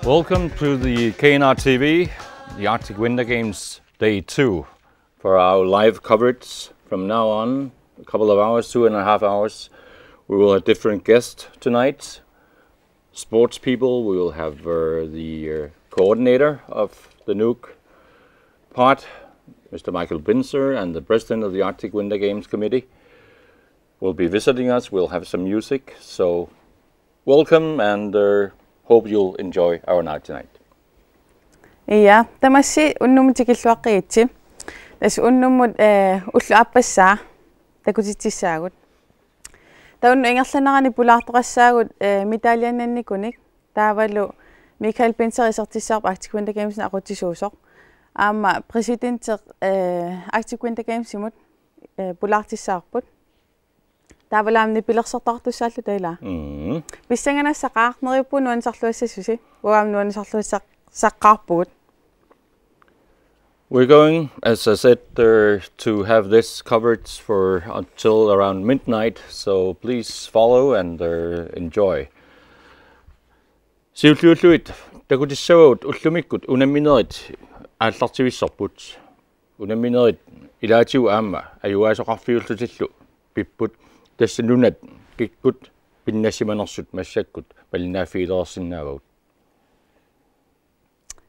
Welcome to the KNR TV, the Arctic Winter Games Day 2 for our live coverage. From now on, a couple of hours, 2.5 hours, we will have different guests tonight. Sports people, we will have the coordinator of the Nuuk part, Mr. Michael Binzer, and the president of the Arctic Winter Games Committee will be visiting us. We'll have some music, so welcome and hope you'll enjoy our night tonight. Yeah, tamashi unnum tikilluaqiitsi. Das unnumut ullu appasaa takutitsissaagut. Taunnu ingerlanarani pulaartoqassaagut mitaliannannikunik taavalu Michael Binzer isertissaarp Arctic Winter Games aqutisuusoq. Aama presidentteq Arctic Winter Games imut pulaartissaarput. Tavalamni pilersortartussallu taila. Bissanganassaqaarnerippu nuansarluassassusi. Uam nuansarluassaqqaarpugut. We're going, as I said, to have this coverage for until around midnight, so please follow and enjoy. Siulluulluit takutissavaut ullumikkut unamminerit aallartivissorput. Unamminerit ilaatiu aamma ajuaasoqarfiullutillu pipput tassanunat kikkut pinnassimanersut massakkut pallinaafiilersinnaavut.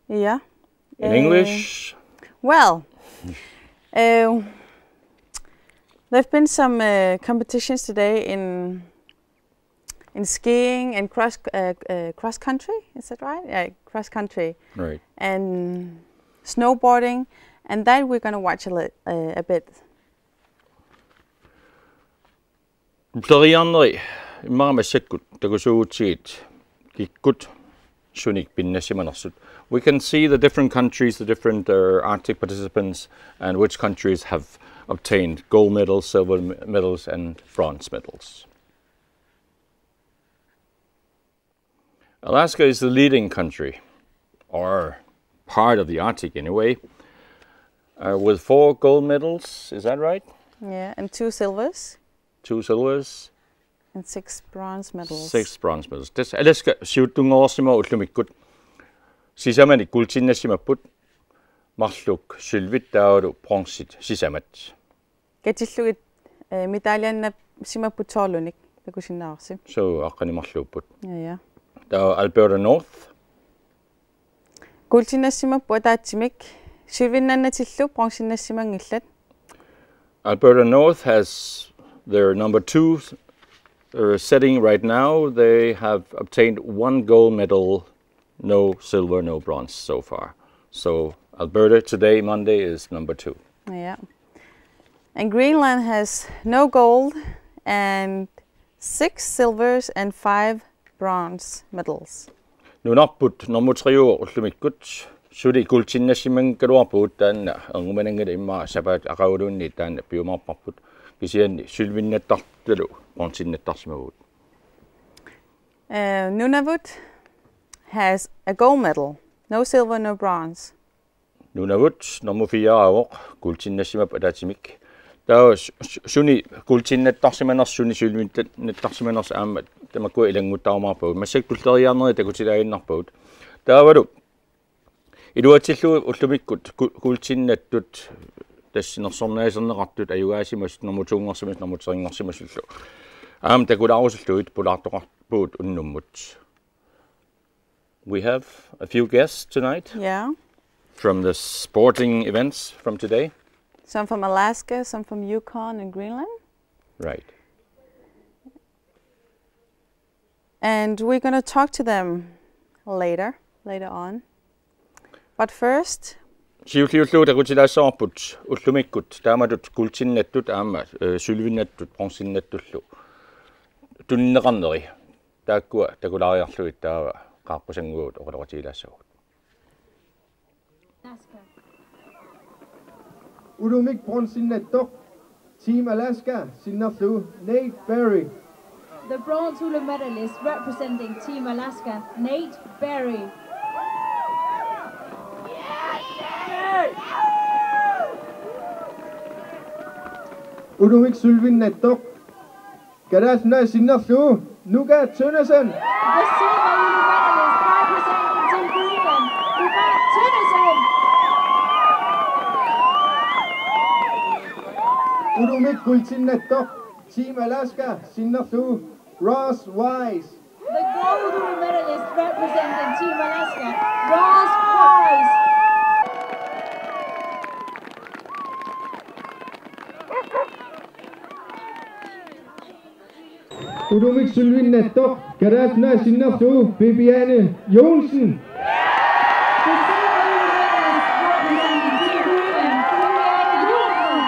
Yeah. In English? Well, there've been some competitions today in skiing and cross country. Is that right? Yeah, cross country. Right. And snowboarding, and that we're going to watch a bit. Plerianneri immaamassakut takusuutsiit kikkut sunik pinnassimanersut. We can see the different countries, the different Arctic participants, and which countries have obtained gold medals, silver medals, and bronze medals. Alaska is the leading country, or part of the Arctic anyway, with 4 gold medals. Is that right? Yeah, and 2 silvers. 2 silvers. And 6 bronze medals. 6 bronze medals. This Alaska siuttungorsima ullumikkut. Sisamani kultinnassimapput marluk sylvit taaru bronzit sisamat. Katillugit mitalianna simapput soorlunik takusinnaarsi. So aqqani marluupput. Yeah. Taa Alberta North. Kultinnassimapput ataatsimik sylvinnannatillu bronzinnassimanngillat. Alberta North has their number 2 setting right now. They have obtained 1 gold medal. No silver, no bronze so far. So Alberta today, Monday, is number 2. Yeah. And Greenland has no gold and 6 silvers and 5 bronze medals. Nunapput number 3 ullumikkut sudi kultinnassiman kaluarpuut taanna angumanangala imma sapat aqaulunni taanna piumarparput kisianni sylvinnattartalu bronzinnattarsimavut. Nunavut has a gold medal, no silver, no bronze. Nunavut number 4 avoq kultinnassimapp ataatimik. Taa suni kultinnattarsimanersuni sylvinnattarsimaners aammat tamakku ilangguttaarumarput massakkulteriarneri takutilaginnarput. Taavalu iluatillu ullumikkut kultinnattut tassinersornaaserneqartut ajugaasimas number 2ngersimas number 3ngersimasullu. Aam takulaarusulluit pulaartoqarpuut unnummut. We have a few guests tonight. Yeah. From the sporting events from today. Some from Alaska, some from Yukon and Greenland. Right. And we're going to talk to them later on. But first, Siulliullu takutilaassaarput ullumikkut taamatut kultinnattut aamma sylvinnattut bronzinnattullu tunneqarneri taakkua takulaariarluit taava qaaqqusanguut oqaloqatiilaassaagut. Alaska. Udumik Bronsinettok, Team Alaska, Sinathu, Nate Berry. The bronze hula medalist representing Team Alaska, Nate Berry. Udumik Sylvin Nettok, Gadasna Sinathu, Nuga Tønnesen. The silver hula medalist representing Team Greenland, Nuga Tønnesen. Udumik Gultinettok, Team Alaska, Sinathu, Ross Wise. The gold hula medalist representing Team Alaska, Ross Wise. Udumik Sylvin Nettok, Gadasna Sinathu, Bibiane Jonsen. The silver hula medalist representing Team Greenland, Viviane Johnsen.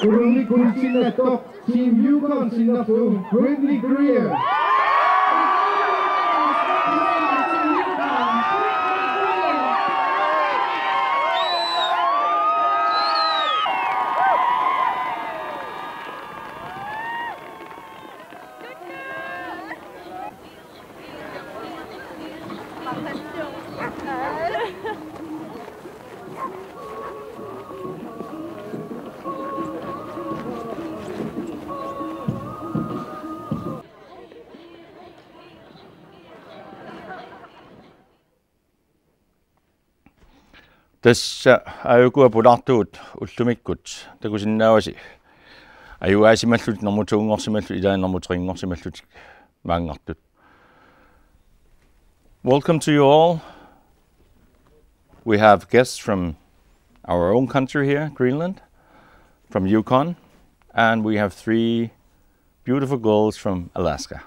Udumik Gultinettok, Team Yukon Sinathu, Britney Greer. Tässä ajukuapulahtuut ullumikkut takusinnaawasi ajuaasimallut normutuungorsimallu ilaanormutringorsimallut maangartut. Welcome to you all. We have guests from our own country here, Greenland, from Yukon, and we have 3 beautiful girls from Alaska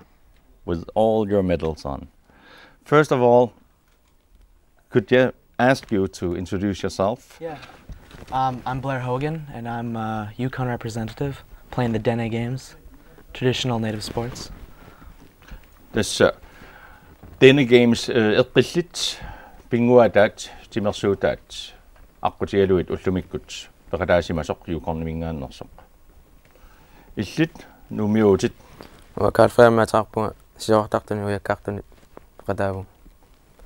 with all your medals on. First of all, could you ask you to introduce yourself? Yeah. I'm Blair Hogan, and I'm a Yukon representative playing the Dene Games, traditional native sports. Tässä Dene Games eqqillit pinguataat timersuutaat aqqutigaluit ullumikkut peqataasimasoq Yukon-mingaannersoq. Illit numiutit Wakaalfaamaataarpunga sisoortartuni ujakkaartuni peqataavu.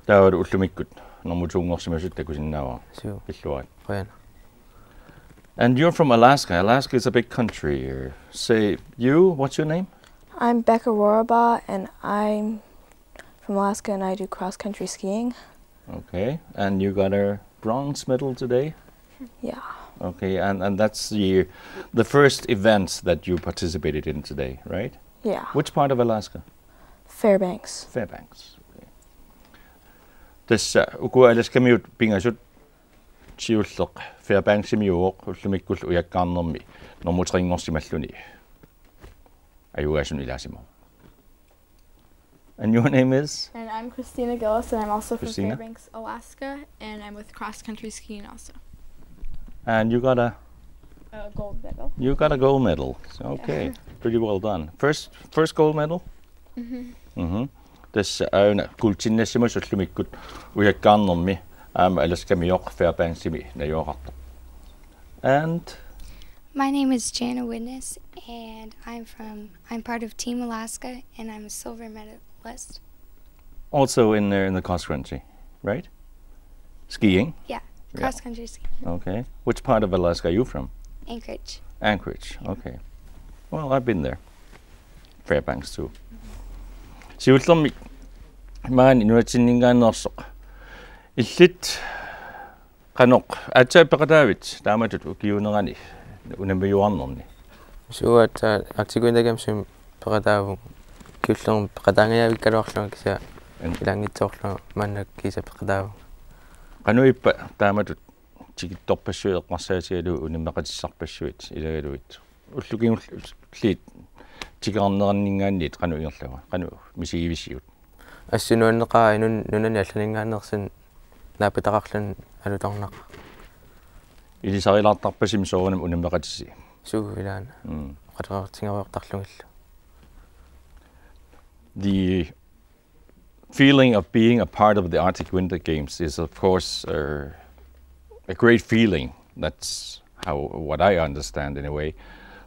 taawat ullumikkut normutuungorsimasut takusinnaava Suu. pilluat. Qoyana. And you're from Alaska. Alaska is a big country. Say, what's your name? I'm Becca Rorabaugh, and I'm from Alaska, and I do cross-country skiing. Okay, and you got a bronze medal today? Yeah. Okay, and that's the first event that you participated in today, right? Yeah. Which part of Alaska? Fairbanks. Fairbanks. Okay. Tässä ukualaskamiut pingasut siulleq Fairbanksimiuoq ullumikkul ujakkaarnermi normutringorsimalluni ayugaasun ilaasimo. And your name is? And I'm Christina Gillis, and I'm also Christina? from Fairbanks, Alaska, and I'm with cross country skiing also. And you got a Gold medal. You got a gold medal. Okay, pretty well done. First gold medal. Tässä aina kultinnassimus ullumikkut ujakkaarnermi alaskamiyoq Fairbanksimi najuaqartoq. And my name is Jana Witness, and I'm part of Team Alaska, and I'm a silver medalist. also in the cross country, right? Skiing. Yeah, cross country skiing. Okay. Which part of Alaska are you from? Anchorage. Anchorage. Okay. Well, I've been there. Fairbanks too. Siullermi maani nuatsinningaannersoq. Illit qanoq atsaappeqataavit taamatut ukiunerani unamiuarnerni. Suat aktikuindagam peqataavu kiullerm peqataangayavikkaluarlunga kisa ilangitsoorlunga mannak kisa peqataavu. Qanuippa taamatut tikittorpassuit eqqarsaatigalu unimmeqatissarpassuit ilagaluit. Ullukingulliit tikarnerningaanniit qanu ingerlaga qanu misigivisiut. Assinuanneqaa nunani allaningaannersin naapitaqarlun alutornaq. Ilisarilaartarpasim soorunam unimmeqatissi. Suu ilaana. Qataqartingaruartarlungillu. The feeling of being a part of the Arctic Winter Games is, of course, a great feeling. That's what I understand in a way.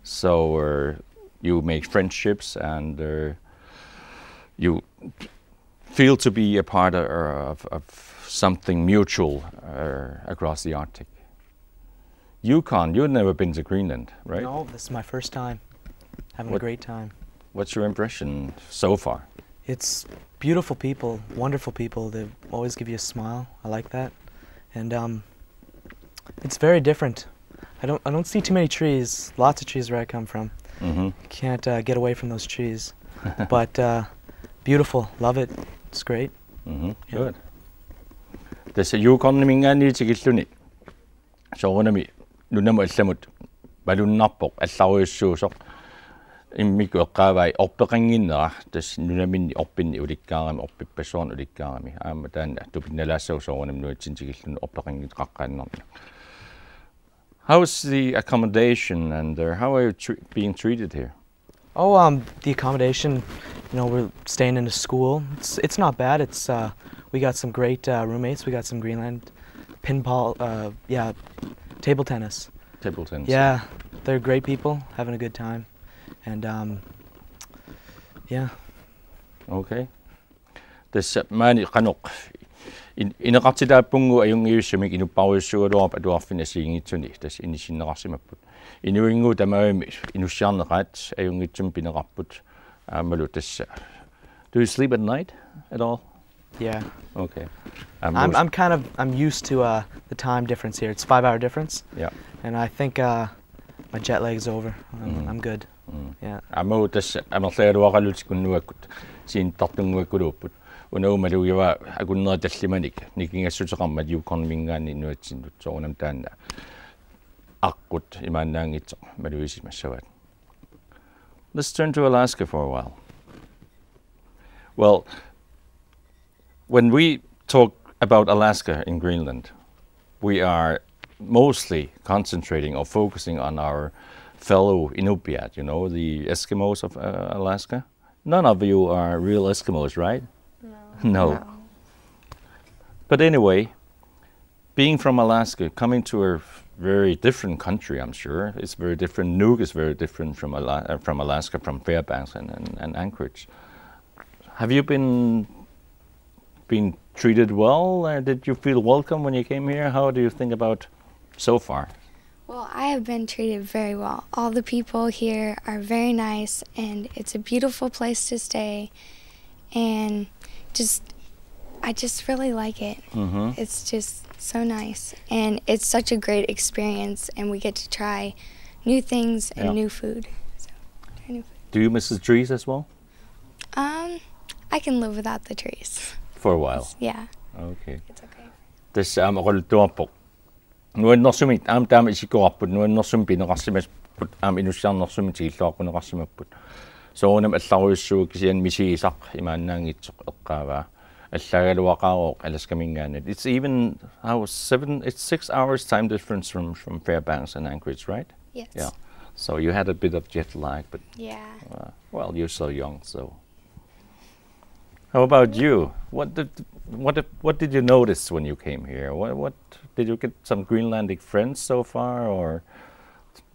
So you make friendships and you feel to be a part of something mutual across the Arctic. Yukon, you've never been to Greenland, right? No, this is my first time. Having a great time. What's your impression so far? It's beautiful people, wonderful people. They always give you a smile. I like that, and it's very different. I don't see too many trees. Lots of trees where I come from. Can't get away from those trees, but beautiful. Love it. It's great. Good. Tässä Yukon-nimingani tikilluni. Soonami nunamu allamut balunnerpoq allariussuusoq immiku eqqaavai orpeqanginnera tass nunaminni orpinni ulikkaarami orpippassuarni ulikkaarami aamma taanna tupinnalaassau soonam nuitsin tikilluni orpeqangit qaqqaannermi. How's the accommodation and how are you being treated here? Oh, the accommodation, we're staying in a school. It's not bad. It's we got some great roommates. We got some Greenland pinball, table tennis. Table tennis. Yeah, they're great people, having a good time, and yeah. Okay. Tässä maani qanuq ineqartilaapungu ajungiussamik inupparuissugaluarpa atuarfinasiingitsuni tässä inissinneqarsimapput inuingu tamaami inussiarneqaat ajungitsum pineqarput aammalu tässä. Do you sleep at night at all? Yeah. Okay. I'm used to the time difference here. It's 5-hour difference. Yeah. And I think my jet lag's over. I'm good. Yeah. Amu tässä amerlaaruaqalutikkunnuakkut siin tartunguakkuluupput unaumalugiva akunneetallimanik nikingassutiqarmat Yukon-mingaanni nuatsinnut soornam taanna aqqut imaannaangitsoq maluisimassavat. Let's turn to Alaska for a while. Well, when we talk about Alaska in Greenland, we are mostly concentrating or focusing on our fellow Inupiat, the Eskimos of Alaska. None of you are real Eskimos, right? No. But anyway, being from Alaska, coming to a very different country, I'm sure. It's very different. Nuuk is very different from Alaska, from Fairbanks and Anchorage. Have you been treated well? Did you feel welcome when you came here? How do you think about so far? Well, I have been treated very well. All the people here are very nice, and it's a beautiful place to stay, and I just really like it. It's just so nice, and it's such a great experience, and we get to try new things and new food. So, try new food. Do you miss the trees as well? I can live without the trees. For a while? Yeah. Okay. It's okay. Tässä aqoltuarpoq nuannersumit taama isikoarput nuannersum pineqarsimasput inussiarnersumit sigilluaqquneqarsimapput soornam allaruissuuk kisian misiisaq imaannaangitsoq eqqaavaa allagaluaqaaroq Alaskamingaanat. It's even it's 6 hours time difference from Fairbanks and Anchorage, right? Yes. Yeah. So you had a bit of jet lag, but yeah. Well, you're so young, so. How about you? What did you notice when you came here? What did you get some Greenlandic friends so far, or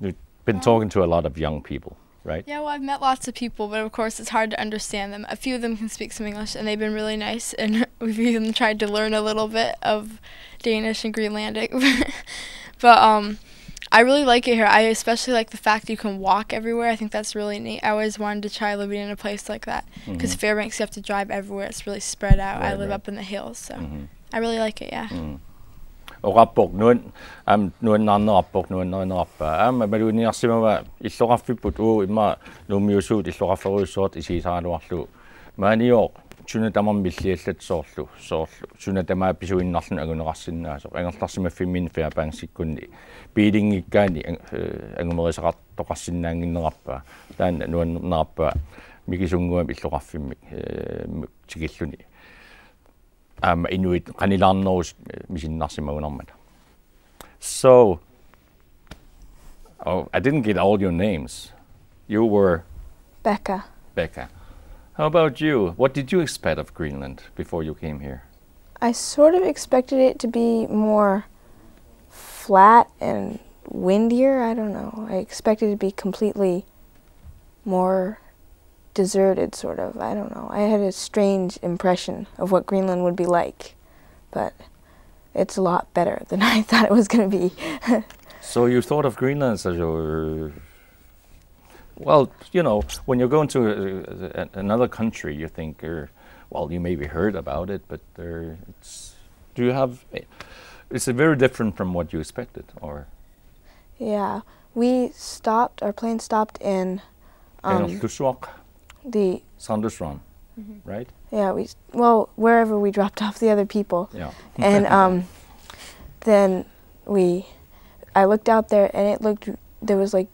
you've been talking to a lot of young people, right? Yeah, well, I've met lots of people, but of course it's hard to understand them. A few of them can speak some English, and they've been really nice, and we've even tried to learn a little bit of Danish and Greenlandic. But I really like it here. I especially like the fact that you can walk everywhere. I think that's really neat. I always wanted to try living in a place like that, because Fairbanks, you have to drive everywhere. It's really spread out. I live up in the hills, so I really like it, yeah. Oqappoq nuannaarnerappoq nuannerappa maluuniarsimava illoqarfipput imma nuummiusuut illoqarferuissuart isiisaaluarlu maanioq sunatamarmilliallat soorlu sunatamaa pisuinnarlun aguneqarsinnaasoq angerlarsimaffimin Fairbanksikkunni piilingikkaani angumerisaqartoqarsinnaanginnerappa taanna nuannernerappa mikisunguam illoqarfimmik tikilluni Inuit qanilaarnerus misinnaarsimagunarmat. So, I didn't get all your names. You were Becca. Becca. How about you? What did you expect of Greenland before you came here? I sort of expected it to be more flat and windier. I don't know. I expected it to be completely more deserted, sort of. I don't know. I had a strange impression of what Greenland would be like, but it's a lot better than I thought it was going to be. So you thought of Greenland as your... Well, you know, when you're going to another country, you think, well, you maybe heard about it, but it's... Do you have... Is it very different from what you expected, or...? Yeah, our plane stopped in the Sandnessjøen, right? Yeah, wherever we dropped off the other people. Yeah. And then I looked out there, and there was like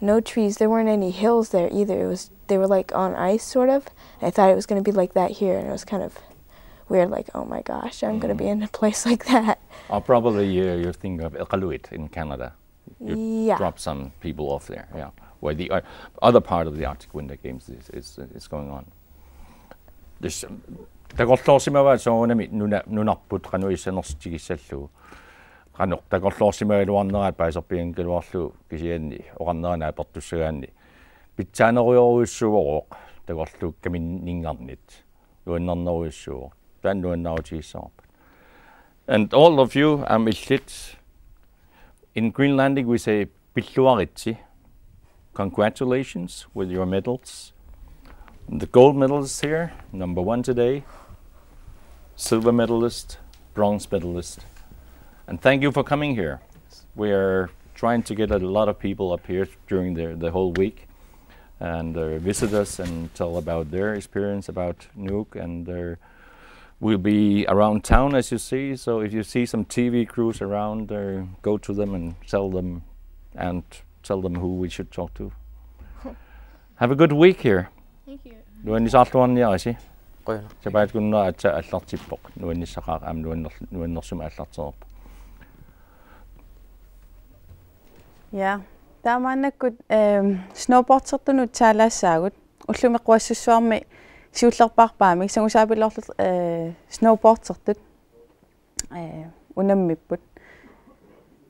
no trees. There weren't any hills there either. They were like on ice, sort of. And I thought it was going to be like that here, and it was kind of weird, like, oh my gosh, I'm going to be in a place like that. Probably you're thinking of Iqaluit in Canada. Yeah. Drop some people off there, yeah, where the other part of the Arctic Winter Games is going on. Tagollorsimawa soonami nunarput qanuissanertigissallu qanoq tagollorsimaaluarneraat paiserpiankaluarlu kisianni oqarnerana apertussagaanni pitsaaneruyoriussuugoq tagorlu kaminningarnit luannerneruissuugoq taannuannarutigissaarpat. And all of you illit. In Greenlandic we say pilluaritsi. Congratulations with your medals. The gold medalist here, #1 today, silver medalist, bronze medalist. And thank you for coming here. We are trying to get a lot of people up here during the whole week and visit us and tell about their experience about Nuuk, and we'll be around town, as you see. So if you see some TV crews around, go to them and tell them who we should talk to. Have a good week here. Thank you. Nuannisarluarniarisi. Qoyana. Sapaatkunna atsa allartippoq nuannissaqaaq aam nuannersuma allarteerpa. Ja, taamaannakkut snowboardsertunut taalassaagut ullumi quassussuarmi siullerparpaamik sangusaapilorlut snowboardsertut unammipput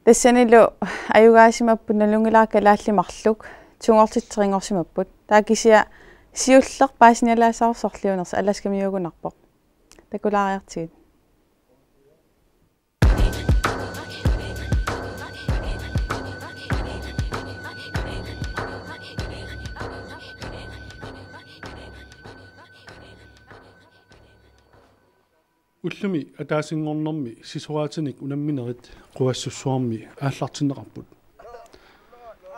tassanilu ayugaasimapput nalungilaarka laallimarluk tungortitteringorsimapput taakisia siullerpaasinialaasaarusorliuners alaskamiugunarpoq takulaariartigit. Ullumi ataasingornermi sisuraatinik unamminerit quassussuarmi aallartinneqarput.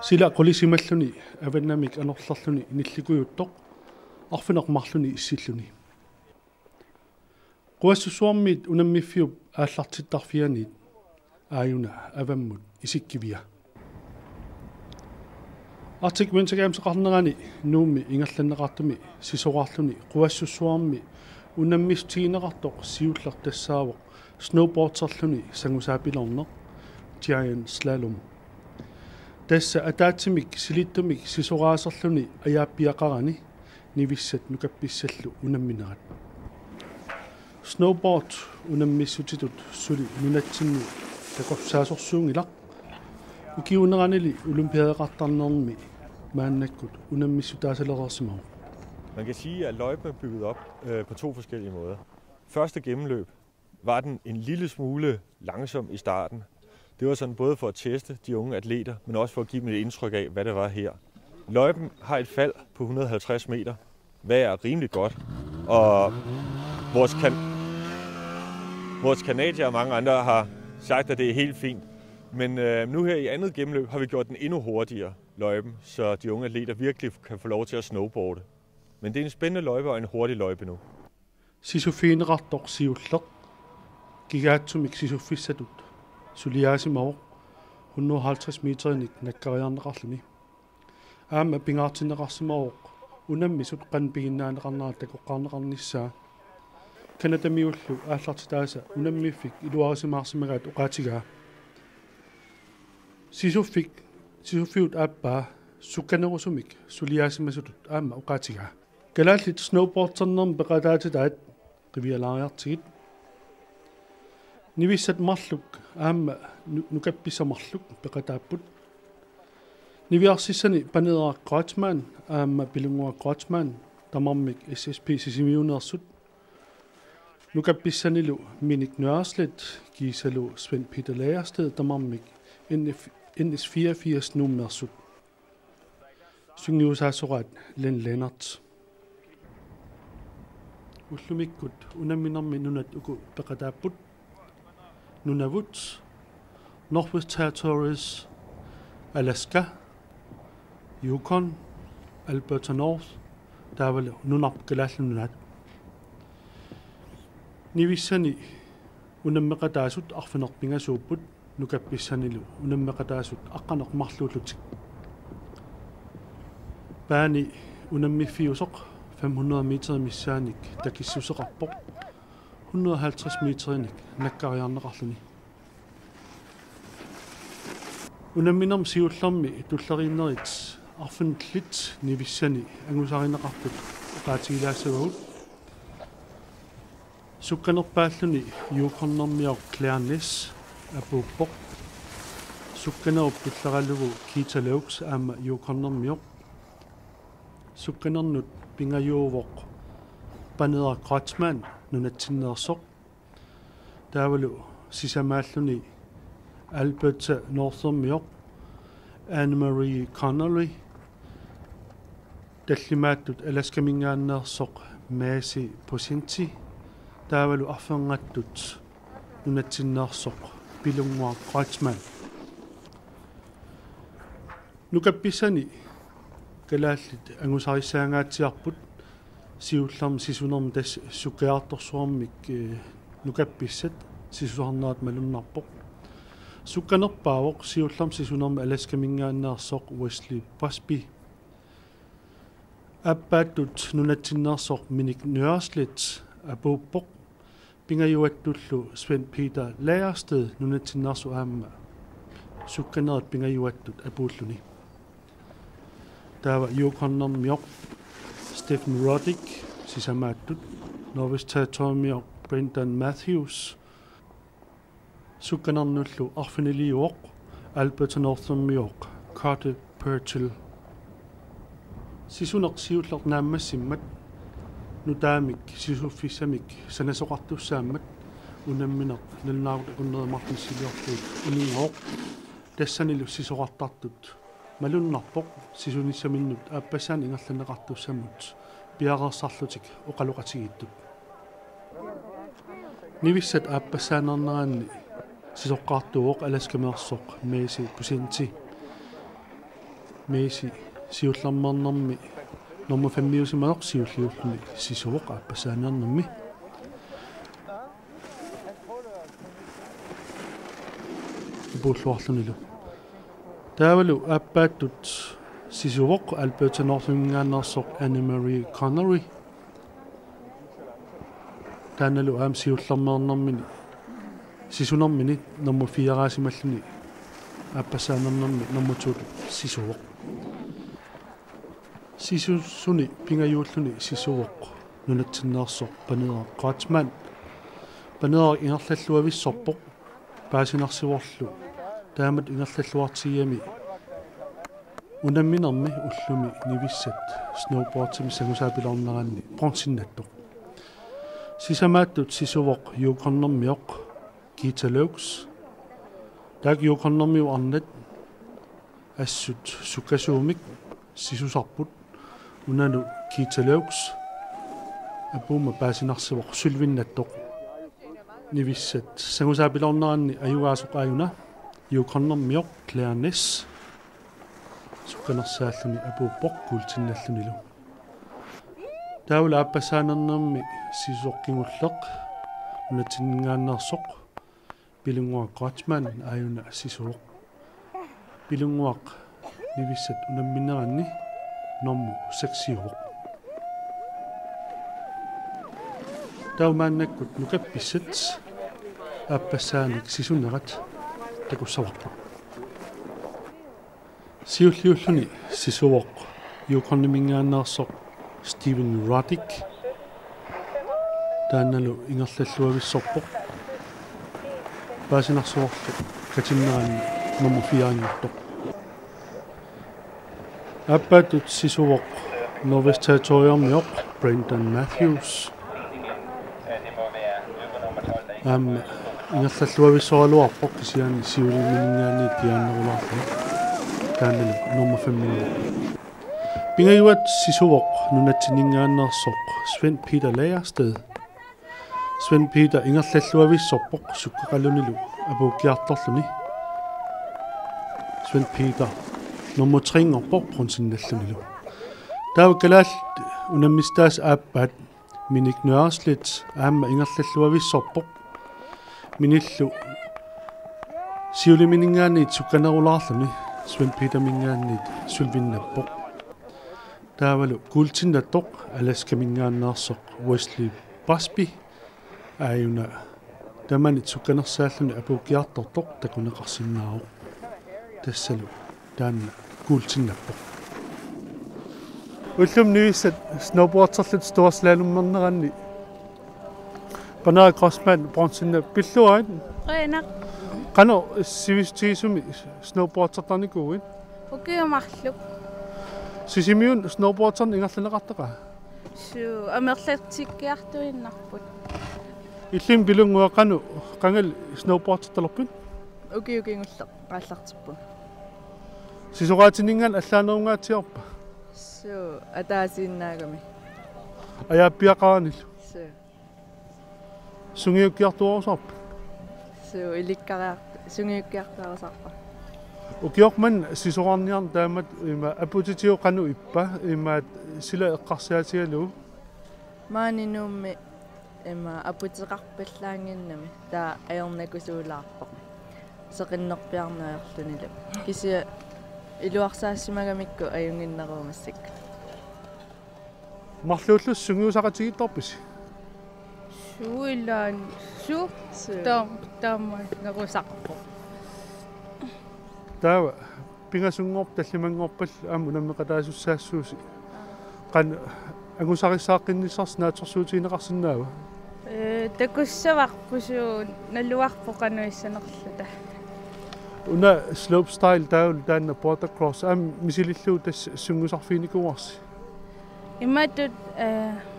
Sila qulisimalluni avannamik anorlarluni inillikuyuttoq arfineqmarluni issilluni. Quassussuarmiit unammifiup aallartittarfianiit aayuna avammut isikkivia. Arctic Winter Games qarnerani nuummi ingallanneqartumi sisuraarluni quassussuarmi unammistiineqartoq siullertassaawoq snowboardserluni sangusaapilorneq giant slalom. Tassa ataatimik silittumik sisoraaserluni ayaappiaqarani nivissat nukappissallu unamminerat. Snowboard unammissutitut suli nunatsinnu taqorsaasorsuungilaq ukiuneranili olympiadeqartarnermi maannakkut unammissutaasalerersimaru. Man kan sige, at løjpen er bygget op på 2 forskellige måder. Første gennemløb var den en lille smule langsom i starten. Det var sådan både for at teste de unge atleter, men også for at give dem et indtryk af, hvad det var her. Løjpen har et fald på 150 meter, hvad er rimelig godt. Og vores kanadier og mange andre har sagt, at det er helt fint. Men nu her i andet gennemløb har vi gjort den endnu hurtigere, løjpen, så de unge atleter virkelig kan få lov til at snowboarde. Men det er en spændende løjpe og en hurtig løjpe nu. Sisufiineqartoq siulleq gigaatsumik sisuffissatut suliaasimaruq 150 meterinik nakkariarneqarluni aama pingaartinneqarsimaruq unammisut qanpiginnaaneqarneraat takoqqarneqarnissaa kanatamiullu aallartitaasa unammiffik iluarisimaarsimagaat uqaatigaa sisuffiut aappaa sukkanerusumik suliaasimasutut aama uqaatigaa Kalaallit snowboardsarnerm peqataatitat qivialaariartigit. Nivissat marluk aamma nukappissamarluk peqataapput. Niviarsissani paneeraqqaatmaan aamma pilunguaqqaatmaan tamarmik SSP sisimiuneersut. Nukappissanilu Minik Nørreslet kiisalu Svend Peter Lagersted tamarmik NS 84 nummersut. Syngiusaasurat Len Lennart. Ullumikkut unamminarmi nunat uku peqataapput. Nunavut, Northwest Territories, Alaska, Yukon, Alberta North, taaval nunarp kalaallununaat. Nivissani unammeqataasut arfinerpingasuupput nukappissanilu unammeqataasut aqqanermarluullutik. Paani unammifiusoq 500 meter missaanik takissuseqarpoq 150 meterinik nakkariarneqarluni. Unamminam siullermi tulleriinnerit arfunillit nivissani angusarineqarput qaatigilaassagut. Sukkanerpaalluni yuukornermiaq Clareness apuuppoq. Sukkanerup tullerallugu Kiitalauks aama yuukornermiaq. Sukkanernut pingajuuvoq Panera Kratzmann nunatsinneersoq. Taavalu sisamaalluni Alberta Northermiaq Anne-Marie Connolly. Tallimaattut Alaskamingaanneersoq Maasi Posinti. Taavalu arfangattut nunatsinneersoq Pilungua Kratzmann. Nukappissani kalaallit angusarisaangaatiarput siullarm sisunerm tas sukkaartorsuarmik nukappissat sisuarnaat malunnarpoq. Sukkanerpaavoq siullarm sisunerm Alaskamingaanneersoq Wesley Busby. Appaattut nunatsinneersoq Minik Nørreslet apuuppoq. Pingajuattullu Svend Peter Lagersted nunatsinneersu aamma. Sukkaneret pingajuattut apuulluni. Taava yuukornermiaq Stephen Roddick sisamaattut. Northwest Territories Brendan Matthews. Sukkanernullu arfiniliuoq Alberta Northermiaq Carter Purtill. Sisuneq siullerq naammassimmat nutaamik sisuffissamik sanasoqartussaammat unammineq nalnaagut kunnermartissiliorluut uningoq tassanilu sisoqartartut malunnarpoq sisunissaminnut aappasaan ingerlaneqartussamut piaqersarlutik oqaloqatigiittut. Nivissat aappasaanerneranni sisoqqaartuuq Alaskameersoq Maasi Posinti. Maasi siullermernermi Nummer 5 maaq siulliulluni sisuoq aappasaanernermi. Puulluarlunilu. Taavalu aappaattut sisuoq Alberta Northermingaanneersoq Anne-Marie Connolly. Taanalu aam siullermernermini sisunermini nummer 4 aappasaanernermi nummer 2 sisuoq. Sisusuni pingajuulluni sisuoq nunatsinneersoq Panera Kratzmann. Panera ingerlalluavissorpoq paasinarsivorlu taamat ingerlalluartigami unamminermi ullumi nivissat snowboardsimi sangusaapilarneranni pronsinnattoq. Sisamaattut sisuvoq yuukornermiaq Kiitalauks. Taak yuukornermiu arnat assut sukkasuumik sisusarput unanu Kiitalauks apuuma paasinarsivoq sulvinnattoq. Nivissat sangusaapilarneranni ajuaasoqaajuna yuukornermiaq Clareness. Sukkanersaalluni apuuppoq kuultinnallunilu. Taula appasaanernermi sisuoqqingulleq unatinningaannersoq Pilungua Kratzmann aajuna sisuoq. Pilunguaq nivissat unammineranni nommu 6 Taumaannakkut nukappissat aappasaanik sisunnerat takussavarpa. Siulliulluni sisuoq yuukornimingaannersoq Steven Roddick. Taannalu ingerlalluavissorpoq. Paasinarsuorlu katinnerani nummer 4 ingortoq. Appatut sisuvoq Northwest Territorium Brendan Matthews. Ingerlalluavissoraluarpoq kisiani siuliminningaani tiannerularlu. Taannalu nummer 5 ingortoq. Pingajuat sisuvoq nunatsinningaannersoq Svend Peter Lagersted. Svend Peter ingerlalluavissorpoq sukkeralunilu apuukiartorluni. Svend Peter nummer 3 ingorpoq pronsinnallunilu. Taavu kalaal unammistaas aappaat minik Nørreslet aamma ingerlalluavissorpoq minillu siuliminningaaniit sukkanerulaarluni Svend Peter mingaanniit sulvinnappoq. Taavalu kuultinnattoq Alaska mingaanneersoq Wesley Busby aayuna tamanit sukkanersaalluni apuukiartortoq takuneqarsinnaaru. Tassalu taanna kuultinnappoq. Ullum nyissat snowboardserlut storslalommerneranni. Panaa Crossman bronsinna pilluaat. Qeenaq. Qano sivistiisumi snowboardsertarnikuuin. Ukiumarluk. Sisimiun snowboardserni ingerlaneqartaqa. Suu amerlertikkiartuinnarput. Illim pilunguaqanu qangal snowboardsertalerpun. Ukiungulleq qaallartippu. Sisuqaatiningaan allaanerungaatiorpa. Suu ataasiinnaagami. Ajaappiaqaranil. Suu. Sungiukkiartuorusarpa. Suu sungiukkiartuarusarpa. Ukiorman sisuqarniarn taamat ima aputitioqanu ippa imaat sila eqqarsiatialu. Maaninummi ima aputiqarpallaanginnami taa ajornakusuulaarpoq. Seqinnerpiarnaajorlunilu. Kisia iluarsaassimagamikku ajunginneruumassik. Marluullus sungiusaqatigittorpis. Suuillaan taamma nerusarpoq. Taava pingasungorp tallimangorpall unammeqataasussaassууsi. Qan angusarissaaqqinnisars naatorsuutiineqarsinnaava. Takussavaqpusu nalluarpoqanuissanerluta. Una slopestyle taul taanna bordercross misilillu tass sungusarfiinikuarsi. Immatut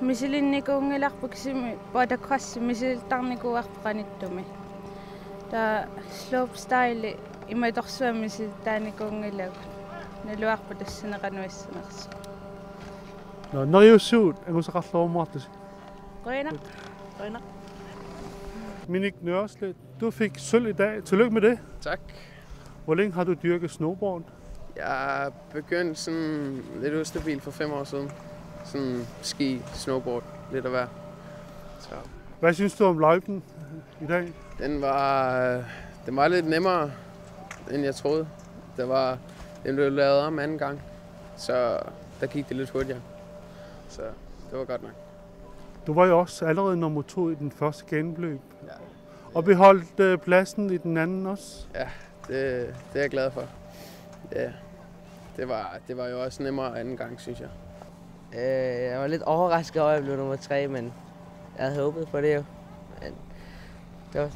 misilinnikungilarpu kisimi bordercross misiltarnikuarpaqanittumi. Ta slopestyle imatorsua misiltaanikungilagu nalluarpu tassineqanuissanersi. No, neriussuut angusaqarluormuartus. Qeenaq. Minik Nørreslet, du fik sølv i dag. Tillykke med det. Tak. Hvor længe har du dyrket snowboard? Jeg begyndte sådan lidt ustabil for 5 år siden. Sådan ski, snowboard, lidt af hver. Så. Hvad synes du om løjpen i dag? Den var lidt nemmere, end jeg troede. Den blev lavet om anden gang, så der gik det lidt hurtigere. Så det var godt nok. Du var jo også allerede nummer 2 i den første gennemløb. Ja. Og beholdt pladsen i den anden også. Ja, det er jeg glad for. Ja, det var jo også nemmere anden gang, synes jeg. Jeg var lidt overrasket over, at jeg blev nummer 3, men jeg havde håbet på det jo. Men det var...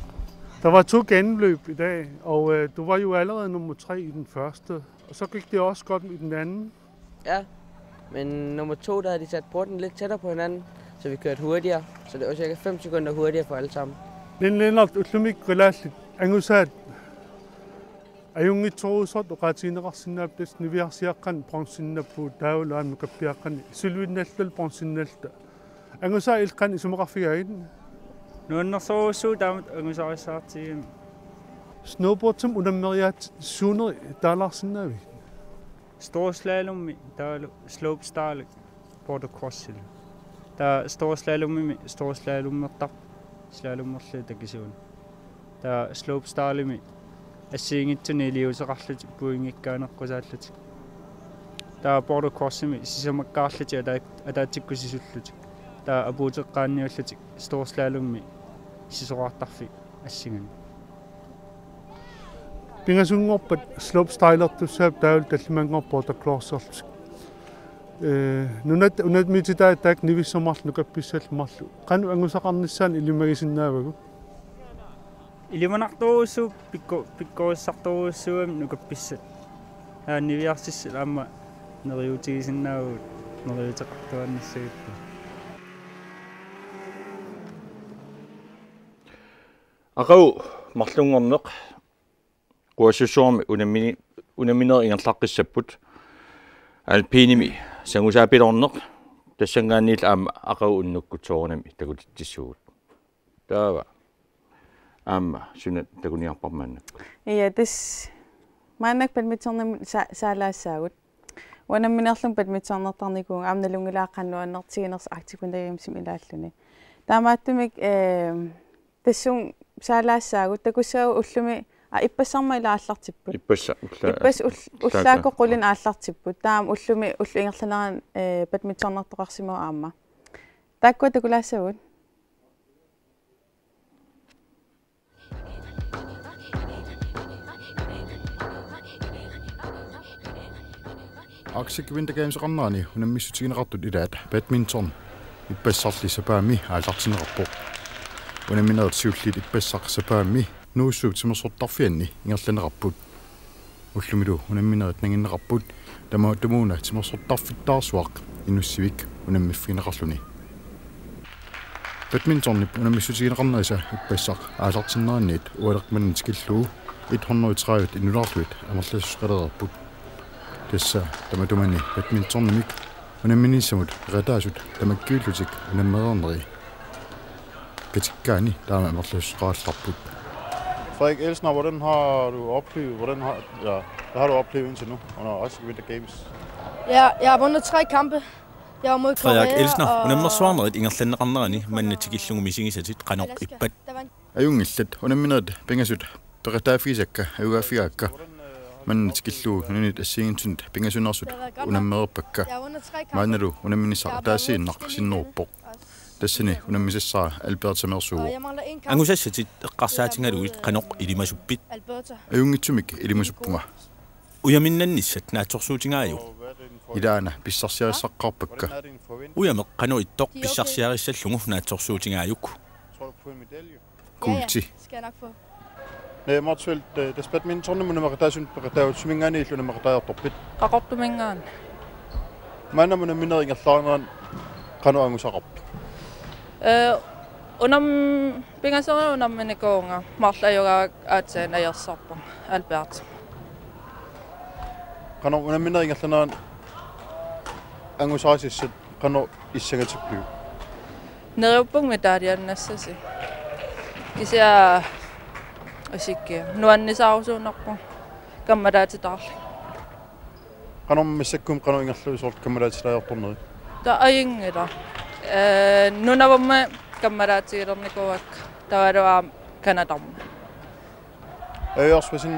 Der var 2 gennemløb i dag, og du var jo allerede nummer 3 i den første. Og så gik det også godt i den anden. Ja, men nummer 2, der havde de sat porten lidt tættere på hinanden, så vi kørte hurtigere. Så det var cirka 5 sekunder hurtigere for alle sammen. Lennart utlumik relaaslit angusaat ajungitsoruusort uqaatiineqarsinnaaptas niviarsiaqqan pronsinnappu taavulaannu kappiaqqani sulvinnallal pronsinnalta angusaa ilqan isumeqarfigaagin nuannersoruussuu taamat angusarissaartigim snowboardtum unammeriaat suuneri taalarsinnaavi storslalommi taalu slopestyle bordercrossil taa storslalommi storslalommertar slalommerlu takisuun taa slopestylemi ассиингитсуни илиусеқарлути пуингиккаанеққусааллути таа бордеркроссими сисамаккаарлути атаатиккусисуллути таа апуутеққаанниуллути стоорслалумми сисоқартарфи ассигани пингасунгорпат слопестайлертуссаап таавал таллимангор бордеркроссерлут Nunat mitita tak nivissomarlu nukappissalmarlu. Qanu angusaqarnissaan illumagisinnaavagu. Ilimanartuussuup pikkorussartuussuam nukappissat. Niviarsissat aama neriutigisinnaavut neriuteqartuannissagippu. Aqau marlungorneq quassussuarmi unaminer ingerlaqqissapput alpinimi sangusaapilorneq tassangaanniil aama aqau unnukkutoornami takutittissugut taava aama sunat takuniarparmaannak iya tas maannak badmintonnermi saalaassaagut unamminerlum badmintonnertarnikuun aamnalungilaaqannuannertiginers Arctic Winter Games ilaalluni taamaattumik tassun saalaassaagut takussau ullumi ippassarma ilaallartipput ippas ullaakko qulin aallartipput taam ullumi ingerlaneraan badmintonnertoqarsimu aamma taakku takulaassavut Arctic Winter Games qannaani unammissutiginaqartut ilaat badminton ippassarlissapaami aallartinerarpo unamminertsiullit ippassaqsapaami nuussuut simersortarfianni ingerlanerarput ullumilu unammineret nanginneqarput tamamuuna simersortarfittaarsuaq inussivik unammiffgineqarluni badminton unammissutiginaqarnaisa ippassaq aallartinnaanniit ualeqmanin tikilluu 130 inulaarluit amerlassusqalererput tassa tamatumani badmintonnimik unamminissamut rataasut tamakkiullutik unammererneri katikkaani taama amerlassusqaallarput. Frederik Elsner, hvordan har du oplevet, hvad har du oplevet indtil nu under Arctic Winter Games? Ja, jeg har vundet 3 kampe. Jeg var mod Korea Frederik Elsner, unammersuarnerit ingerlanneqarnerani mannatikillungumisingisatit qanoq ippat. Ajungillat unammineret pingasut peqataafiisakka ajugaaffigaakka mannatikilluu nunit assiingintunt pingasunnersut unammererpakka maanalu unamminissaq taasiinnaq sinneruppoq tassani unammisassaa albertamersugu angusassatit eqqarsaatingaluit qanoq ilimasuppit ajungitsumik ilimasuppunga uyaminnannissat naatsorsuutingaaju ilaana pissarsiarissaqqarpakka uyameq qanu ittoq pissarsiarissallungu naatsorsuutingaajukku kulti Martsveld, das badminton unamaqataasunt sumingaani illunamaqataartorpit qaqortumingaan maanamuna mineringerlaarneraan qanu angusaqarp unam pingasera unamminikoonga marlajugaak aatsaan ajersarpa Albert qanu unammineringerlaneraan angusaasissat qanu issangatikku neriuppung medaljannassasi kisia asikkia nuannisaarusuunarpu kammalaatitarli qanu missakkum qanu ingerluusort kammalaatilaajortorneri ta ayingila nunavamma kammalaatigilernikuvak tavaluaa kanatarma ayors vasin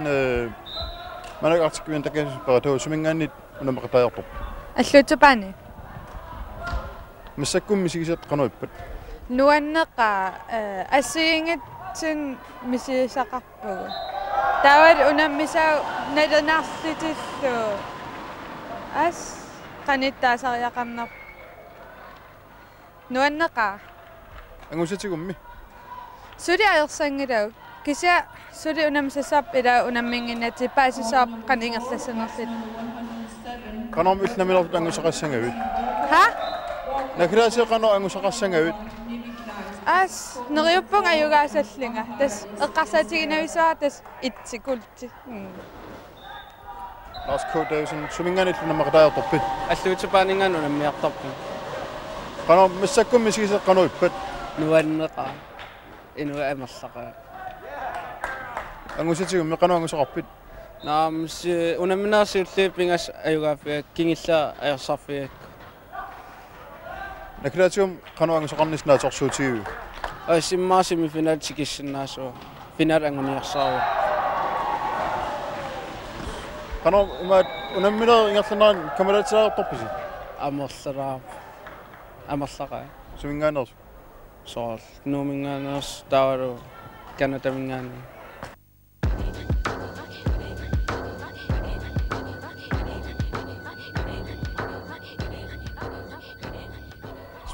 manak Arctic Winter Games paratau sumingaannit unamaqataajortorp аллутупани missakkum misigisat qanu ippat nuanneqa ассигингатсин мисисақарпугу тавал унаммисаа наланарлитиллу ас qaниттаасариақарнер nuanneqa angusatигумми сули аерсангилау кися сули унамсасап ила унаммингинати паасисаап qaнингерлассанерлит qanum ilnaminert angusaqassangavit ха nakiraasi qanu angusaqassangavit ас нериуппунг аюгаасаллинга тас эққарсаатигинависаа тас итсикулти Lars K. Davison sumingaanillunamaqataajortorpi аллуутупаанингаану наммиарторпи qanu missakkum misigisat qanu ippat нуаннеqa инуа амерлаqa angusatигумми qanu angusaqarpit наамс унамминаарсиулли пингас аюгааффиак кингилла аерсарфиак nakiraatium qanu angusaqarnisnaatorsuutigivi асиммаасими финал тикиссиннаасуа финал ангуниарсаару qanu imaat unamminер ingerlanaan kammalaatilaajortorpisi амерлараа амерлаqa sumingaaners соол нуумингаанерс таавалу канатамингаани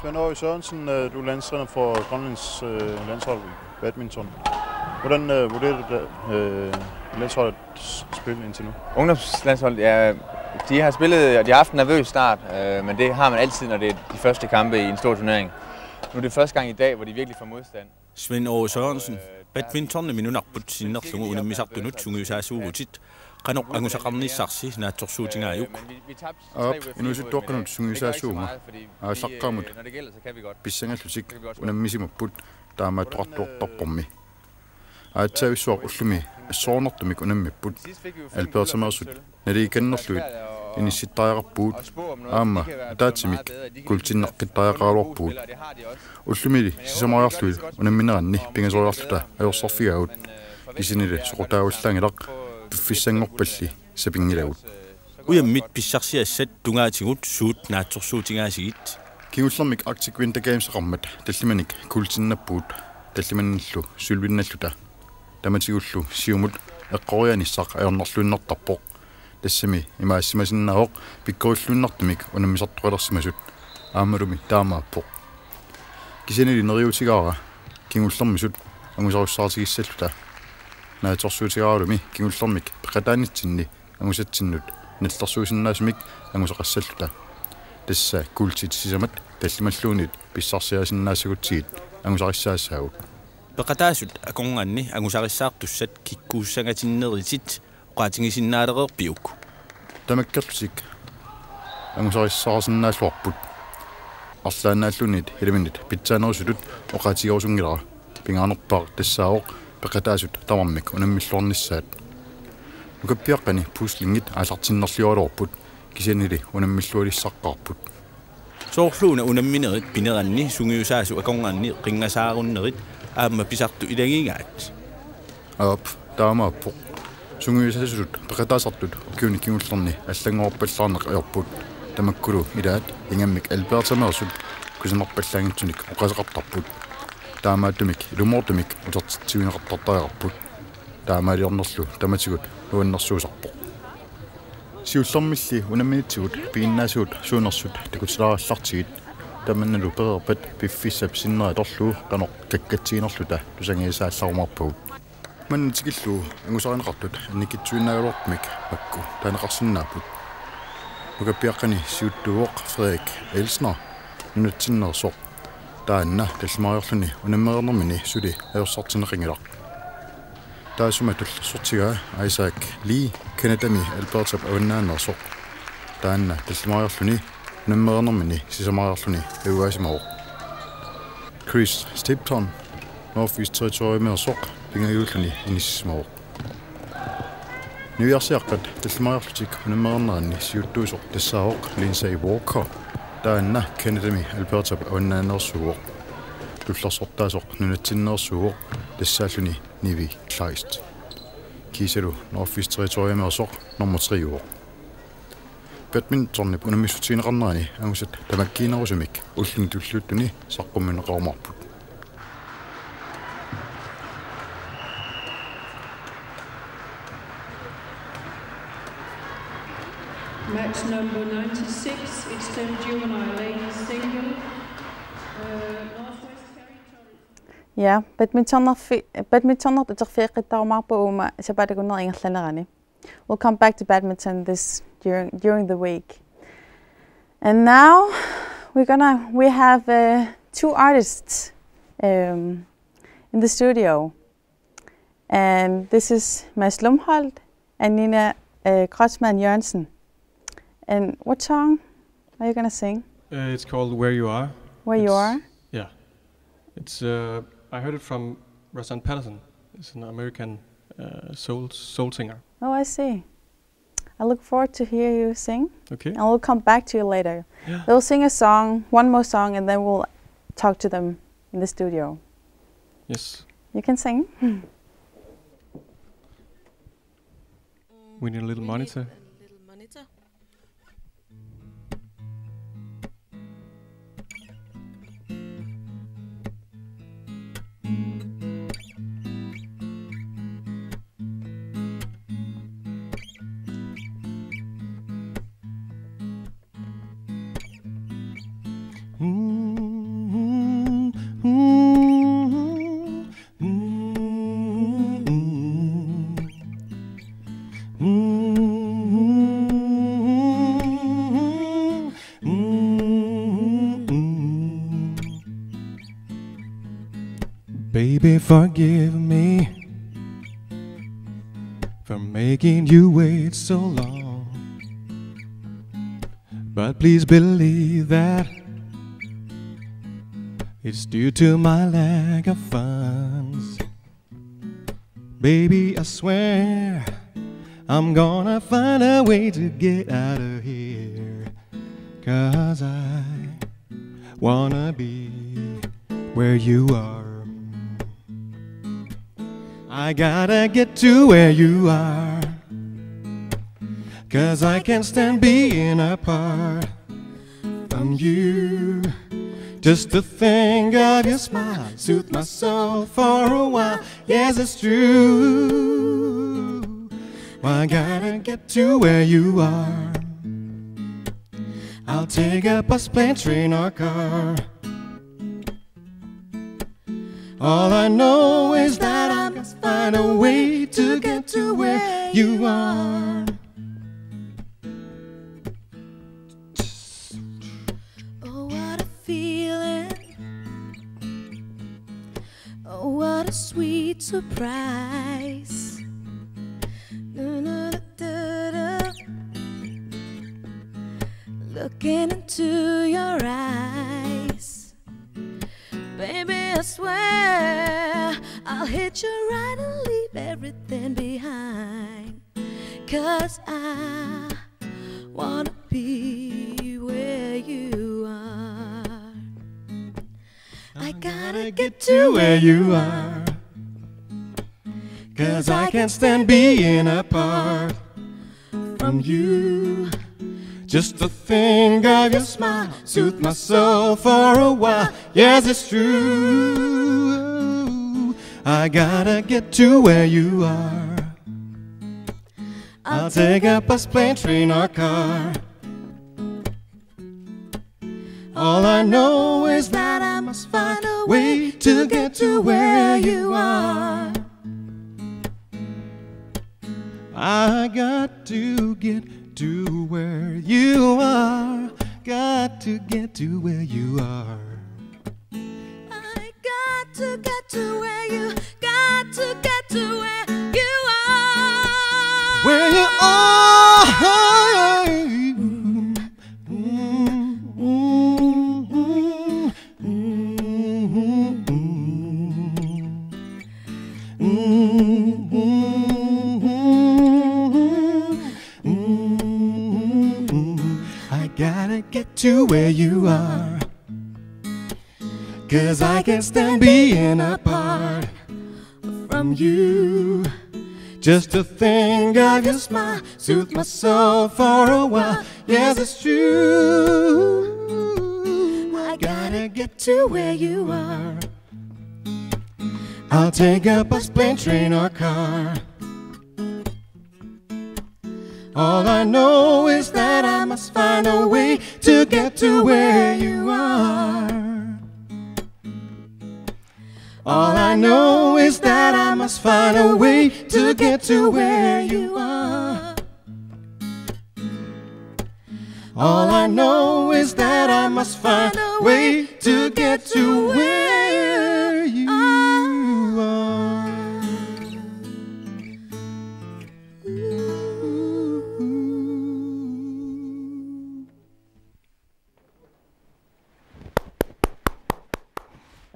Svend Aage Sørensen, du er landstræner for Grønlands landshold i badminton. Hvordan vurderer du landsholdets spil indtil nu? Ungdomslandsholdet, ja, de har haft en nervøs start, men det har man altid, når det er de første kampe i en stor turnering. Nu er det første gang i dag, hvor de virkelig får modstand. Svend Aage Sørensen, badminton minun arput sinnerlungu unammisartunut sungiusaasuugutit qanoq angusaqarnissarsi naatsorsuutingaayuk op inusittuaqqanut sungiusaasuunga aasaqqaamut pissangallutik unammisimaput taamaattoqartuortarpormi aatsaavisuaq ullumi assoornertumik unammipput albertamersut naliikannerluit inissittariaqarpuut aamma taatsimik kultinneqqittariaqaaluarpuut ullumili sisamariarluit unammineranni pingasoriarluta ajorsarfigaut kisinile soqutaagullaangilaq piffissangorpalli sapingilagut uyammit pissarsiassat tungaatigut suut naatsorsuutingaasigit kingullermik Arctic Winter Games rammat tallimanik kultinnappuut tallimanallu sulvinnalluta tamatigullu siumut eqqorianissaq ajornerluinnertarpoq тассами имаассимасиннаавоқ пиккориллуиннартумик унаммисартуқалерсимасут аамалуми таамааппоқ кисинили нериутигаара кингуллэрмисут ангусаруссаартигиссаллута нааторсуутигаалуми кингуллэрмик пеқатаанитсинни ангусатсиннут наллерсуусиннаасмик ангусақассаллута тасса култит сисамат таллималлуунит писсарсиасиннаасагутсигит ангусариссаассаагут пеқатаасут аконгуанни ангусариссаартуссат киккууссангатиннеритит qatingisinnaalererpiuk tamakkerlusik angusarissarsinnaалluarput арлааннааллунит илиминит питсаанерусулут оqatigorusungilара пингаарнерпаа тассааоq пеқатаасут тамармик унаммиллуарниссаат укаппиаққани пууслингит аалартиннерлиуалуарпут кисанили унаммиллуалиссаққарпут соорлууна унамминерит пинеранни сунгиусаасу аконгуанни қингасааруннерит аама писарту илагигаат ап таамааппоқ сунгиусасут пеқатаасартут киуни кингуллерни аллангоорпаллаарнеқ аёрпут тамаккулу илаат ингаммик албертамерсут кусинерпаллаангитсуник оқасеқартарпут таамаатумик илумоортумик утертитсуинеқартартариарпут таамаалиорнерлу таматигут уаннерсуусарпоқ сиуллэрмилли унамминитсигут пииннаасуут суунерсут такутилаараллартигит таманналу перерпат пиффиссап синнера торлуу канеқ каккатсигинерлута тусангиисаалларумарпагут маннитигиллу ангусаринеқартут никитсуиннаагалуарпмик акку таанеқарсиннаапут укаппиаққани сиуттуоқ Frederik Elsner нунатсиннерсоқ таанна таллимариорлуни унаммернэрмини сули аёрсартинеқингилақ таасума таллерсортигаа Isaac Lee Canadami Alberta аваннаанерсоқ таанна таллимариорлуни унаммернэрмини сисамариорлуни ауаасимаоқ Chris Stapleton Northeast Territoriumерсоқ пингаюуллуни иниссимаоқ ньюйорсиаққат таллимариорлутик унаммернеранни сиуттуусоқ тассааоқ Lindsay Walker таанна Canadami Alberta аваннаанерсуоқ туллерсортаасоқ нунатсиннерсуоқ тассааллуни Nivi Kleist кисеру Northeast Territoriumерсоқ номер 3 уоқ badmintonniп унаммиссутигинеқарнерани ангусат тамаккиинерусумик уллуни туллууттуни саққумминеқармарпут Match number 96, extend juvenile ladies single. Ja, badmintoner uterfiiqittaarumaarpuuma sapatakunner ingerlanerani. We'll come back to badminton during the week. And now we have two artists in the studio. And this is Mads Lumholt and Nina Kreutzmann Jørgensen. And what song are you going to sing? It's called Where You Are. Where You Are? Yeah. It's I heard it from Rosanne Patterson. It's an American soul singer. Oh, I see. I look forward to hear you sing. Okay. And we'll come back to you later. Yeah. They'll sing a song, one more song, and then we'll talk to them in the studio. Yes. You can sing. We need a little monitor. Baby, forgive me for making you wait so long, but please believe that it's due to my lack of funds. Baby, I swear I'm gonna find a way to get out of here, 'cause I wanna be where you are. I gotta get to where you are, 'cause I can't stand being apart from you. Just to think of your smile soothed my soul for a while. Yes, it's true. I gotta get to where you are. I'll take a bus, plane, train, or car. All I know is that I must find a way to get to where you are. Oh, what a feeling. Oh, what a sweet surprise. Da-da-da-da-da. Looking into your eyes, baby, I swear I'll hit you right and leave everything behind, 'cause I wanna be where you are. I gotta get to where you are, 'cause I can't stand being apart from you. Just to think of your smile soothed my soul for a while. Yes, it's true. I gotta get to where you are. I'll take a bus, plane, train, or car. All I know is that I must find a way to get to where you are. I got to get to where you are. Got to get to where you are. I got to get to where you, got to get to where you are. Where you are. I gotta get to where you are, 'cause I can't stand being apart from you. Just to think of your smile soothed my soul for a while. Yes, it's true. I gotta get to where you are. I'll take a bus, plane, train, or car. All I know is that I must find a way to get to where you are. All I know is that I must find a way to get to where you are. All I know is that I must find a way to get to where you are.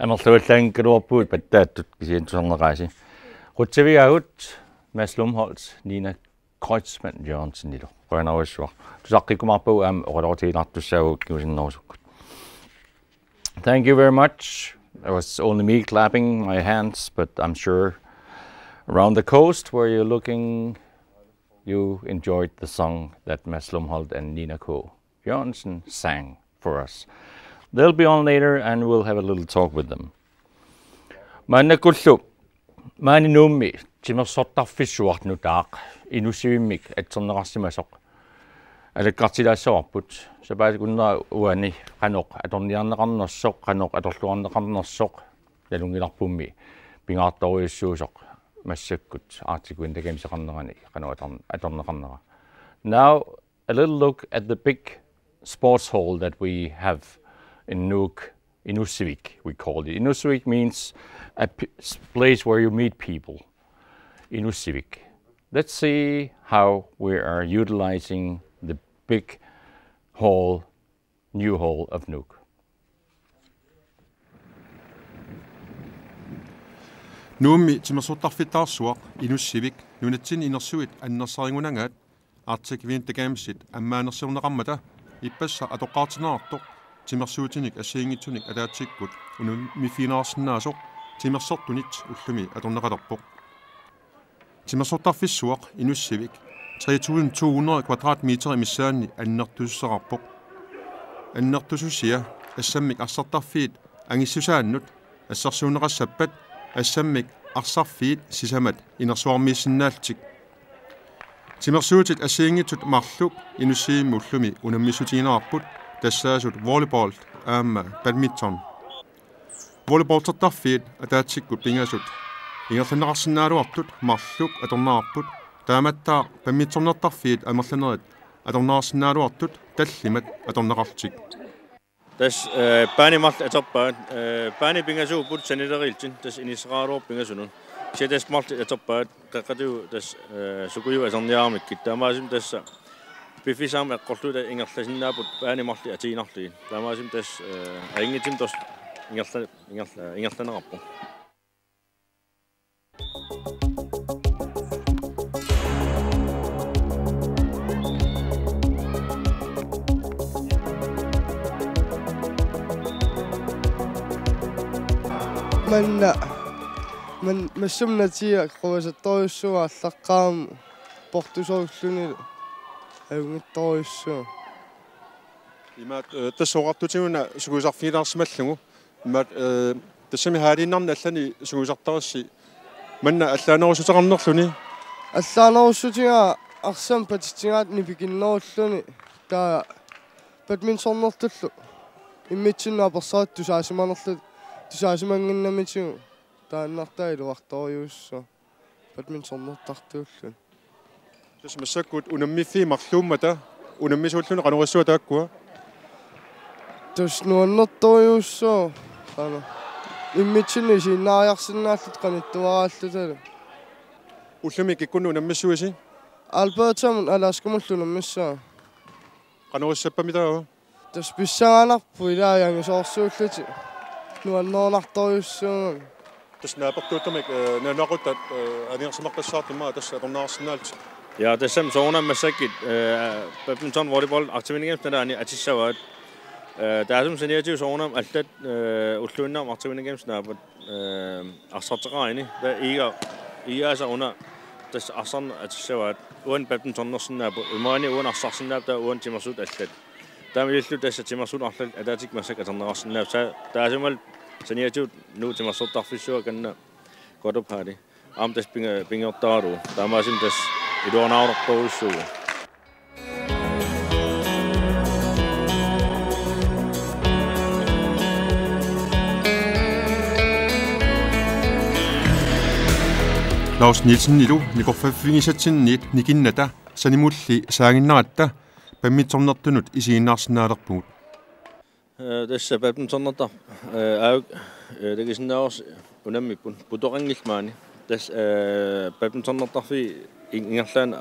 Амерлуаллаан калуарпуут паттааттут кисиантусарнеқааси рутсавиагут Mads Lumholtz, Nina Kreutzmann Jørgensen нилу қуанавассуар тусаққикумарпагу аама оқалортиилартуссаагут киусиннерусуккут. Thank you very much. It was only me clapping my hands, but I'm sure around the coast where you're looking, you enjoyed the song that Mads Lumholtz and Nina K. Jørgensen sang for us. They'll be on later and we'll have a little talk with them. Mannakullu mani nummi timersortarfissuarnu taaq inusivimmik atsernerarsimasoq alakkartilaassawarput sapaatikunneraa uani qanoq atorniarneqarnersoq qanoq atorluarneqarnersoq talungilarpummi pingaartoruissuusoq massakkut Arctic Winter Games eqarnerani qanoq atorneqarnera. Now a little look at the big sports hall that we have in Nuuk Inusivik, we call it. Inusivik means a place where you meet people. Inusivik. Let's see how we are utilizing the big hall, new hall of Nuuk. Nuummi timersuuttarfittaarsuaq Inusivik nunatsin inersuit annersaringunangaat artikvien takaamsit ammaanersiorneqarmata ippassa atoqaartinaartoq timersuutinik asiingitsunik ataatikkut unummifiinaarsinaasoq timersertunit ullumi atorneqalerpoq timersuuttarfissuaq Inusivik 3200 kvadratmeter imissaanni annertussaqarpoq annertususia assammik arsertarfiit angissusaannut assarsuuneqassappat assammik arsarfiit sisamat inersuarmiissinnaalltik timersuutit asiingitut marluk Inusiimmi ullumi unammissutiinarput tassaasut volleyball aamma badminton volleyballtertarfiit ataatikkut pingasut ingerlanneqarsinnaaluartut marluk atornaarput taamattaa badmintonnertarfiit amerlanerit atornaarsinnaaluartut tallimat atorneqartik Tas paanimarl atorpaat paani pingasuuput saniteriltin tas inisraaluor pingasunun siatas marl atorpaat qaqqatuu tas sukuyu aserniaarmikkit taamaasim tassa pifisaam eqqorluta ingerlasinnaaput paanimarli atiinarliin taamaasim tas aingitim tos ingerlaneqarpu man massumnatia quasattoriussuga allaqqaam portusorulluni aungittoriussua imaat tassoqartutiguna suguisarfiinaarsimallugu imaat tassami haalinnarna allani suguisartarissi manna allaanerussuteqarnerluni allaanerussutiga arsam patitigaat nipikinnerulluni taa badmintonnertullu immitsinna persaat tusaasimanerlut tusaasimanginnamitigu taannartai luartoriussa badmintonnertartuullun tas massakkut unammiffi marluummata unammisuulluni qanurissuа taakkua tus nuannertoriussa qana immitsinni siinnaariarsinnaallut qanittuaraallutalu ullumi kikkunnu unammisuisi Albertamun alaskumullu missaa qanurissappamitaa tas pissanganarpu ilaayangisoorsuulluti nuannernertoriussuun tas naapertuuttamik nanaquttat aniarsimaqqassaartimaa tassa atornaarsinnaalt ja tassam soornammassakit badminton volleyball aktivinegemsnalaani atissavaat taasum saniatiu soornam allat ulluinnaam aktivinegemsnaapat arsarteqarini ta iigaasa una tas arsarna atissavaat uan badmintonnersinnaapu imaani uan arsarsinnaapta uan timersut allat taamilillu tassa timersut arlal ataatik massak aternerarsinnaap taasumal saniatiu nu timersortarfissua kanna qotuphaali aam tas pingertaaru taamaasim tas iluarnaarnerporuussuugu Lars Nielsen ilu niqorfaffingisatsinniit nikinnata sanimulli saanginnaratta badmintonnertunut isiinnaarsinnaalerpugut tässä badmintonnertar auk tekisinnaars unammippun putoqangillmaani tas badmintonnertarfi ingerlaan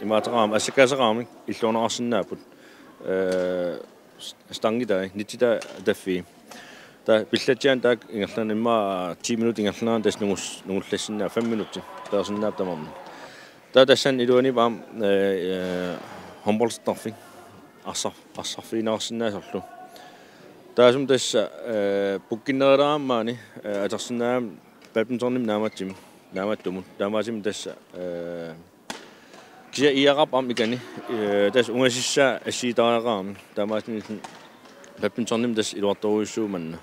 imaateraam assakaaseraamik illuunararsinnaaput stangitai nitita taffi ta pillatian tak ingerlaan imma 10 minut ingerlaan tas nungullassinna 5 minutti taarsinnaaptamamma ta tassan iluani baam håndboldstarfi arsarfiinaarsinnaasorlu taasum tassa pukkinnereraammaani atersinnaam badmintonnim naamattumun taamaasim tassa kisia iarap am ikani tas ungasissa assiitaaraam taamaasim badmintonnim tas iluartoruissuumanna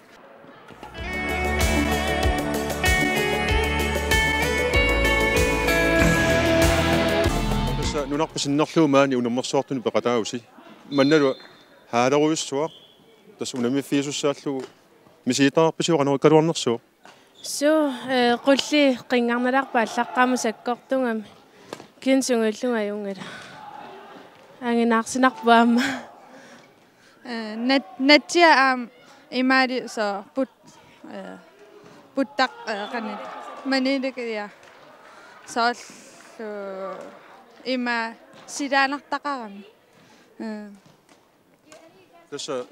tassa nunarpasinnerluumaani unammersuartuni peqataagusi mannalu haaleruissuaq tas unamiffiisussaallugu misiitaarpisiuqanu kaluarnersuuq qulli qingarnalarpa allaqqaamu sakkortungam kinsungulluнгаюнгала anginaarsinarpaamma natsia Imadi så puttak kanit. Manilek ja. Så ima sidanak takaram. Tässä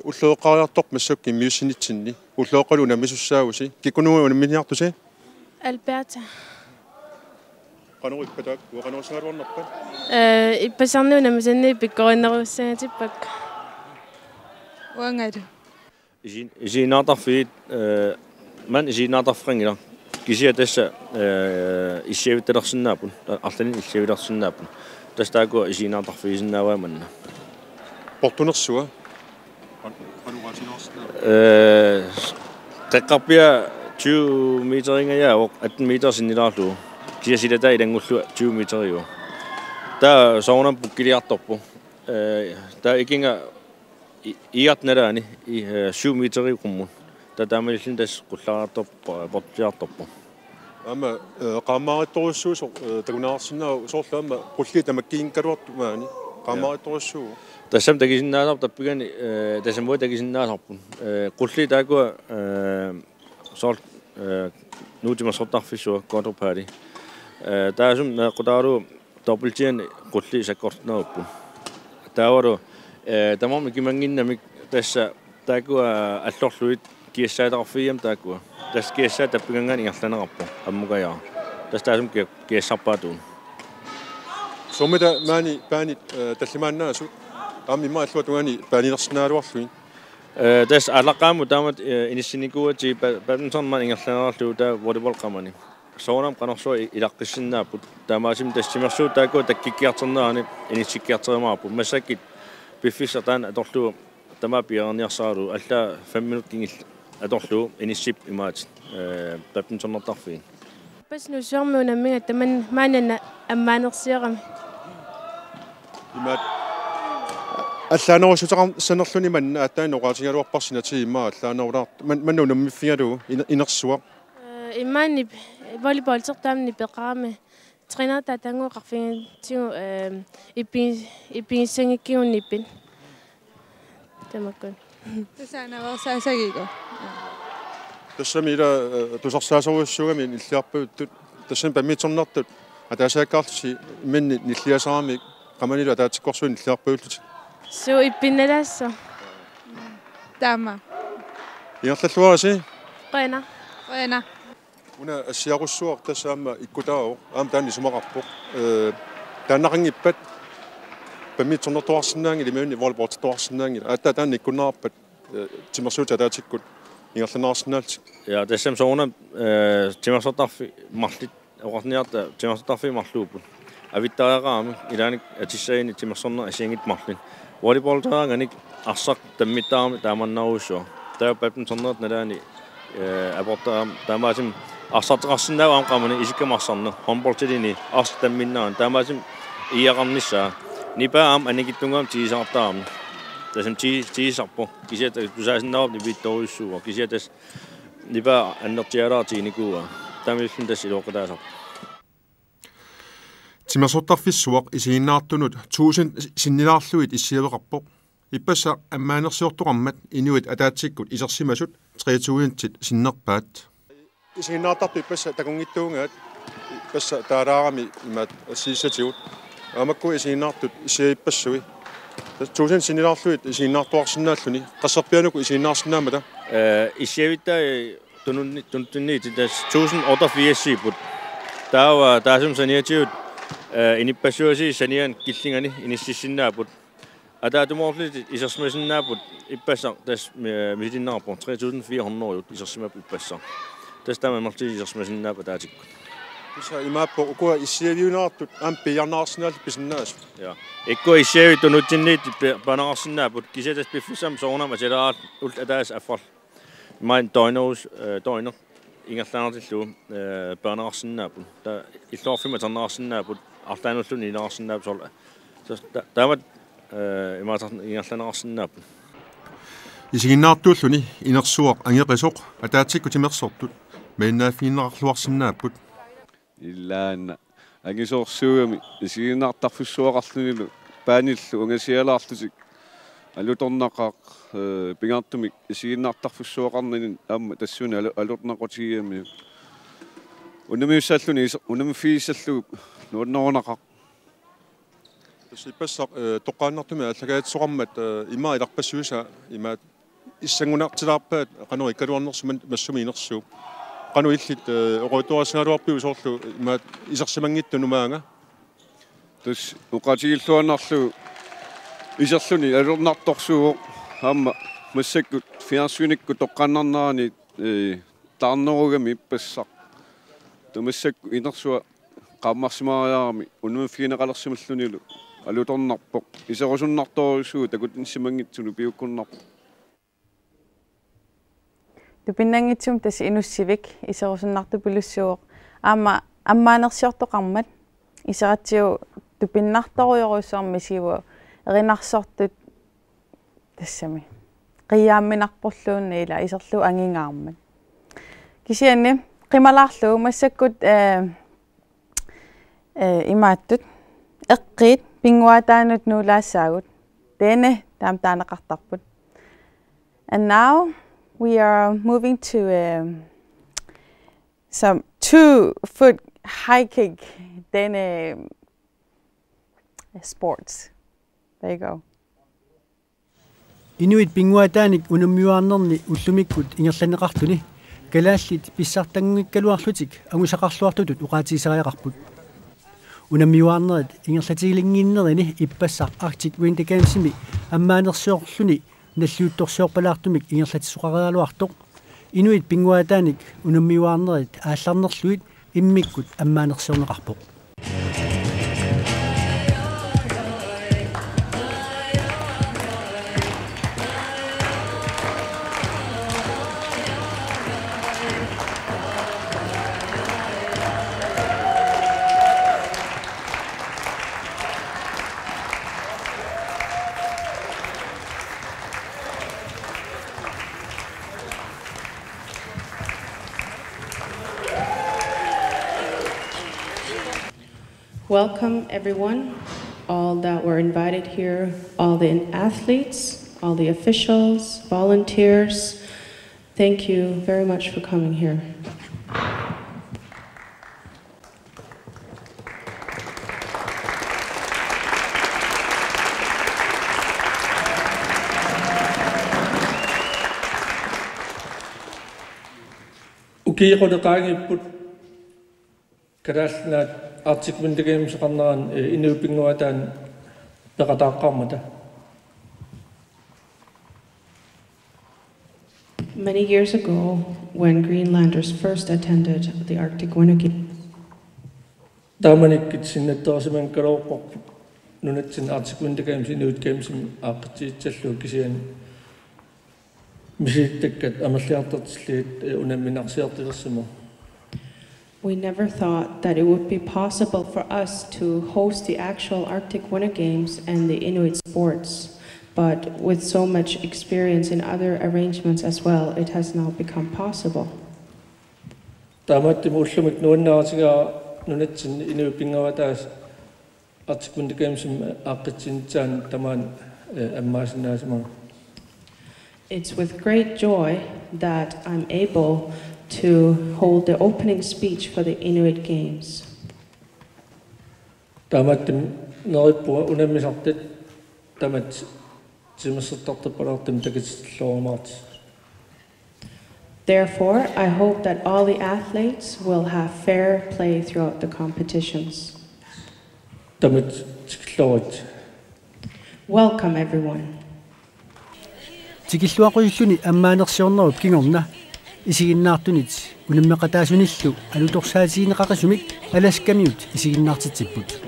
ullooqariartoq massukki miussinitsinni. Ullooqaluna misussaausi. Kikunuuna minniartusi? Alberta. Qanuippatak uaqanuusaaruarnerpa? Ippasarnuuna masanni pikkorinneruussaatippak. Uangadu. Isiinaartarfiit man isiinaartarfringila. Kisia tässä issiavittelersinnaapun. Arlanin issiavitlersinnaapun. Tästä aiko isiinaartarfiisinnaavaamanna. Portunersua? Qaqqarpia 20 meteringa ja 18 meter sinnilaarlu. Kisia sidata ilangullu 20 meteriu. Tää saunan pukkiliartorpu. Tää ikinga iatneraani 7 meteri kummun. Tätä melkein tässä kullaartorpu portiartorpu. Ama qaamaarittoruussuus takunaarsinna soorlaama qulli tamakkiinkaluartumaani qaamaarittoruussuu. Tässä tekisinnaasarpu tappigani tässä voi tekisinnaasarpu. Qulli taakua soort nuutimassortarfissua quadrupedi. Tää sum qutaaru doppeltien qulli sakkortnauppu. Tää oru tamam kimanginnamik tässä taakua allorluit kiissaatarfiam taakua. Tässä kiessaa tappigangan ingerlanerarpu ammugajaa. Tässä sum kiessarpaatuun. Somita paani tallimaannaasu ammi maalluatuani paaninersnaaluarluin. Tässä allaqaamu taamat inissinikuuti badmintonman ingerlanerarlu taa volleyballqamani. Soonam qanorsu ilaqqissinnaaput taamaasim tassimersuu taakua takkikkiarternaani inissikkiartermaarpu massakit piffissataan atorlu tamaa piarniarsaalu alla 5 minuuttingil atorlu inissip imaat badmintonnertarfiin. Pas nu sormuunammiga taman maanana ammaanersiaqami. Imaat allaanerusutaqar sanerluni manna attaan oqaatigaluarparsinati imma allaanerulaar mannuunammifigalu inersuaq. Immaanni volleyball sertaamni peqarami. Trainer tatanguqarfigan tiu ippiinssangikkiunnippin. Tamakkun. Tasaanaversaasagiko. Tässä mitä tusarsaasuussuugami illiarpuuttut tässä badmintonnertut ataasaaqqaartusi minni nilliasaami qamanilo ataatsikkorsuun illiarpuullut. Su ippinalassa. Tama. Inerlalluarasi? Qena. Una assiaqussuaq tässä amma ikkutaao am taanni sumaqarpoq taannaqingippat badmintonnertuarsinnaangi limaunni volleyballtuarsinnaangi atta taanni ikkunnaarpat timersuut ataatikkut ingerlanarsinnaalt. Ja tässä soona timersortarfi marlit oqarniarta timersortarfi marluupun. Avittaaqaami ilaani atissaini timersorner asiangit marlin. Volleyballtaanganik arsaq tammittaarmi taamannaruussua. Taa badmintonneret nalaani aporta taamaasim arsarteqarsinnaava amqamani isikkamarsorner handballtilini arstamminnaan taamaasim iaqarnissaa nipa am anikittungaam tiisartaarmi. Tässä tiisarpo kisia tusaasinnaarni vittoruissuua kisia tässä nipa annertialaartiinikuua tamillen tässä iloqataasar. Timersortarfissuaq isiinnaartunut 1000 sinnilaarluit issiaveqarpoq ippassa ammaanersiortuqarmat inuit ataatsikkut isersimasut 3000 sinnerpaat. Isiinnaartartu ippassa takungittuungaat ippassa taalaarami imaat siissatiut amakku isiinnaartut isiippassui 1000 sinnilaarluit isiinnaartuarsinnaalluni qassarpianuku isiinnaarsinnaamata issiavittaa tuntunniiti tässä 1088 taasum saniatiut inipassuasi sanian killingani inississinnaaput ataatumorlit isersmasinnaaput ippassa tässä mitinnaarpo 3400 isersimap ippassa tässä tämä marti isersmasinnaap ataatikku. Tässä imaappo ukua issiaviunaartut ampiarnaarsinnaalt pisinnaas. Ja ikku issiavitunutsinniit panaarsinnaaput kisetas piffissam soonam atelaat ult ataas affar. Main toinous toiner ingerlaanartillu panaarsinnaaput. Ta illorfimatarnaarsinnaaput artaanullun inaarsinnaap solla. Taamat imatar ingerlaanarsinnaaput. Isiginnaartuulluni inersuaq angeqisoq ataatikku timersortut meinnaaffiinnerarluarsinnaaput. Illaanna angisoorsuugami isiginnaartarfussuaqarlunilu paanillu ungasialaarlutik алуторнақақ пингаартумик исигиннаартарфуссуоқарнин аама тассуни алуторнақутигиами унамиуссааллуни унамиффигиссаллуг нуаннерунақақ иппассақ тоққааннартуми аллагаатсоқармат имаа иларпассуиса имаат иссангунартилаарпаат қанери иккалуарнерсуман массуми инерсуу қану иллит оруутуарсигалуарпиу соорлу имаат исерсимангитту нумаанга тус уқатигиллуаннарлу исерлуни алуторнарторсуо аама массаккут фиарсуиникку тоққааннарнаани таарнеругами иппассақ тумассакку инерсуа qaammarsimariarami unumiffiginaqalersimallunillu alutornarpoq iserusуннарторюсуу такутинсимангитсуну пиуккуннарпо тупиннангитсум тас инуссивик исерусуннартупилуссууоқ аама аммаанерсиортоқармат исератсиу тупиннарторуйоруссуарми сиву эринарсортут тассами қиаамминарпорлуунна ила исерлу ангингаармат кисианни қималаарлу массаккут имааттут эққит пингуатаанут нулаассаагут тене таамтаанеқартарпут. And now we are moving to some 2-foot high kick then sports. There you go. Inuit pingуатааник унуммиуаарнерни уллумиккут ингерланеқартуни калааллит писсартангуиккалуарлутик агусақарлуартутут уқаатисериақарпут. Унаммиуаарнерит ингерлатигилингиннерини иппассақ Arctic Winter Games-ими аммаанерсиорлуни наллуутторсиорпалаартумик ингерлатиссуқариалуартоқ инуит пингуатааник унаммиуаарнерит аалларнерлуит иммиккут аммаанерсиорнеқарпоқ. Welcome everyone, all that were invited here, all the athletes, all the officials, volunteers. Thank you very much for coming here. Ukiiqulleqaangipput kalaallanaat Arctic Winter Games qarnaraan inuupinguataan peqataaqqarmata. Many years ago, when Greenlanders first attended the Arctic Winter Games, taamanikkit sinnattorasiman kalorporput nunatsin Arctic Winter Games Inuit Games aaqqatiitsallu kisian misittakkat amalliartartilliit unamminarsiartilersimu. we never thought that it would be possible for us to host the actual Arctic Winter Games and the Inuit sports. But with so much experience in other arrangements as well, it has now become possible. Taamatti muullumik nuannaaratiga nunatsin inuipingavataas Arctic Winter Games aaqqitsinitsaan tamaan ammaasinaasimaa. It's with great joy that I'm able to hold the opening speech for the Inuit Games. Taamattim nerippua unammisartit tamat simassertartappalartim takitsilluarmaarti. Therefore, I hope that all the athletes will have fair play throughout the competitions. Tamat tikilluarit. Welcome everyone. Tikilluaquyulluni ammaanersiornerup kingorna isiginnaartunit unammeqataasunnillu alutorsaatigineqaqasumik alaskamiut isiginnaartitsipput.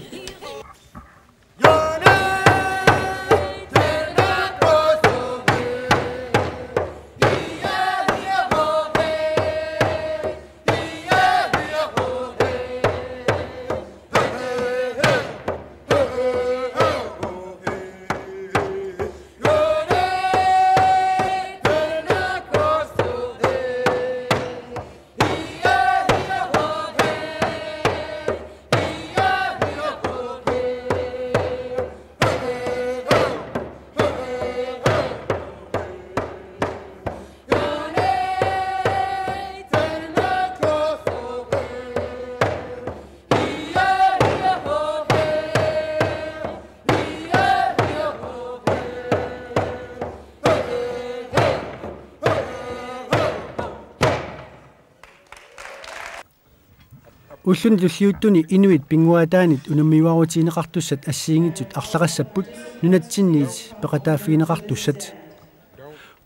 уллуни туллиуттуни инуит пингуатаанит унаммиуарутиинеқартуссат ассиингитсут арлақассаппут нунатсинниит пеқатааффигинеқартуссат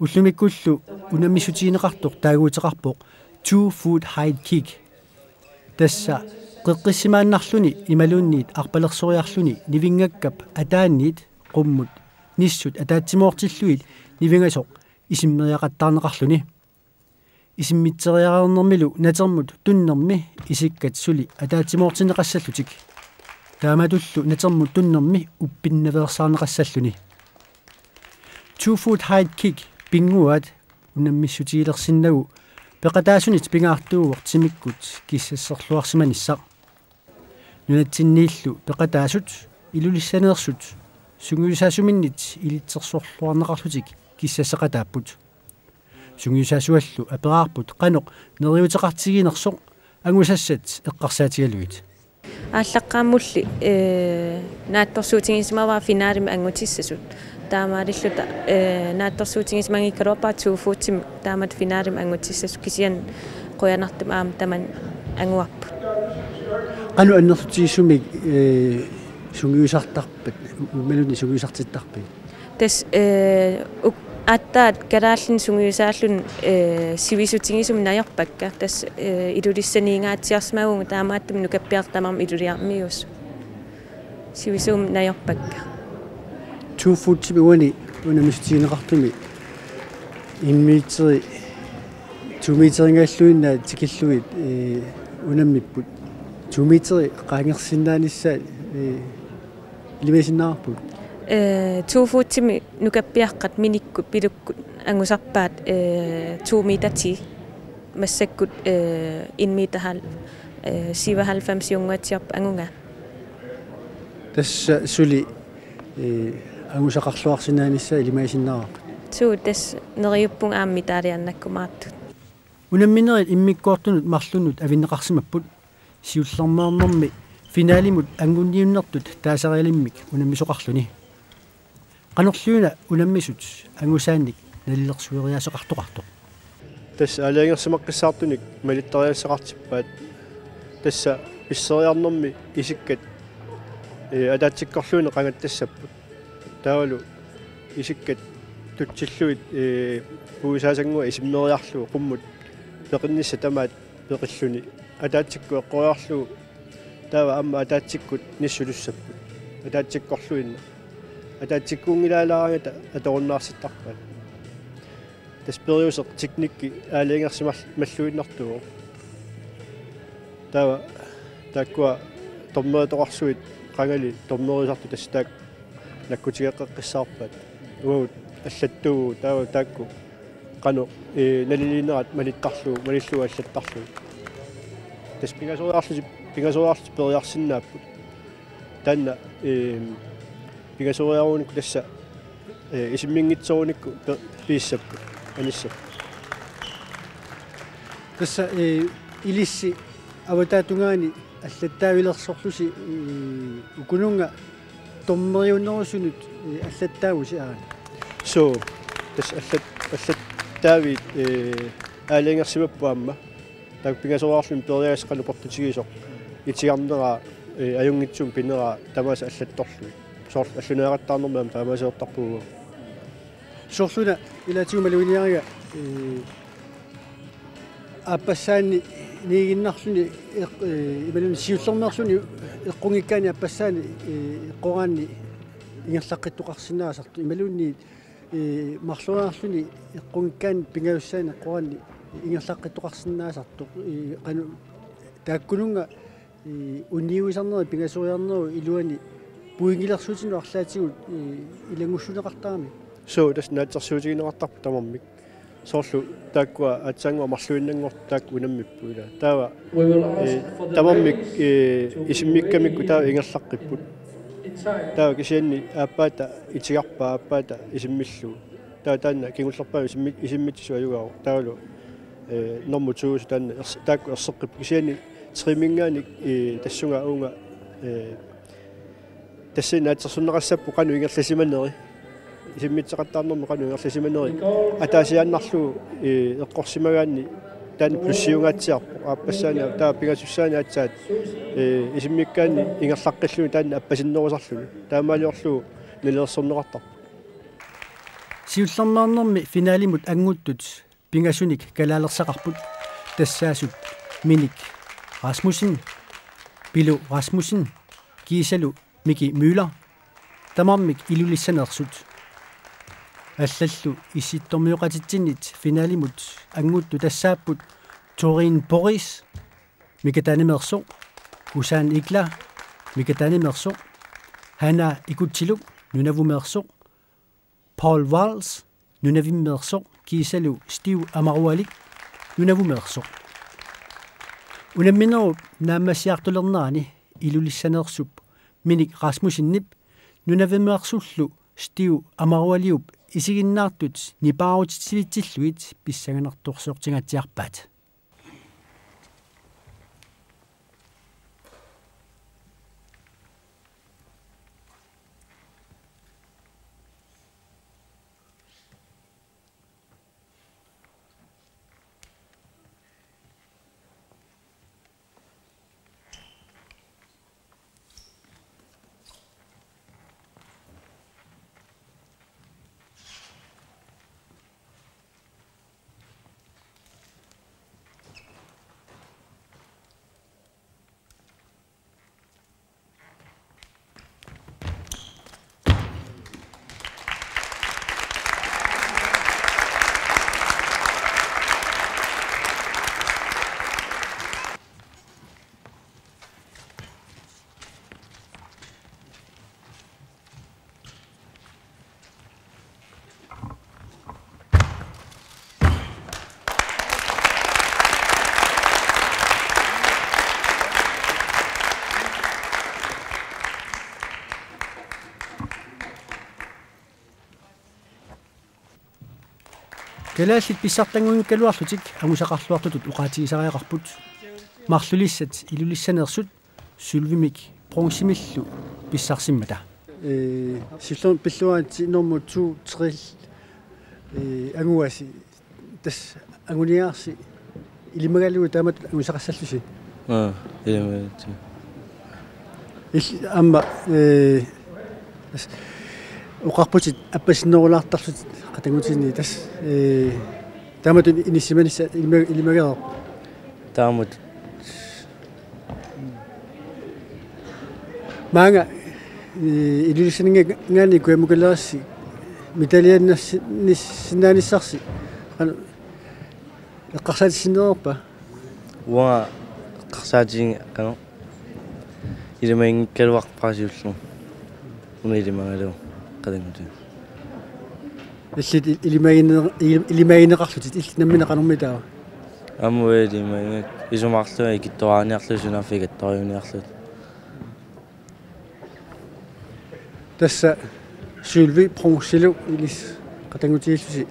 уллумиккуллу унаммисутиинеқартоқ таагуутеқарпоқ 2 foot high kick тасса қеққиссимааннарлуни ималуунниит арпалерсориарлуни нивингаккап атаанниит қуммут ниссут атаатсимоортиллуит нивингасоқ исиммериақаттаарнеқарлуни исиммитсериарернэрмилу натермут туннерми исиккат сули атаатсимоортинеқассаллутик тааматуллу натермут туннерми уппиннаверсаарнеқассаллуни 2 foot high kick пингуат унаммиссутиилерсиннагу пеқатаасунит пингаартуугор тимиккут киссассерлуарсиманиссақ нунатсиннииллу пеқатаасут илулиссанеерсут сунгуисаасуминнит илитсерсуарлуарнеқарлутик киссассақатааппут сунгуисаасуаллу апераарпут қаноқ нериутеқартигинерсоқ ангусассат эққарсаатигалуит ааллаққааммулли наатторсуутингисмаваа финаалими ангутиссасут таамаалиллута наатторсуутингисмангиккалуарпаа 2 foot таамат финаалими ангутиссасу кисиан қуянартум аам таман ангуарпут qaну аннерсутигиссумик сунгуисартарпат умалуни сунгуисартиттарпи тас аттаат карааллин сунгуисааллун сивисутингисум наярпакка тас илулиссаниингаатсиарсмагунга таамааттум нукаппиартамарм илулиармиус сивисум наярпакка 2 foot тибуани унамистиинеқартуми иммитери 2 метерингааллуинна тикиллуит унаммиппут 2 метери qaangersinnaanissaa илимасиннаарпут 2 foot тими нукаппиаққат миникку пилукку ангусарпаат 2 метати массаккут 1 метахал 97 юнгатсиарп ангунга тасса сули ангусақарлуарсинааnissaa илимасиннаараа тас нериуппун аамми таалианнаккумааттут унамминерит иммиккуартунут марлунут авиннеқарсимаппут сиуллэрмаарнэрми финаалимут ангунниуннэртут таасариалиммик унаммисоқарлуни qanorluuna unammisut angusaannik nalillersueriaseqartoqartoq тасса алиангерсимаққиссаартуник малиттариассақартиппаат тасса писсериарнэрми исиккат атаатсиккорлуина qangattassapпут таавалу исиккат тутсиллуит пуисаасангуа исиммериарлуу qumмут пеқиннисса тамаат пеқиллуни атаатсикку эққориарлуу таава амма атаатсиккут ниссулуссаппут атаатсиккорлуинна атаатсиккуунгилаалаарагата аторуннаарситтарпат таспериусеқ техникки аалиангерсимал маллуиннартуо таава таккуа томмеэторарсуит qangали томмерисарту тассаак наккутигеққиссаарпат уут аллаттуу таава таакку qanu налилинерат малиттарлуу малиллуу аллаттарлуу тас пингасориарлу периарсиннааппут таанна пингасориаруникку тасса исиммингитсоруникку пииссаппут аниссап тасса илисси аватаатунгаани аллаттаавилерсорлуси укунунга томмериуннерусунут аллаттаагуси аан so тас аллаттаавит аалиангерсимаппуамма так пингасориарлун периагас канупортутигисо итигарнера аюнгитсум пинера тамаса аллатторлу соор аллунеэраттаарнэрмаам таамасеэртарпугу сорлуна илатиумалуиниарига аппассаани нигиннарлуни ималуни сиуллернерлуни эққунгиккаани аппассаани эққораанни ингерлаққиттоқарсинаасарту ималуни марлунаарлуни эққунгиккаани пингаюссаани эққораанни ингерлаққиттоқарсинаасарту қану тааккунунга униуисарнери пингасуриарнеру илуани пуингилерсуутину арлаатигут илангуссунеқартаарми so тас наатсерсуутигинеқартарпу тамармик соорлу тааккуа атсангуа марлуиннангор таакку унаммиппуила таава тамармик исиммиккамикку таава ингерлаққиппут таава кисианни ааппаата итигарпаа ааппаата исиммиллуу таа таанна кингуллерпаа исиммитсу аюгаару таавалу нормутуус таанна таакку ерсеққип кисианни тримингааник тассунга аунга тассинаатсерсуннеқассаппу қану ингерласиманери исиммитсеқаттаарнэрми қану ингерласиманери атаасиааннарлуу эққорсимагаанни таан плюссиунгаатсиарпо ааппассаана таа пигасуссаани атсаат исиммиккаани ингерлаққиллуни таан аппасиннерусарлуни таамаалиорлу нилерсорнеқартар сиуллернаарнэрми финалимут ангуттут пингасуник калаалерсақарпут тассаасут миник Rasmussen Bilo Rasmussen Gisalu Miki Müller Tamammik ilulissaanersut аллаллу иситтормиоқатитсинит финалимут ангутту тассааппут Torin Boris микатанимерсо Гусаан Игла микатанимерсо Хана Икутсилу нунавумерсо Paul Walls нунавиммерсо кисалу Стив Амаруалик нунавумерсо унамминеру нааммассиартулернаани илулиссанерсуп миник Rasmussenнип нунавиммерсуллу Стив Амаруалиуп исигиннаартут нипаарутитсивитсиллуит писсаганерторсуортингатсиарпаат Калааллит писсартангунгкалуарлутик агусақарлуартутут уқаатигисариақарпут марлулиссат илулиссанерсут сулвимик бронзимиллу писсарсиммата силлон пиллуаати норму 2 3 агуаси тас агуниарси илимагалуи таамат агусақассаллуси илимагалути амма уқарпутит аппассиннерулаартарлут қатангутини тас таамат иниссиманисса илимагааа таамат маага илулиссанинга ngaani куэмукалерасси миталианнасси синааниссарси ана эққарсаатиссинерпа уа эққарсаатин кано илимаингкалуарпаасиуллу уна илимагалу qadangutu илли илимаинеқарлутит иллинаммина qanummitаа амуэлимаинг исумаарлуа икиттуааниарлу сунаффигаттариуниарлут тасса сулви пронсилу илис qatangutiillusi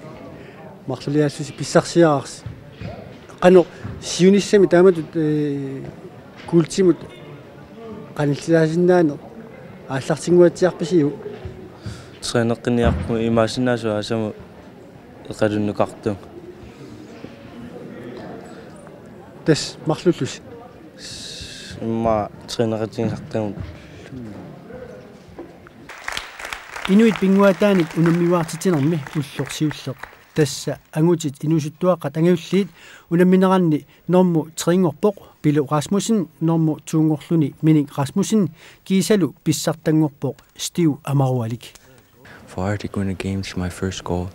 марлулиаассуси писсарсиаарс qanu сиуниссами тааматут култимут qanillаасиннаане ааллартингуатсиарписиу тренеққиниарпу имаасинаасу асаму эқалуннукарту тас марлуллус имма тренеқатингартаму инуит пингуатааник унаммиваартитинерми уллорсиуллеқ тасса ангутит инусуттуаққат ангиуллиит унамминеранни норму трингорпоқ Bilo Rasmussen норму туунгорлуни миник Rasmussen кисалу писсартангорпоқ Стив Амаруалик For Arctic Winter Games, my first goal.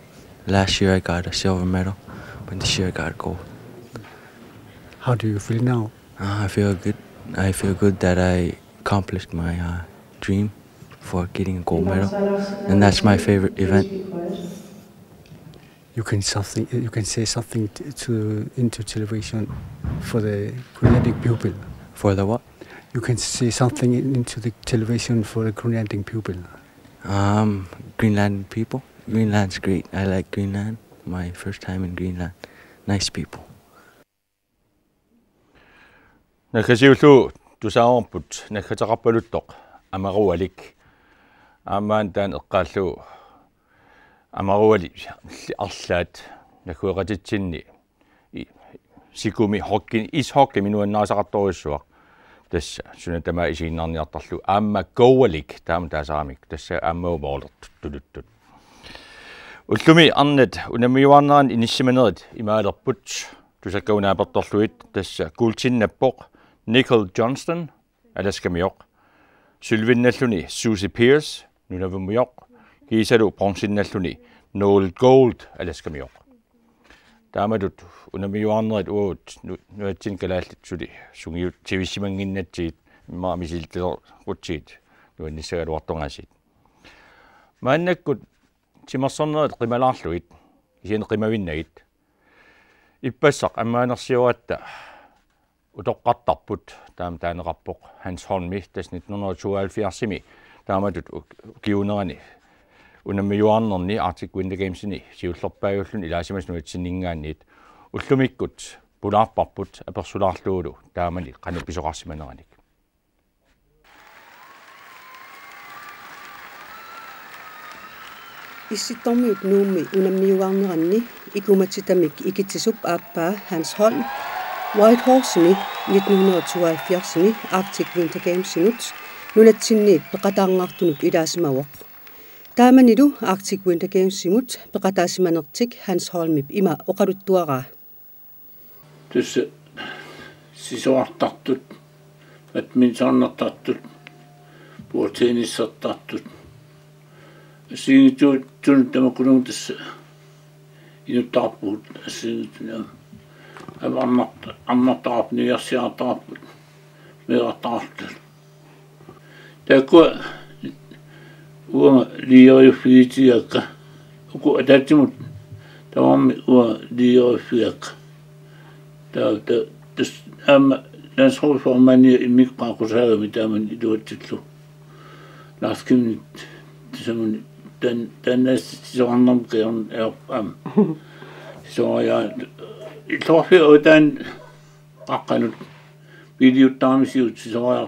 Last year I got a silver medal, but this year I got gold. How do you feel now? I feel good. I feel good that I accomplished my dream for getting a gold medal, and that's my favorite event. You can say something into television for the Greenlandic people. For the what? You can say something into the television for the Greenlandic people. Greenland people. Greenland's great. I like Greenland. My first time in Greenland. Nice people. Nakasiullu tusaarput nakataqarpaluttoq Amarualik aammaan taan eqqaallu Amaruali arlaat nakueqatitsinni sikumi hokkin ishockey minun naasaqattorissuaq tässä syne tämä isinnarniartarlu aamma goalik taamta saamik tässä aamma umoortut tuduttut ullumi arnet unamiuarnaan inissimanaat imaalerput tusakkaunaapertorluit tässä kultinnappoq Nicole Johnston alaskamiok sylvinnalluni Susie Pierce nunavumuok kiisalu bronsinnalluni Noel Gold alaskamiok taamadut unamiuarnerit uut nuatsin kalaallit suli sungiut tivissimanginnatsit maamisilter utsiit nuannissaluartongasit maannakkut timersornerit qimalaarluit isiin qimavinnagit ippassaq ammaanersiuatta utoqqartarput taaneqarpoq Hans Holmi tas 1972 taamadut kiunerani unamiuarnerni Arctic Winter Gamesini siullerpaagullun ilaasimasnuatsinningaanniit ullumikkut pulaarparput apersulaarluulu taamani qanu pisoqarsimaneranik Issittormiut nuummi unamiuarneranni ikumatsitamik ikitsisup aappaa Hans Holm Whitehorseni 1972 Arctic Winter Gamesinut nunatsinniit peqataarngaartunuk ilaasimavoq taamanilu Arctic Winter Gamesimut peqataasimanertik Hans Holmip ima oqaluttuaraa tussa sisoartartut badmintonnertartut puurteenissartartut siingituun tamakunun tässä inuttaarpuut siingituna ammartaarp niarsiartaarput meerataartut taakua uanga lioriuffiitiakka uku ataatsimut tamammi uanga lioriuffiakka tas amma landsrådsformand immigraqusaaga taaman iluatsillu laaskimnit tasamun tannastisornarmqiorn eorpaam soya itorfi utan qaqqanut videotaamisiut soya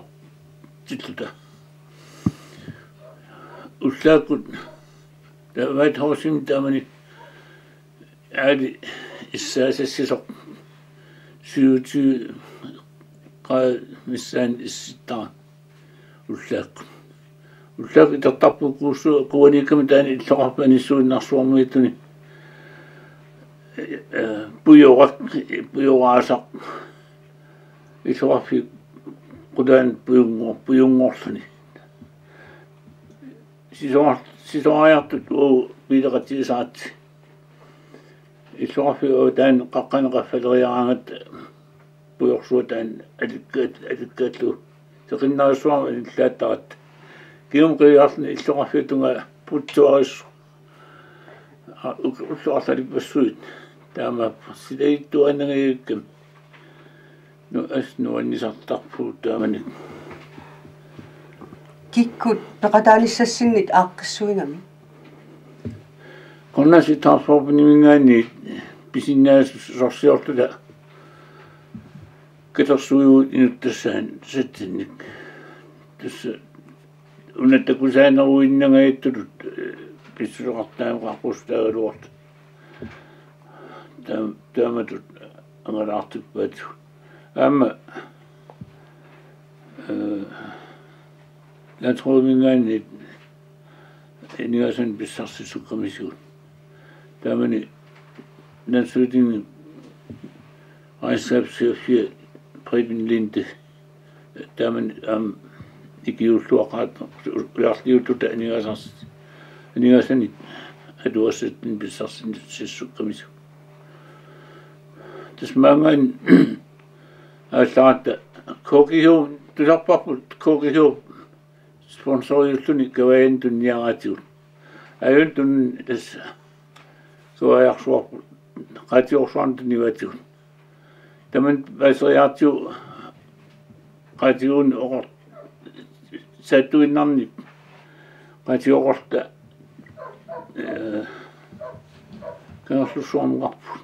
tilluta ullaakut Whitehorsim taamani aali issaasassisoq syuty missään issittaa ullaakut ullaak tartarpukuussu kuunikkamitaani illoqarpanissuunnarsuarmuituni puyoraasaq illoqarfi qutaan puyungorluni sisoariartut uu piileqatigisaatsi illoqarfi utaan qaqqaneqaffaleriaraangat puyorsuutaan alikkaatlu teqinnarissuarma illaattarat kium qiarni illoqarfitunga puttuarissu ulluarlalipassuit taama silaittu annangayikkam nuannisartarpuut taamani kikkut peqataanissassinnik aaqqissuingami qonnasitaarsorpunimingaanni pisinnaassorsiorluta katersuigut inuttassaan satsinnik tassa unattakusaaneruinnangayittulut pissuleqartaamaqarpustaaluort taamatut angalaartuppaatu aama landsrådsmingaanni inigasan pissarsissukkamisuut taamani landsrådingen regnskabschefie Preben Linde taamani ikiulluaqaat uarliuttuta inigasani aduassattin pissarsissukkamisuut tasmaangaan aallarata kokihu tularparput kokihu sponsoriulluni kavain tunniaraatigut ajun tun tas suajarsuarput qaatiorsuarntunivatigut taman vaseriartiu qaatigun oqor sattuinnarnik qaatioqorta kanerlussuarmuqarput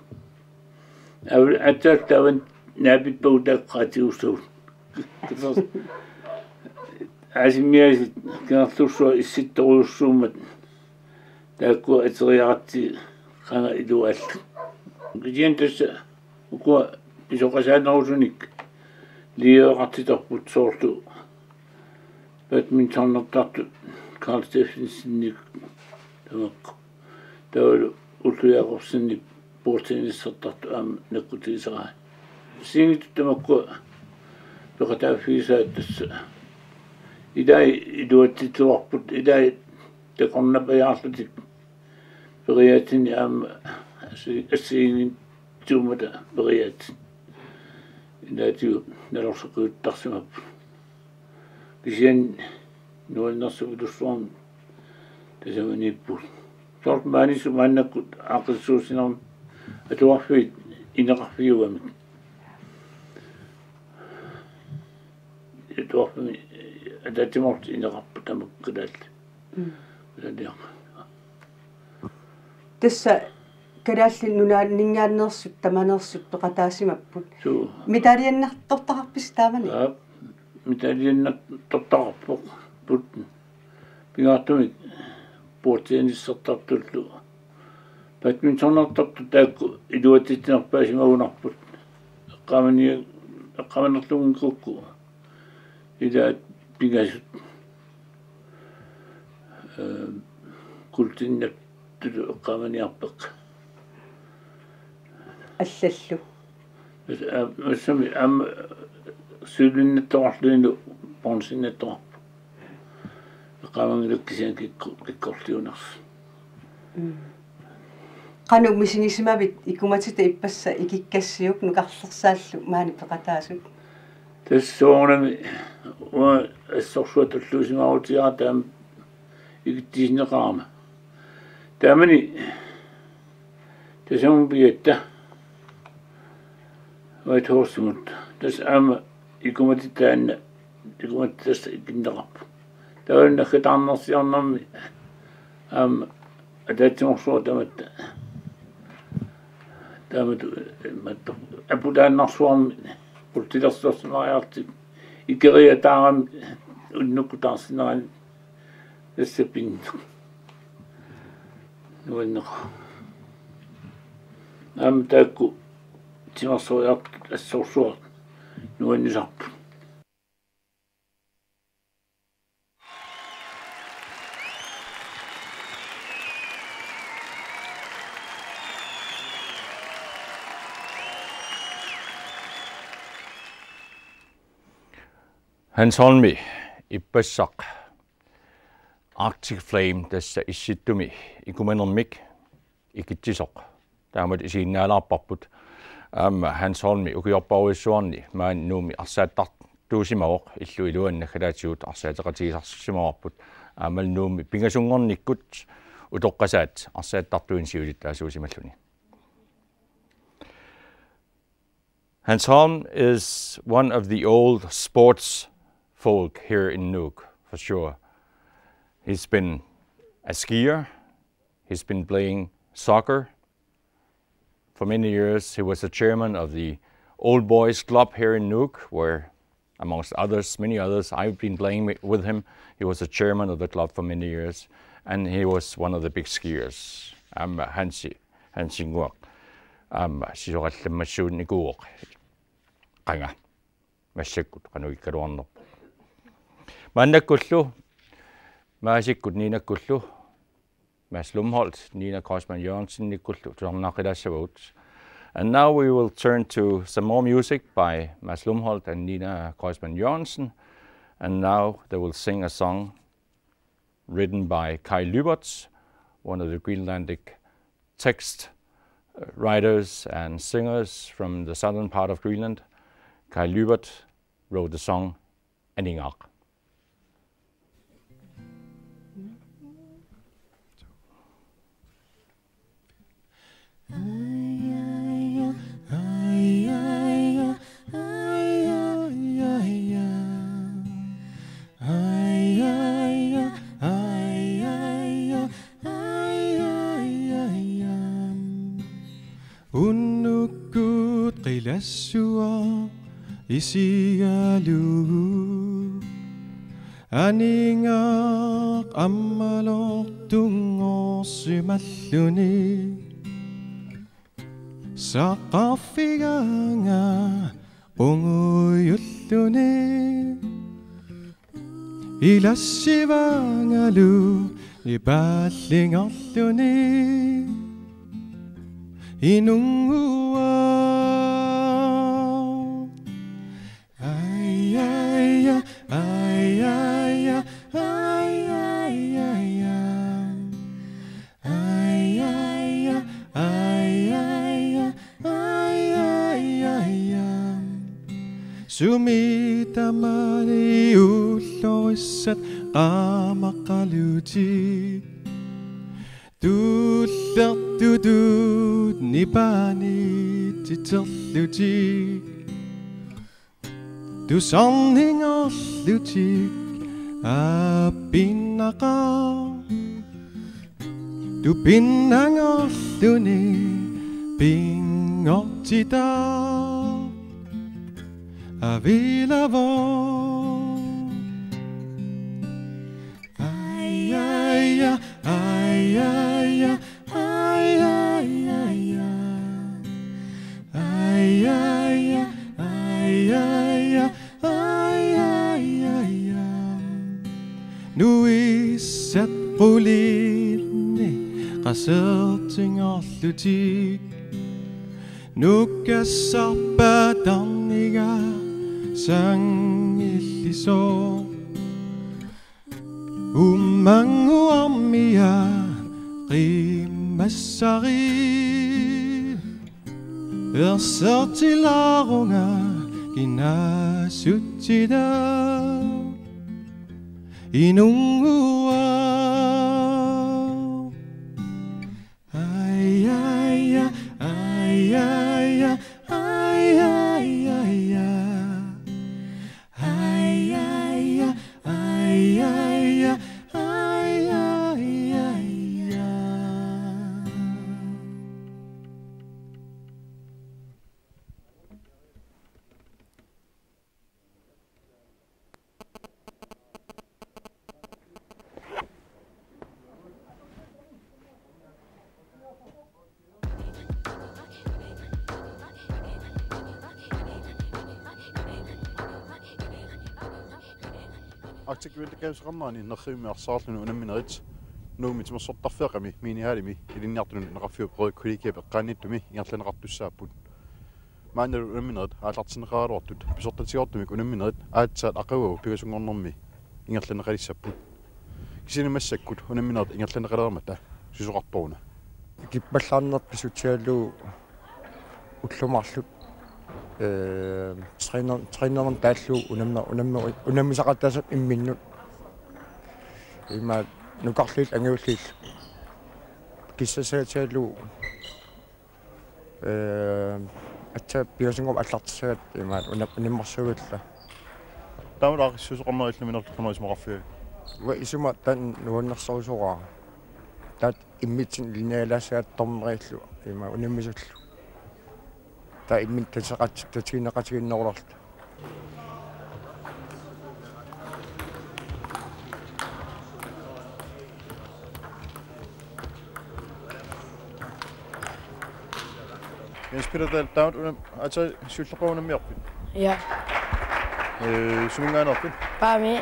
attattavan naapit pautaqqaatiussuut asimiasit kanerlussua issittoruussuumat taakkua ateriarati qanga iluallu kijian tassa ukua исоқасаанаруsunik лиеэқартиторпут соорлу badmintonnertartu Carl Steffensenник тамақ таалу уллуяақорсинник бортенниссертарту аама наккутисераа сингит тамақку пеқатааффисаат тасса идай идуаттитуарпут идай текорнапаяарлутик периатини аама ассиинин тумата периат идаатиу налорсақуттарсимап кисиан нуаннэрсугулуссуарм тасаманиппут сорт маанису мааннаккут аақиссуусинерм атуарфит инеқарфиугамик атуарфими ататиморт инеқарпу тамаккалаал улалиа тасса калаалли нунааннингааннерсут таманерсут пеқатаасимаппут миталианнартортақарпис таамани миталианнартортақарпоқ пут пигаартумик пуутианиссертартуллу badmintonnertartu таакку илуатитинерпаасимагунарпут эққаманерлугункукку илаат пигасут култиннаттулу эққаманиарпеқ аллаллу ассами ам сүүлиннаттоқарлуину понсиннаттоқарпу эққамангилуккисиан киккорлиунерс qanu misinissimavit ikumatita ippassa ikikkassiuk nuqarlersaаллу маани пеқатаасут тассоонами уа ассорсуатуллуусимаарутиара таам игиттиснеқарма таамани тасамбиатта вайтхорсимут тас аама икуматитаанна икуматтас икиннеқарпу тааннахитаарнерсиарнэрми аама атаатсиморсуа таматта тамат апудааннарсуарми пултилерсуарсимариартик икериатаарами уннуккутаарсинерани тассапин нуаннеqa аама таакку тимерсуариарт ассорсуа нуаннисарпу Hans Holmi ippassaq Arctic Flame tassa issittumi ikumanermik ikittisoq taamat isiinnaalaarparput Hans Holmi ukiorparuissuarni maannuumi arsaattartuusimaoq illu iluanna khalaatigut arsaataqatigisarsimaarput aamalnuumi pingasungornikkut utoqqasaat arsaattartuinsiulittaasuusimalluni. Hans Holm is one of the old sports folk here in Nuuk, for sure. He's been a skier, he's been playing soccer. For many years he was the chairman of the Old Boys Club here in Nuuk, where amongst others, many others, I've been playing with him. He was the chairman of the club for many years, and he was one of the big skiers. Hansi Nguak. Sisoqallammassuunikuuq qanga massakkut qanuikkaluarnerpu maannakkullu maasikkut niinakkullu Mads Lumholt, Nina Korsman Jørgensen nikkullu tuarnaaqilassavut. And now we will turn to some more music by Mads Lumholt and Nina Korsman Jørgensen, and now they will sing a song written by Kai Lybert, one of the Greenlandic text writers and singers from the southern part of Greenland. Kai Lybert wrote the song Anningar. Unnukut qilassua isigalu Anningaaq ammalortungorsimalluni saqarfiganga unguyulluni ilassivangalu ipallingerluni inungua ay ay ay ay Sumitamani ulloissat qaamaqaluuti tullertutut nipani titerluti tusarningerluti apinnaqa tupinnangerluni pingortita Avilavo ay ay ay ay ay ay ay ay nuissat qulinni qasertingerlutik nukassarpatarniga sangilliso ummanguarmia qimassari ersertilarunga kinasuttida inungua ay ay ay ay Arctic Winter Games qammaani nerriumiarsaarlunu unamminerit nuumitimersortarfiaqami miinihaalimi ilinniartunun neqarfiu qorikulikeep eqqaannittumi ingerlaneqartussaaput maannalu unamminerit aallartineqaraaluartut pisortatiortumik unamminerit aatsaat aqavu pigasungornermi ingerlaneqalissapput kisinimassakkut unamminerit ingerlaneqalermata susoqartoruna kippallaarnerpisutiallu ullumarlut trainerern taallu unammisaqattaasap imminnut ima nukarliil angiulliil kissasaatiallu atsa piusingum allartisagat ima unimmarsugulla taamulaaqissusoqarnerillaminertu qanoismaqarfiu wa isuma tan nuannersorusoraa tat immitsin linealasaat tornerillu ima unimmisullu ta immin tatsineqatiginnerulart inspiratel taut atsa sullerqaunammiarpit Ja. Sumingaanarpit Paami.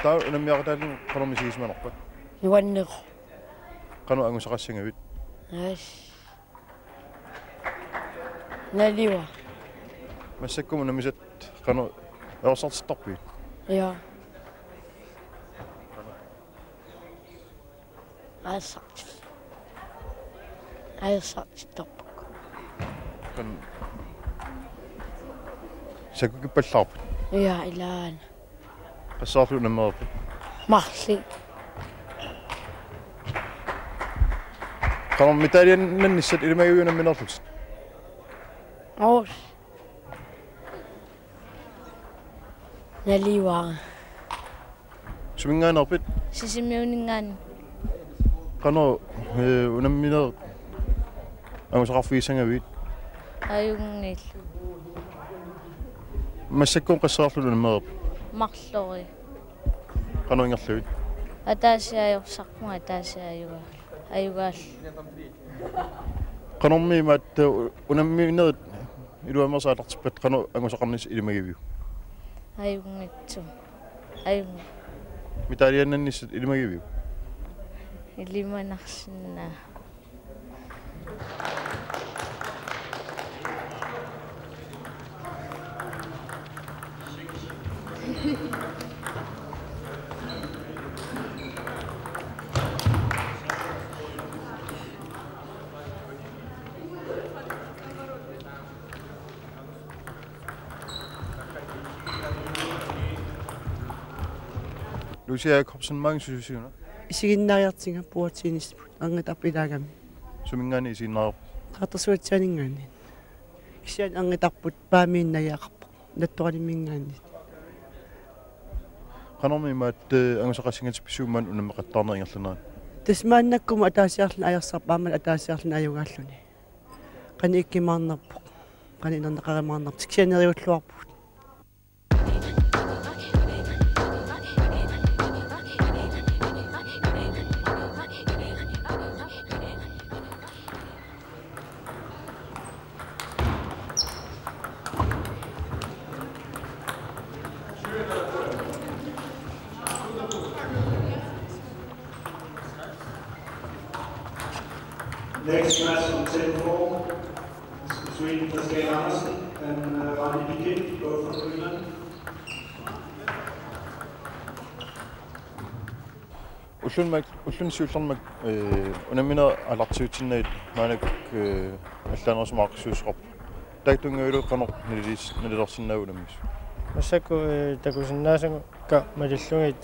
Tau unammiaqatallu qanormisiismanerpat Nuanneq. qanu angusaqassangavit Yes. Naliwa. массаккум унамисат qanu eorsartittarpi Ja. Aersartittarpuk. kan sakukippallaarput Ja, ilaan. qassarlu unammerput Marsi. qanu mitalian nannissat ilmaguyunamminerlut Aarhus. Naliwa. sumingaanarpit Sisimiuningaan. qanu unamminer angusaqarfiisangavit Ajungnill. массаккум qassarlu unammerput Marlori. qanu ingerluit Ataasiajorсарпунга атаасиаюга. Аюгаал. qanormi maat unamminerit iluamersaalaartippat qanu angusaqarnis ilimagivju Ayungitsu. Ayung. Mitaliannannis ilimagivju. Ilimanarsinna. Lucia Jacobsen, mange situationer. Isiginnaariartinga puutiinispu angitarpilaagami. Sumingaani isiinnaar. Qatarsuatsaningaani. Isian angitarput paamiinnajaaqarpa. Nattuqalimingaani. Qanormi maat angusaqassingatipisuumman unammeqattarneringerlunaan. Tasmaannakkuma ataasiarluna ajarsarpaaman ataasiarluna ajugaalluni. Qani ikkimaarnerpoq. Qani inerneqarimaarnerp. Tiksianeriulluarpu. Next match on 10-4 is between Pascal Andersen and Rani Piquet, both from Greenland. Ullun siullarmak unamina alartiutinnaat maanak allaanersumaaqsuusqarp. Taaktungaulu qanor nililersinnaaunamis. Masakku takusinnaasanga ka malillungit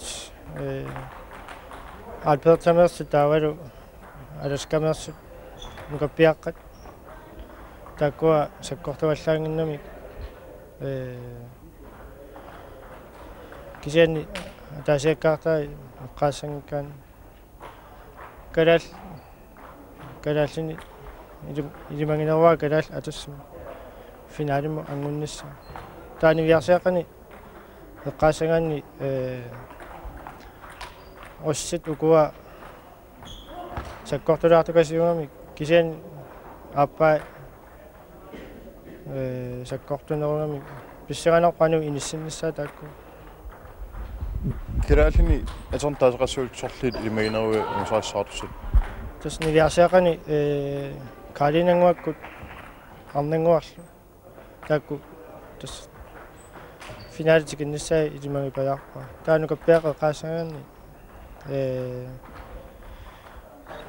alpertamersi taavalu alaskamersi nukapiaqqat takkua sakkortuallaanginnamik kisianni taasiakkaartaa qaassangikaan kalaallini ilimanginerua kalaall atassima finaalimo angunnissa taani viarsiaqqani eqqaassangaanni ossit ukua sakkortulaartukasiungami kisian appaa sakkortunerungami pisseranerqanu inissinnissaa taakku Kiraallini atorntaaseqassuulsorliit ilimaginerua unusaassaatussit. Tas niviarsiaqqani kaalinanguakkut arnanguarlu taakku tas finaalitikinnissaa ilimagipajaarpa taanukappiaqa qaassangaanni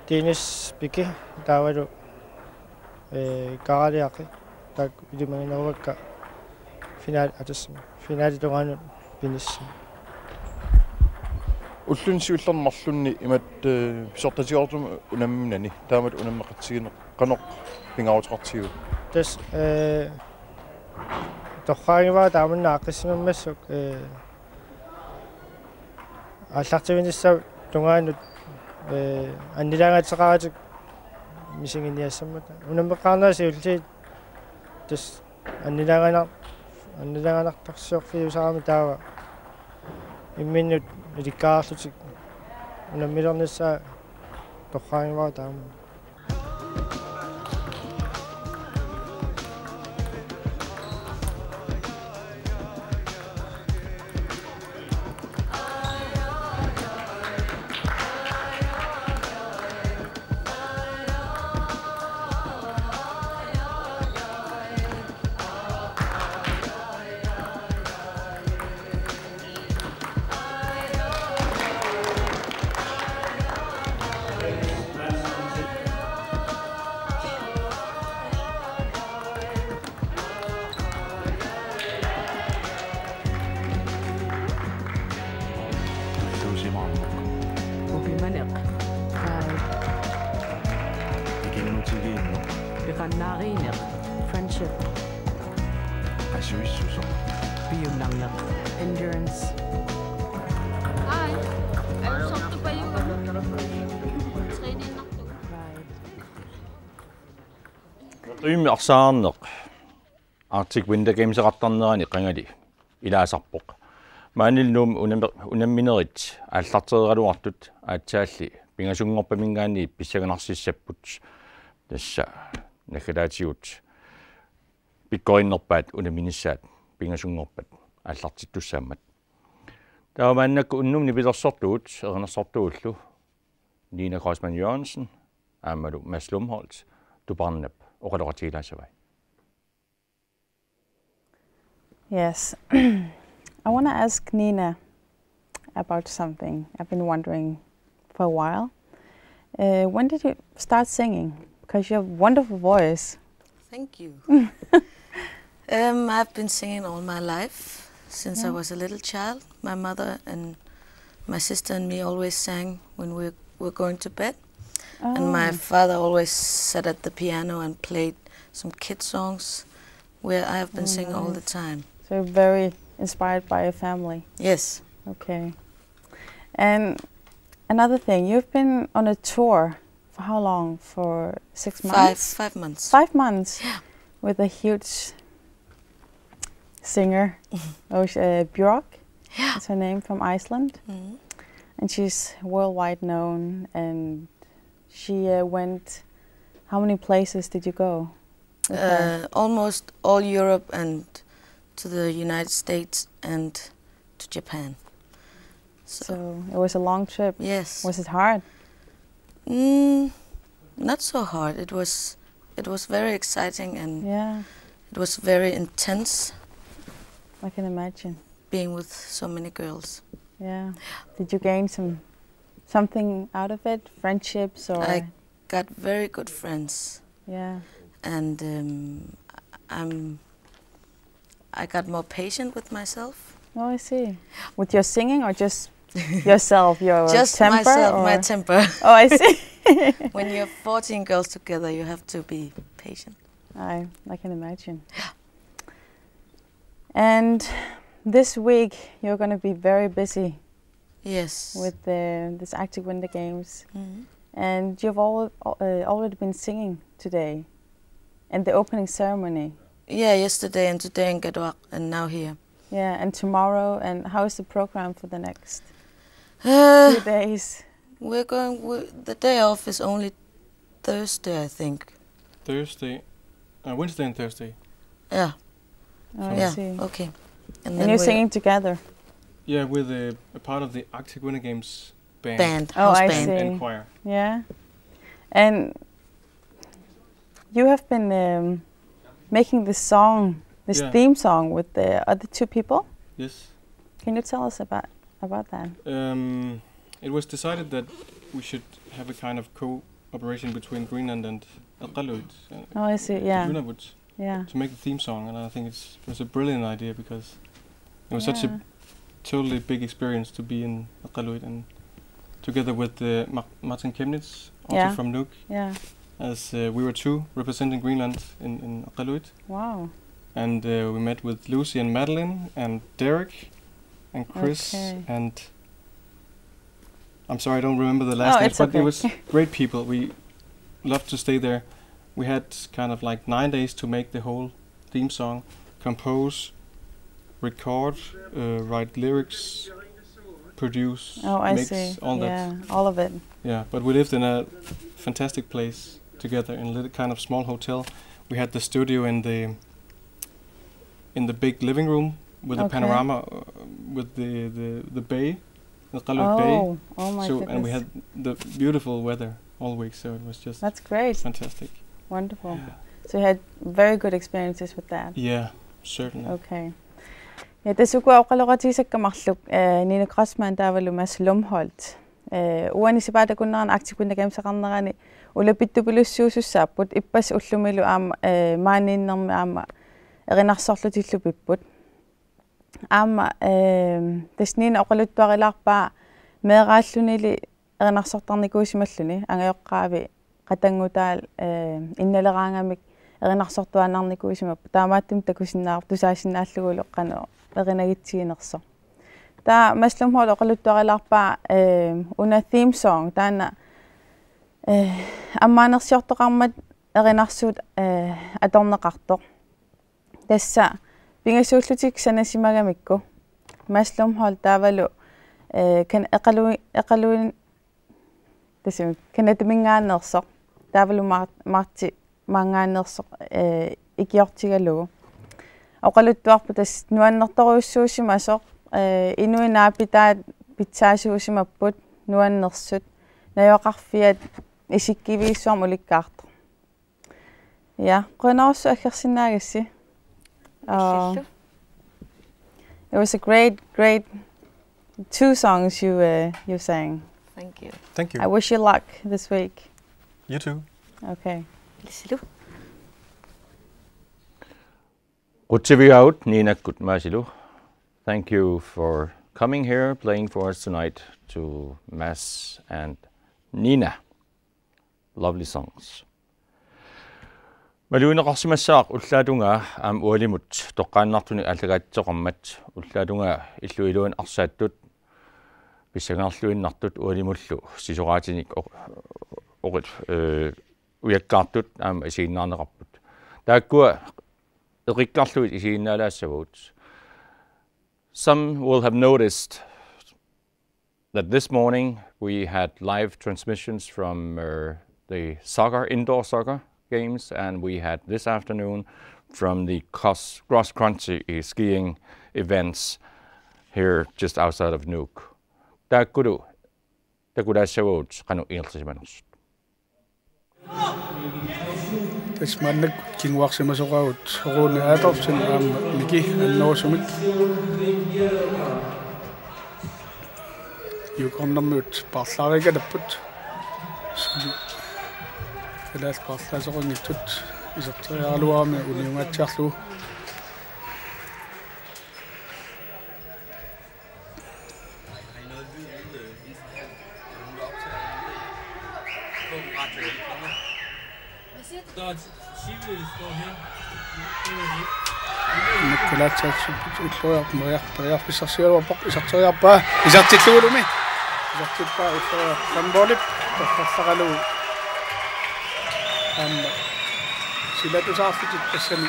Dennis Piquet taavalu karaliaqi taak ilimangineruvakka finaal atassima finaalitugaanut pinissa Ullun siullarmarlunni imat pisortatiortum unamminani taamat unammeqatsigine qanoq pingautiqartigu tas torraangivaa taamanna aqissimammassuk аллартивинissau tungaanut аннилагаатеқаратик мисингиниассаммата унаммеққарнааси уллиит тас аннилаганартарсиорфиусарами таава имминнут иликкаарлутик унаммилернissaa торраангиваа таама Friendship. Endurance. Ay, sakto pa yung training na to. Tyymi arsaarneq Arctic Winter Games eqartarnerani qangali ilaasarpoq. Maanilnuum unamminerit аллартерералуартут аатсаалли пингасунгорпамингаани писсаганарсиссаппут тасса nakalaatiut pikkoinnerpaat unaminissaat pingasungorpat аллартиттуссаамат таамааннакку уннумни пилерсортуут эрнерсортууллу Nina Grossmann Jørgensen аамалу Mads Lumholt тупарнап оқалоқатигилаасавай. Yes. I want to ask Nina about something I've been wondering for a while. When did you start singing? Because you have a wonderful voice. Thank you. I've been singing all my life since I was a little child. My mother and my sister and me always sang when we were going to bed. And my father always sat at the piano and played some kid songs where I have been singing all the time. So you're very inspired by your family. Yes. Okay. And another thing, you've been on a tour for how long? For 6 months? 5 months. 5 months. Yeah. With a huge singer, Björk. Yeah. That's her name, from Iceland. Mm-hmm. And she's worldwide known, and she went, how many places did you go? Almost all Europe and to the United States and to Japan. So it was a long trip. Yes. Was it hard? Not so hard. It was very exciting, and it was very intense. I can imagine. Being with so many girls. Yeah. Did you gain something out of it? Friendships or? I got very good friends. Yeah. And I got more patient with myself. Oh, I see. With your singing or just yourself, your just temper? Just myself, my temper. Oh, I see. When you're 14 girls together, you have to be patient. I can imagine. Yeah. And this week you're going to be very busy. Yes. With this Arctic Winter Games. Mm-hmm. And you've already been singing today, and the opening ceremony. Yeah, yesterday and today in Gadoaq, and now here. Yeah, and tomorrow. And how is the program for the next few days? The day off is only Thursday, I think. Thursday, Wednesday and Thursday. Yeah. Oh, I see. Okay. And you're singing together? Yeah, with a part of the Arctic Winter Games band. Oh, I band. see. And choir. Yeah. And you have been making this song, this theme song, with the other 2 people? Yes. Can you tell us about that? It was decided that we should have a kind of cooperation between Greenland and Iqaluit. Oh, I see. Yeah. Nunavut. Yeah. To make the theme song, and I think it was a brilliant idea because it was such a totally big experience to be in Iqaluit, and together with Martin Chemnitz, also from Nuuk. Yeah. As we were 2 representing Greenland in Iqaluit. Wow. And we met with Lucy and Madeline and Derek and Chris and I'm sorry I don't remember the last names, but it was great people. We loved to stay there. We had kind of like 9 days to make the whole theme song, compose, record, write lyrics, produce, mix, all that. Yeah, all of it. Yeah, but we lived in a fantastic place together in a little kind of small hotel. We had the studio in the big living room with a panorama with the bay, the Iqaluit Bay. Oh my goodness. And we had the beautiful weather all week, so it was just That's great. Fantastic. Wonderful. Yeah. So you had very good experiences with that. Yeah, certainly. Okay. Ja, tesukua oqaloqatisakkamарлuk Nina Grossmann taavalu Mads Lumholt. Uanisipata kunnaran Arctic Winter Games aqarnerani ulapittupulussiusussaaput ippas ullumilu aama maaninnermi aama erinarsorlutiillupipput aama tasnina oqaluttuarilaarpaa meeqaallunili erinarsortarnikuusimalluni angayoqqaavi qatangutaal innaleraangamik erinarsortuannarnikuusimappu taamaattum takusinnaar tusaasinnaallugulu qanu erinagittiginerso taa Mads Lumholt oqaluttuarilaarpaa una theme song taana аммаанерсиортоқармат эринарсуут аторнеқарто тасса пингасууллутик санасимагамикку Mads Lumholt таавалу кан эқалуин тасим канатмингаанерсо таавалу марти mangaannerso ikiortigalugu oqaluttuarputas nuannertoruussuusimasoq inuinaapitaat pitsaasuusimapput nuannersut nayoqarfiat isikkiviissuarmu ulikkaarto ja qonorsu akkersinaagassi it was a great 2 songs you sang. Thank you. Thank you. I wish you luck this week. You too. Okay. Lisilu. Quttiviaut Niinakkut Maasilu. Thank you for coming here, playing for us tonight to Mads and Nina. Lovely songs. Maluinaqarsimassaaq ullaatunga ualimut toqqaannartuni allagaatsoqarmat ullaatunga illuiluun arsaattut pissangaarluinnartut ualimullu sisoraatinik oqit ujakkaartut isiinnaarneqarput taakkua eqikkarluit isiinnaalaassavuut. Some will have noticed that this morning we had live transmissions from the indoor soccer games, and we had this afternoon from the cross-country skiing events here just outside of Nuuk. Takudassavuut qanu iirlisimaners. Tasmannak kingwarsimasoqagut ruuni aatorsin aamma miki annoosumik yukornermut parlaarigalaput Kalaas parlaasoqungittut iserterialuarmi uniungatsiarlu Kalaatsaatsupput iserteriarpaa isertilluulumi isertippaa ulluarpanboolip torfarlaqalu silatusaarlutit tassani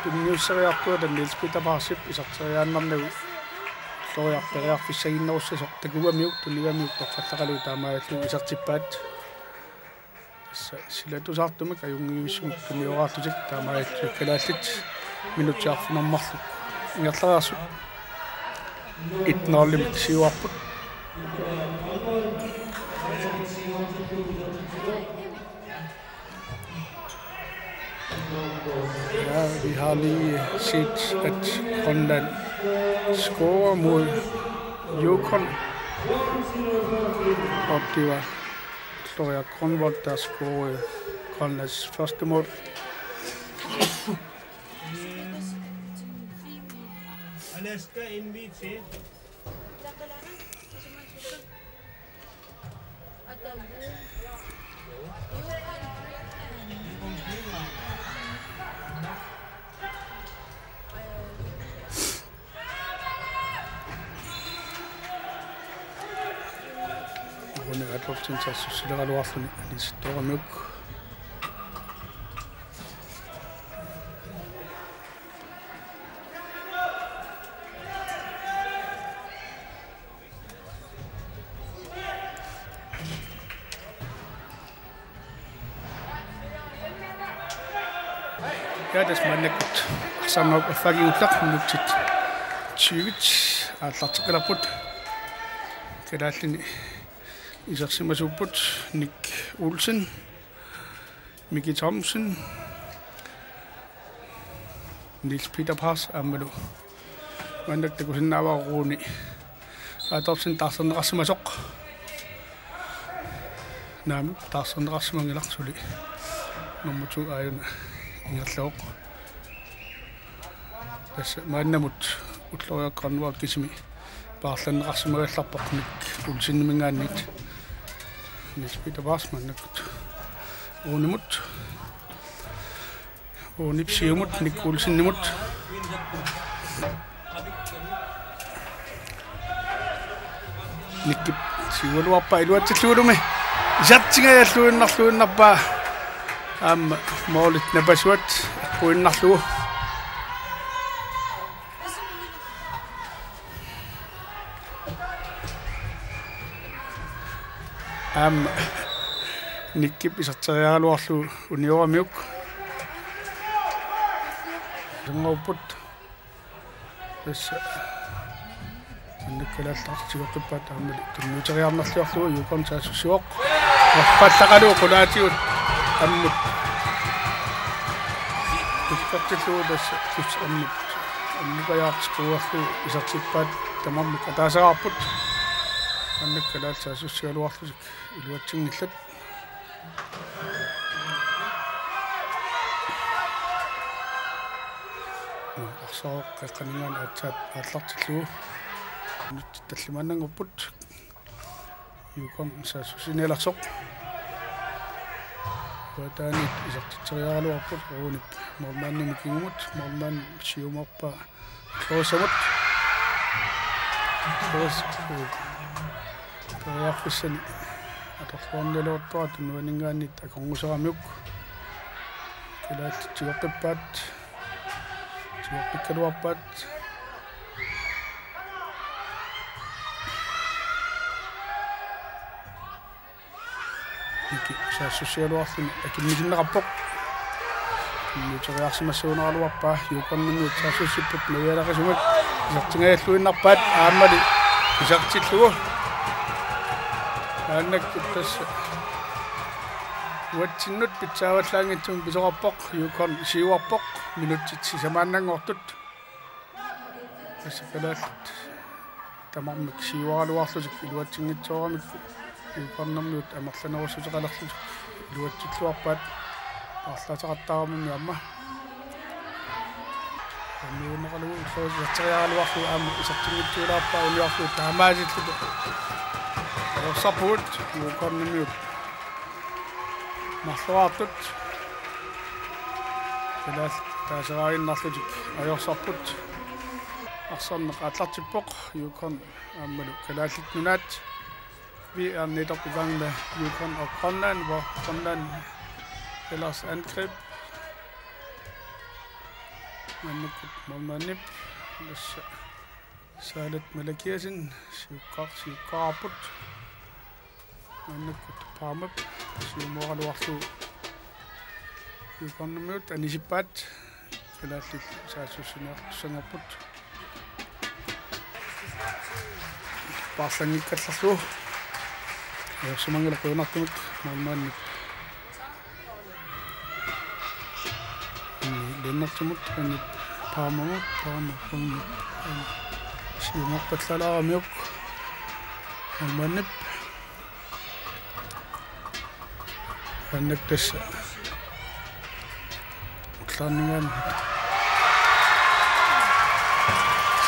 tunniusseriartua Niels Peter Parsip iserteriaannarnagu ulluariarperiarfissaginnerussasuq takuamiuk tunnigamiuk torfarlaqalu taamaallu isertippaat silatusaartumik ajungiivissumik tunniorаарtutik taamaallu kalaallit minutiarfinermarluk ingerleraarsu itnerlimik siuarput Ja, vi har lige set, at Grønland scorer mod Yukon. Og det var Gloria Grønvold, der scorede Grønlands første mål. Rune Adolfsen taas sideraluarluni alistormuk. Ja, das meine gut. Samma fagi utlaq minutit 20 аллартеқиларпут калааллини исерсимасуппут Ник Olsen, Miki Thomsen, Niels Peter Pars аммалу мандактакусиннаавааруни атопсин тарсернеқарсимасоқ наами тарсернеқарсимангиларсули номер 2 аюна ингерлооқ тасса мааннамут уллориаққарнуар кисими paarlanneqarsimagallarpoq Nik Olsen-nimингааннит Niels Peter Pars mannakut uunimut uunipsiumut Nik Olsen-nimut Nikki siuluarpa iluatsilluulumi isartingajalluinnarluinnarpaa aamma moolit napasuat puinnarlugu Nikkip isarterialuarlu unioramiuk. Sangauput. Tässä annikkalallartiguqippat ammali tunnuuteriarnerluarlu yukon saassusuoq. Qattaqalu qulaatiut ammut. Ikkartillu tässä tus ammut. Annukajaaqsquarlu isartippaat tamammik ataasaraarput. Annikkalaat saassussialuarlusik iluatsingillat. Arsaoq qaqqaningaan aatlartillugu nyt tallimannangupput yukon saassusineelarsoq wataanit isartiteriaraluarput ruunip mormaannimikingumut mormaan siumorpa kloosamut kloos periarfissani atorluarniluorpaa tunnuaningaannit akongusaramiuk kilaattigoqqippaat Pikkaluoppat. Niki saassusialuarluni akimmisinneqarpoq. Nuuteriarsimassuuneraluarpaa yuuqornimmiut saassussipput navialaqisumat isartingajalluinnarpaat aammali isartillugu. Aannakkut tassa Uatsinnut pitsaavallaangitsum pisoqarpoq yuukorn siuarpoq minutsit sisamaannanngortut asaqalaat tamarmik siuaraluarlusik iluatsingitsoramik yuukornermiut amerlanerussuteqalerlusik iluatsitluarpaat арлатеқартаарамми амма аммиунеқалугу соосиатериаалуарлу аама исертингитсуулаарпаа униарлу таамаасиллуту орсапуут юукорнэмиут марлуаартут калаал таасераагиннарлутик ajorsorput арсарнеқ атлартиппоқ юукорн ааммалу калааллит нунаат vi er netop i gang med Yukon og Grønland, hvor Grønland ellers angreb. Men nu må nip, så er det Malakirsen, Siukaraput, men nu kan Parmap, Siumoralwartu, Yukon mødt, Anisipat, relativt Sangaput. Bare Sangikatlasu. Semangat aku nak tu malam ni nak cemut ni pamam si mak petla miuk malam ni anak des klaningan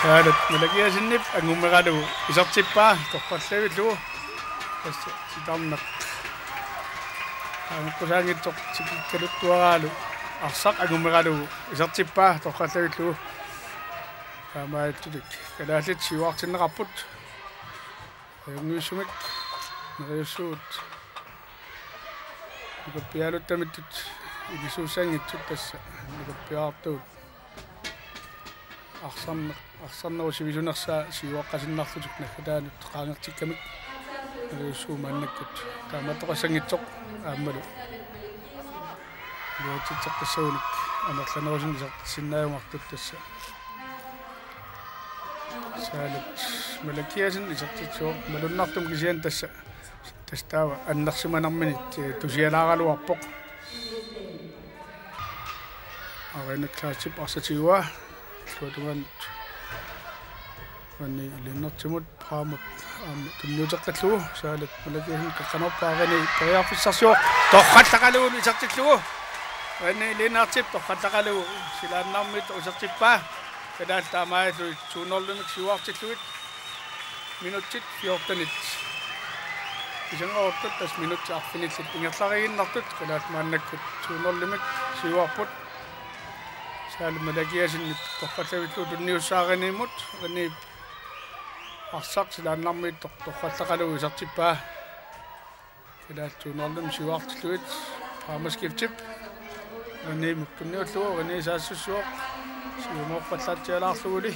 sahadat melagi asin nip angumagado isap cipa topat lewat tu si tamnak ang kusangit tok sikikadut tualu arsak agumagado isartippa tokkallawillu kaamaattulik kalaallit siuartinneqarput ayungiussumik neriussuut nikappialuttamittut ilisuussangitsut tassa nikappiaartuut arsannerusivisunерsaa siuaqqasinnarlutuk nakkataanut qaangertikkamik neriussuumaannakkut taamatoqassangitsoq aammalu luatitseqqissaunik anerlanerusin isartissinnaajungartut tassa saalat malakiasin isartitsuoq malunnartum kisian tassa tastaava annersimanarminit tusialaaraluarpoq arinakklaatip arsatiua tuatuan vanni ilinnertimut paamut tunnuuteqqallugu saalat malakiasin kaqqanorpaaqani periarfissarsuoq torqallaqalugun isartillugu vanni ilinnertip torqallaqalugu silaannarmit usartippaa kadaal taamaayallu suunerlumik siuartillugit minutsit 14 isangaortut tas minutsi arfinillit ingerlariginnartut kadaal maannakkut suunerlumik siuarput saalat malakiasin torqallavillu tunniussaaganiimut vanni arsaq silaannarmit torqallaqalugu isartippaa kadaal suunerlum siuartillugit paamaskiptip vanni mukkunniullugu vanni saassussuoq siumorpallaatialaarluguli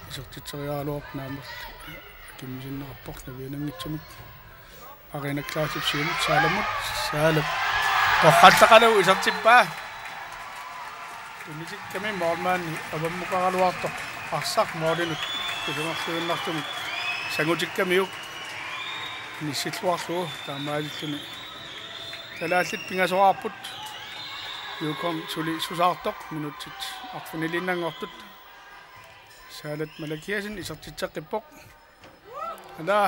isartiteriaaluoq naamerl kimmisinnerappoq navianangitsumik Arena Classic Sim Salamut Salab. Toqallaqalu isartippaa. Unisik kami mormaani avammuqaraluartoq arsaq moolinut kusumarsuinnartumik sangutikamiuk nissilluarluu taamaalittuni talaallit pingasoraarput yukom suli susaartoq minutsit arfunilinnangortut saalat malakiasin isartitseqqippoq ala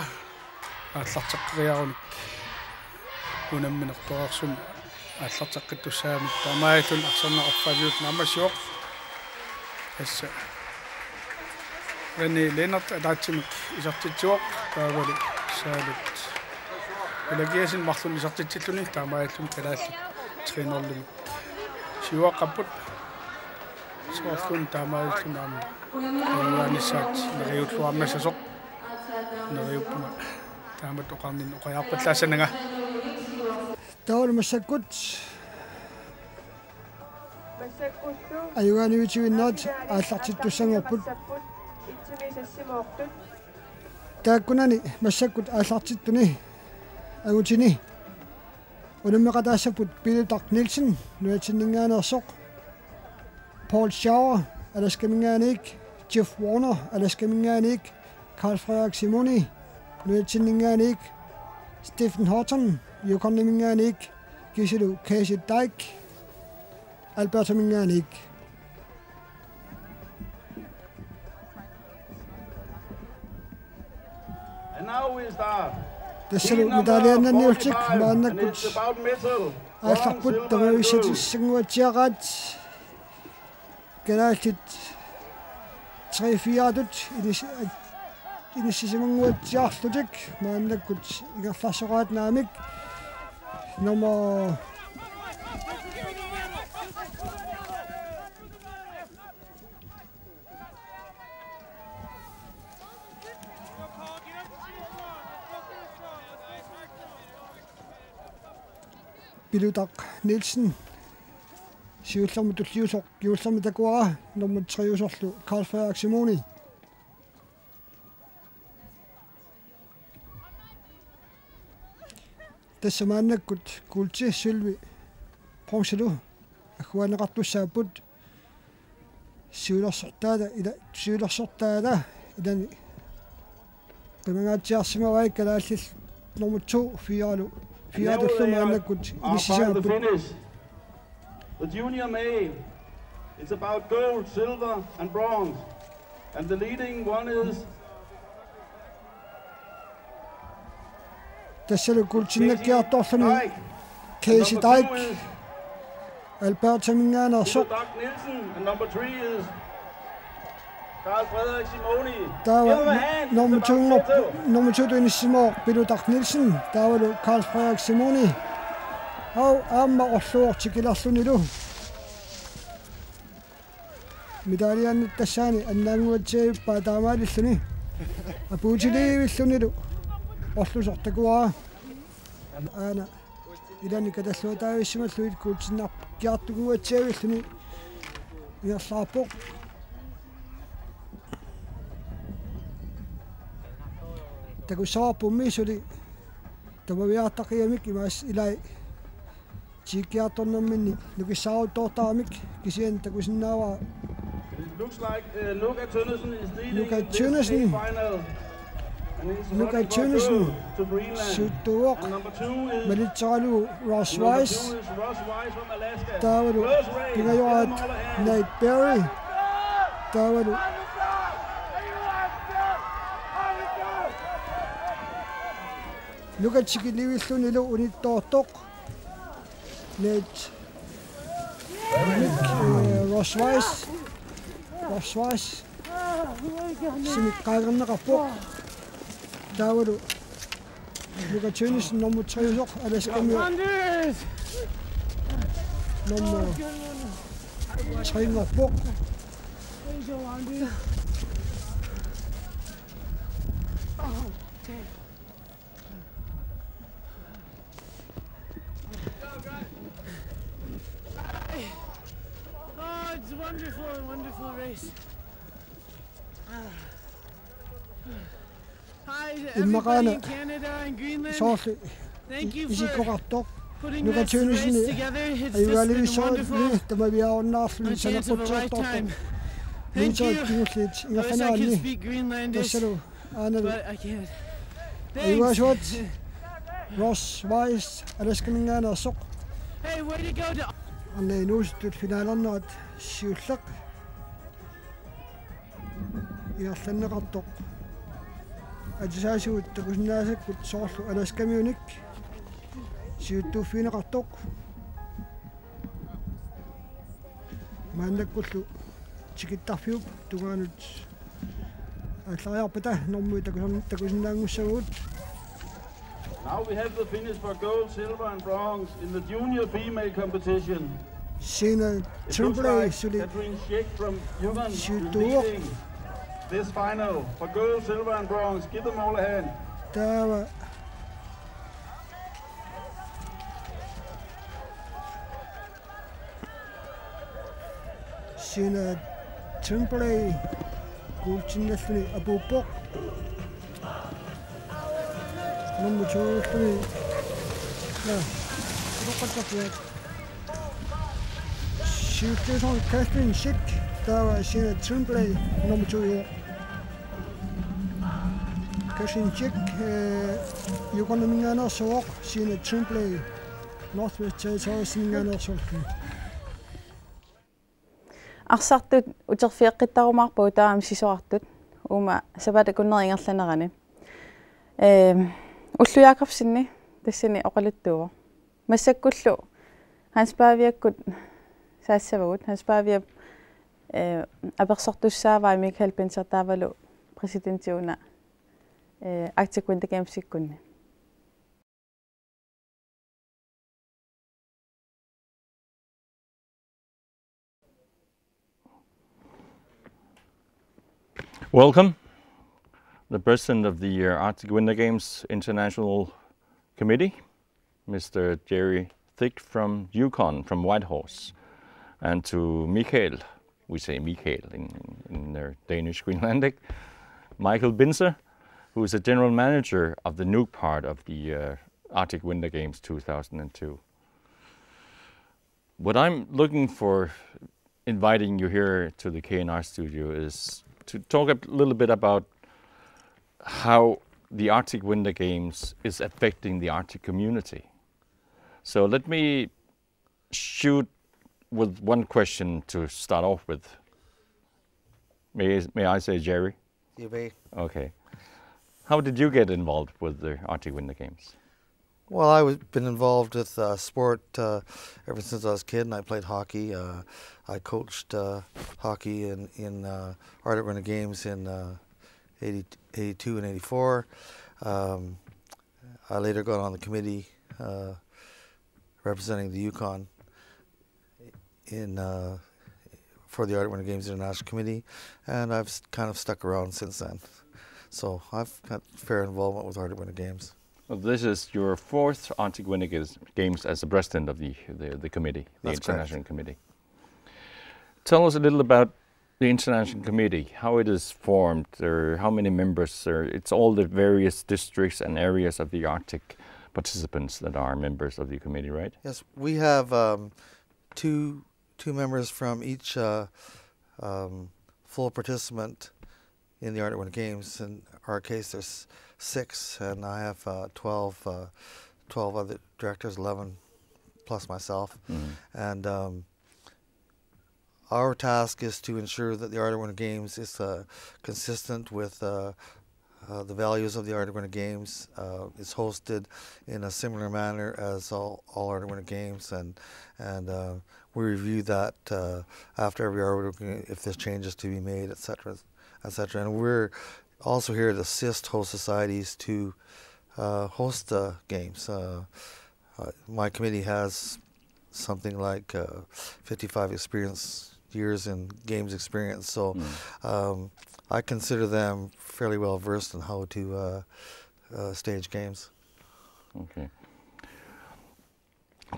аллартеққиаруник унамминерторсум аллартеққиттуссаамик тамаалун арсарнеқарфалиут намасиоқ асса рени ленарт адаатсимик исартитсуоқ таавали саалут элагиасин марлун исартитсиллуни тамаалун калаалли тринерлуми сиуаққаппут соорлун тамаалун аама аанисаат нериуллуарнасасоқ нериуппума Tamat uqarnin uqayaarpallaasanaga taulmassakut ayugaaniuitiuinnaat aallartittussangerput taakkunani massakut aallartittuni agutini unammeqataassaput Peter Nielsen nuatinninngaanersoq Paul Schauer alaskaminngaanik Jeff Warner alaskaminngaanik Carl Frederik Simoni Nuatinninngaanik Stephen Horton, Yukonninngaanik Kisilu Casey Dyke, Alberto Minngaanik. And now we start. Tassalu medalliannanniultik maannakut aallarput tamavissatissanguatiaqaat kalaallit 3-4-tut Inissisimanguatiarlutik maannakut igerlarsoraatnaamik nummer Peter Nielsen siullermutulliusoq kiullermitakuara nummer 3 usorlu Carl Frederik Simoni tässä maannakut kulti sylvi pronsilu akhuaneqartussaaput siulersortaada ilani qimangaatsiarsimavai kalaallill nummer 2 fiarullu maannakut inissisaaput. The junior male, it's about gold, silver and bronze, and the leading one is tässä kultinnakiartorluni Casey Dyke Alberto Minngaanersoq and number 3 is Carl Frederik Simoni. Nummer 2 inissimo Peter Nielsen taavalu Carl Frederik Simoni aamma orluortikilarlunilu medalliannit tassaani annaanguatsiagippaa taamaalilluni apuutiliivillunilu orlusortakuara aana ilani katalluataavissimаллуит kuutsinnaarkiartuguatsiavilluni igerlaarpoq takusaarpummi suli tamaviaartaqiamik imaas ilai tiikkiartornerminni nukissaarutortaramik kisian takusinnaavaa looks like Luka Tønnesen is leading Luka Tønnesen suttuoq maliteralu Ross Wise taavalu pingajoraat Nate Berry taavalu Luka tikilivillunilu unittoortoq Nate Ross Wise simikkaagernaqarpoq taavalu Luka Tønnesen nummer 3 usoq alaskamiu nummer 3 ngorpoq It's a wonderful race. Immakana soorlu isikoqartoq nuqatiunisni ayualigissoorni tamaviaornaarlu sanaqutsuartortoq nuusaakkiulliit ingaqanaanni tassalu aanalu ayuasuat Ross Weiss alaskamingaanarsoq annainustut finaalarnaat siullaq iarlanneqartoq атисаасуут такуснаасаккут соорлу аласкамиуник сиуттууффинеқартоқ мааннаккуллу тикиттарфиуп тугаанут аллариарпата нормуи такуснаангуссагуут. Now we have the finish for gold, silver and bronze in the junior female competition. Sina Tremblay suli Catherine Schick from Yukon is leading this final for gold, silver and bronze. Give them all a hand. Tawa Sina Tremblay gulchinnalluni apuuppoq number 2 3 na roqattaqiat shooter on Catherine Schick tawa Sina Tremblay number 2 Catherine Schick yuqanmingaanarsuoq Sina Tremblay Northwest Territories mingaanarsuorlu арсартут утерфиэккиттарумаарпу таам сисоартут ума сапатакуннерингерланерани уллуяакарсинни тассани оқалуттуува массаккуллу ханспаавиаккут саассавагут ханспаавиап аперсортуссааваа Микаэл Пенсер таавалу президентиуна Arctic Winter Games иккунни. Welcome, the president of the Arctic Winter Games International Committee, Mr. Jerry Thick from Yukon, from Whitehorse, and to Mikael, we say Mikael in their Danish Greenlandic, Michael Binzer, who is the general manager of the Nuuk part of the Arctic Winter Games 2002. What I'm looking for inviting you here to the KNR studio is to talk a little bit about how the Arctic Winter Games is affecting the Arctic community. So let me shoot with one question to start off with. May I say Jerry? You may. Okay. How did you get involved with the Arctic Winter Games? Well, I've been involved with sport ever since I was a kid, and I played hockey. I coached hockey in Arctic Winter Games in 82 and 84. I later got on the committee representing the Yukon for the Arctic Winter Games International Committee, and I've kind of stuck around since then. So I've got fair involvement with Arctic Winter Games. Well, this is your fourth Arctic Winter Games as the president of the committee, the That's International correct. Committee. Tell us a little about the International Committee, how it is formed, or how many members, or it's all the various districts and areas of the Arctic participants that are members of the committee, right? Yes, we have two members from each full participant in the Arctic Winter Games. In our case, there's 6, and I have 12 other directors, 11 plus myself. And our task is to ensure that the Arctic Winter Games is consistent with the values of the Arctic Winter Games. It's hosted in a similar manner as all Arctic Winter Games, and we review that after every Arctic, if there's changes to be made, etc., etc. And we're also here to assist host societies to host the games. My committee has something like 55 years in games experience, so I consider them fairly well versed in how to stage games. Okay.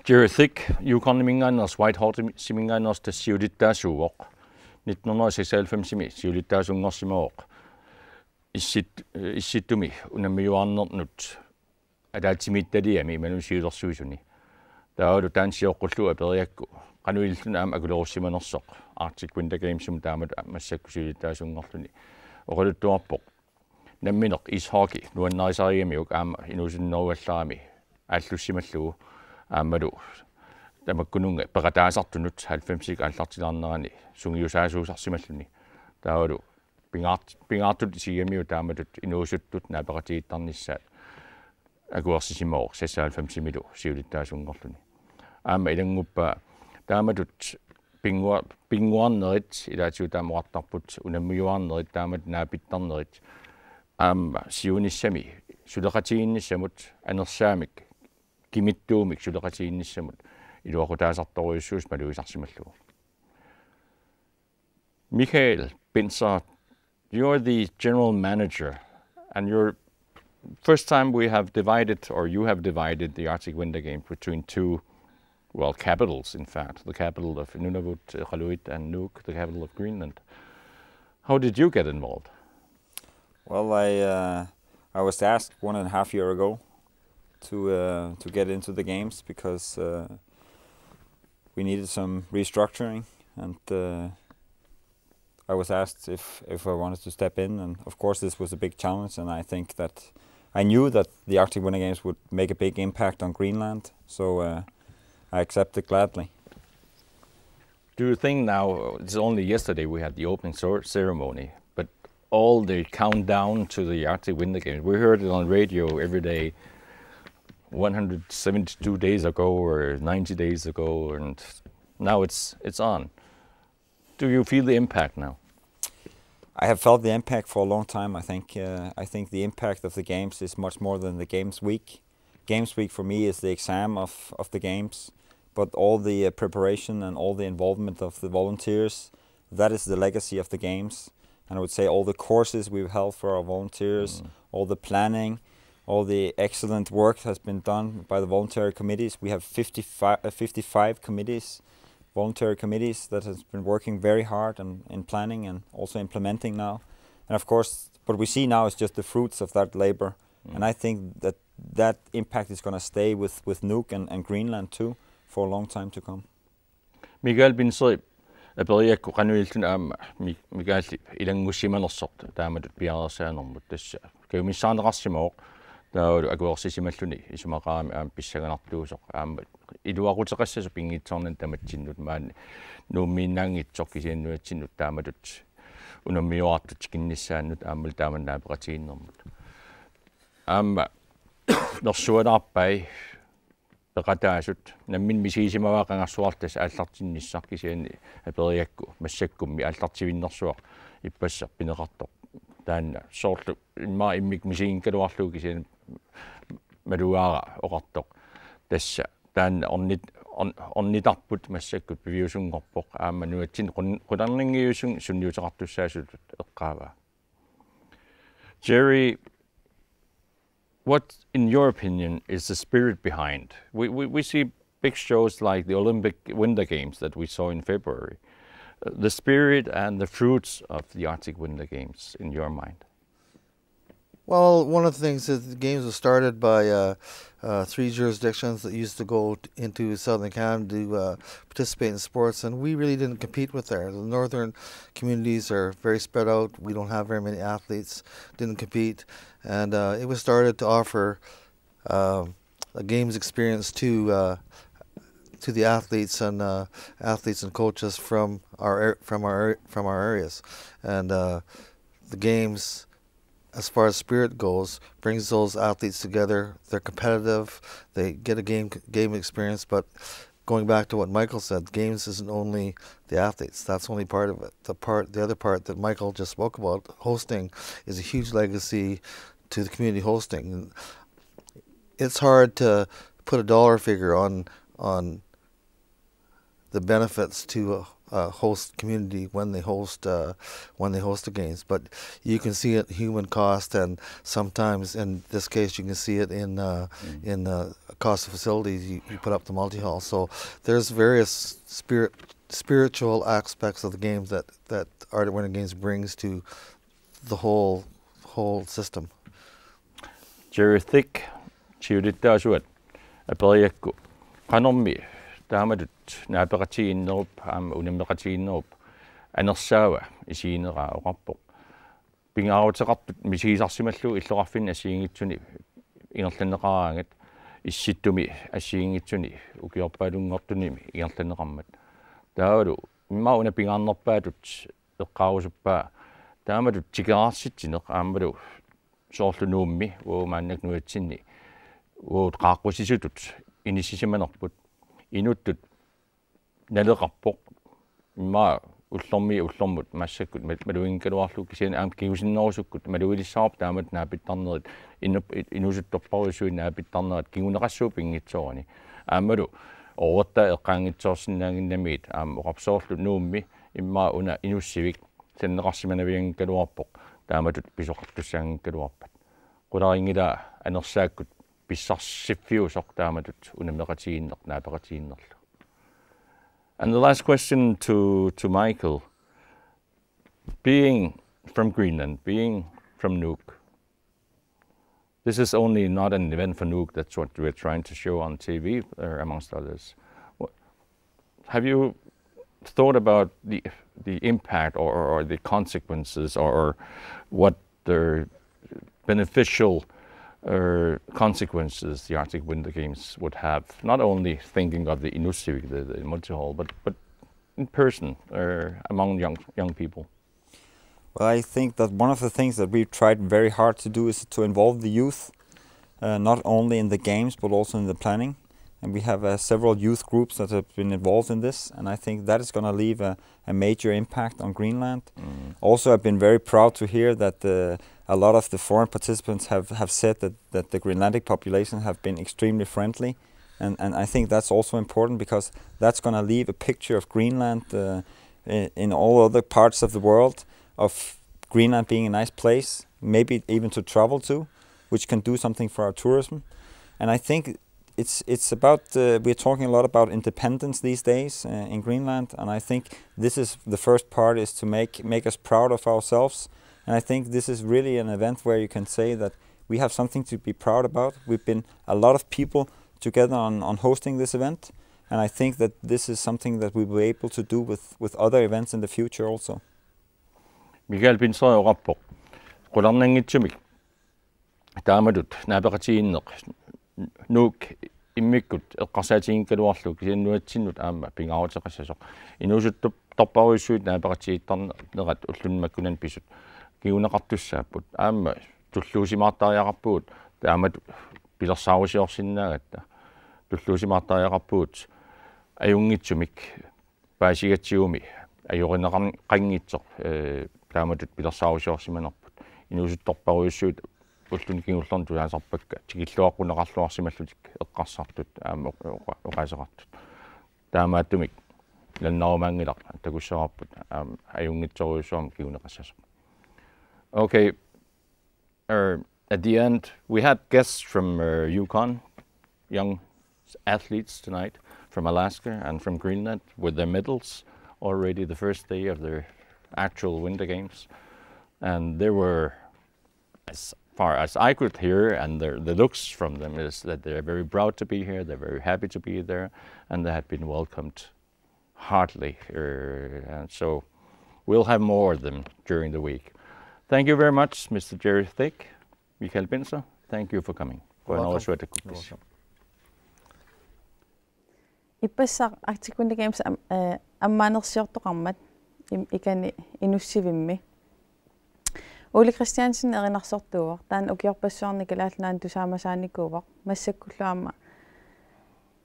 Jerry Thick, Yukon mingaaners Whitehorse mingaaners tassiulittaasuuq 1996 siulittaasungorsimooq Issitumi unammiuarnertnut ataatimittaliami manusiulersuisuni taulu taansiоққуллу апериакку qanuilluna aam akulorsimanersoq Arctic Winter Gamesum taamat massakkusuilitaasunngerluni oqaluttuarpoq nammineq ishockey nuannarisaariamiuk aama inusunneruallaami aallussimallugu aammalu tamakkununga peqataasartunut 90-ik aallartilarnerani sungiusaasuusarsimalluni taulu pingaartut isiamiu taamatut inuusuttut naapeqatiittarnissaat akuarsisimoo 96 siulittaasunngerluni aama ilanguppa taamatut pinguarnerit ilaatigu taamoqartarput unammiuarnerit taamat naapittarnerit aama siunissami suleqatiginnissamut anersaamik kimittuumik suleqatiginnissamut iluaqutaasartoruissuus maluisarsimallugu Michael Binzer, you're the general manager, and first time we have divided, or you have divided the Arctic Winter Games between two, well, capitals, in fact, the capital of Nunavut, Iqaluit, and Nuuk, the capital of Greenland. How did you get involved? Well, I was asked 1.5 years ago to get into the games because we needed some restructuring, and I was asked if I wanted to step in, and of course this was a big challenge, and I knew that the Arctic Winter Games would make a big impact on Greenland, so I accepted gladly. Do you think now, it's only yesterday we had the opening ceremony, but all the countdown to the Arctic Winter Games, we heard it on radio every day, 172 days ago or 90 days ago, and now it's on. Do you feel the impact now? I have felt the impact for a long time. I think the impact of the games is much more than the Games Week. Games Week for me is the exam of the games, but all the preparation and all the involvement of the volunteers, that is the legacy of the games. And I would say all the courses we've held for our volunteers, all the planning, all the excellent work has been done by the voluntary committees. We have 55 committees, voluntary committees that has been working very hard in planning and also implementing now. And of course, what we see now is just the fruits of that labor. And I think that impact is going to stay with Nuuk and Greenland too for a long time to come. Miguel Binzer, aperiakku qanuiltuna aama Miguel ilangussimanersoq taamatut piarasaanermut tassa keumissaanerarsimoq taulu akuersisimalluni isumaqaami aam pissaganartuusoq aama iluaqutеқассасу пингитсорнан таматсиннут маани нууммииннаангитсоқ кисианнуатсиннут тааmatut унаммиуартут киннissaannут аамал тааманнаапеқатигиннэрмут аама нерсуалаарпай пеқатаасут наммин мисигисимаваақангарсуартас ааллартинниссар кисиани апериакку массаккумми ааллартивиннэрсуақ иппассар пинеқартоқ таанна соорлу имма иммик мисигинкалуарлуу кисиани малуаара оқартоқ тасса таанна орнитарпут массаккут пивиусунгорпоқ аама нуатсин қуларнингиусун сунниутеқартуссаасут эққаава Jerry, what, in your opinion, is the spirit behind? We see big shows like the Olympic Winter Games that we saw in February. The spirit and the fruits of the Arctic Winter Games, in your mind? Well, one of the things is the games were started by 3 jurisdictions that used to go into southern Canada to participate in sports, and we really didn't compete with there. The northern communities are very spread out. We don't have very many athletes, didn't compete, and it was started to offer a games experience to the athletes and coaches from our areas, and the games, as far as spirit goes, brings those athletes together. They're competitive. They get a game experience. But going back to what Michael said, games isn't only the athletes. That's only part of it. The other part that Michael just spoke about, hosting, is a huge legacy to the community hosting. It's hard to put a dollar figure on the benefits to a host community when they host the games, but you can see it human cost, and sometimes in this case you can see it in the cost of facilities. You put up the multi-hall, so there's various spiritual aspects of the games that Arctic Winter Games brings to the whole whole system. Jerry Thick, chiudittaasuat aperiakku qanormi taamatut naapaqatiinnerup aama unammeqatiinnerup anersaava isiineraa oqarpoq pingaarutеqartut misigisarsimallu illoqarfin asiingitsuni ingerlanneqaraangat исситтуми ассиингитсуни укиорпаалунгортуними ингерланеқармат таавалу иммауна пингаарнерпаатут эққарусуппаа тааматут тикераарситсинеқ аамалу соорлунуумми уумааннак нуатсинни уут qaaqqussisutut инисисиманерпут инуттут налеқарпоқ имма уллормут массаккут малуингкалуарлу кисиан аам кигусиннерусуккут малуилиссаарп таамат наапиттарнерит инусутторпарусуи наапиттарнерат кигунеқассуу пингитсоорани аамалу оорта эққаангитсоорсинаагиннамиит аам оқарсоорлу нуумми имма уна инуссивик саннеқарсиманавиангкалуарпоқ тааматут писоқартуссаангкалуарпат qularingila анерсааккут писсарсиффиусоқ тааматут унамеқатигиннеқ наапеқатигиннерлу. And the last question to Michael, being from Greenland, being from Nuuk, this is only not an event for Nuuk, that's what we're trying to show on TV, amongst others. Have you thought about the impact or the consequences or what the beneficial consequences the Arctic Winter Games would have, not only thinking of the Inusivik, the multi-hall, but in person or among young people? Well, I think that one of the things that we've tried very hard to do is to involve the youth, not only in the games but also in the planning. And we have several youth groups that have been involved in this, and I think that is going to leave a major impact on Greenland. Also, I've been very proud to hear that a lot of the foreign participants have said that the Greenlandic population have been extremely friendly, and I think that's also important because that's going to leave a picture of Greenland in all other parts of the world, of Greenland being a nice place, maybe even to travel to, which can do something for our tourism. And I think it's about we're talking a lot about independence these days in Greenland, and I think this is the first part, is to make us proud of ourselves. And I think this is really an event where you can say that we have something to be proud about. We've been a lot of people together on hosting this event, and I think that this is something that we will be able to do with other events in the future also. Mikael Pinser rapport. Qularnangitsumik. Taamadut naapaqatiinneq Nuuk immikkut eqqarsaatiginkkaluarlu kisiannuatsinnut aama pingaruteqassasoq inusuttup torparuissuit naapaqatiittarnerat ullunmakkunan pisut kiguneqartussaaput aama tulluusimaartariaqarpuut taamat pilersaarusiorsinnaagatta tulluusimaartariaqarpuut ajungitsumik paasigatsiumi ajorineqanngitsoq taamatut pilersaarusiorsimanerput inusuttorparuissuit ullun kigullorn tuaasarpakka tikilluaqquneqarluarsimallutik eqqarsartut aama oqaseqartut taamaattumik lannarumaangilaq takussararput ajungitsoruissuam kiguneqassasoq. Okay, at the end we had guests from Yukon, young athletes tonight from Alaska and from Greenland with their medals already the first day of their actual Winter Games, and they were, as far as I could hear, and the looks from them is that they're very proud to be here, they're very happy to be there, and they have been welcomed heartily. And so we'll have more of them during the week. Thank you very much, Mr. Jerry Thick, Mikael Pinser. Thank you for coming. Ipassa Arctic Winter Games ammanersiortoqarmat ikani inussivimmi. Ole Christiansen erinarsortuuq taan ukiorpassuarni kalaallaan tusaamasaanikkuuq massakkulluamma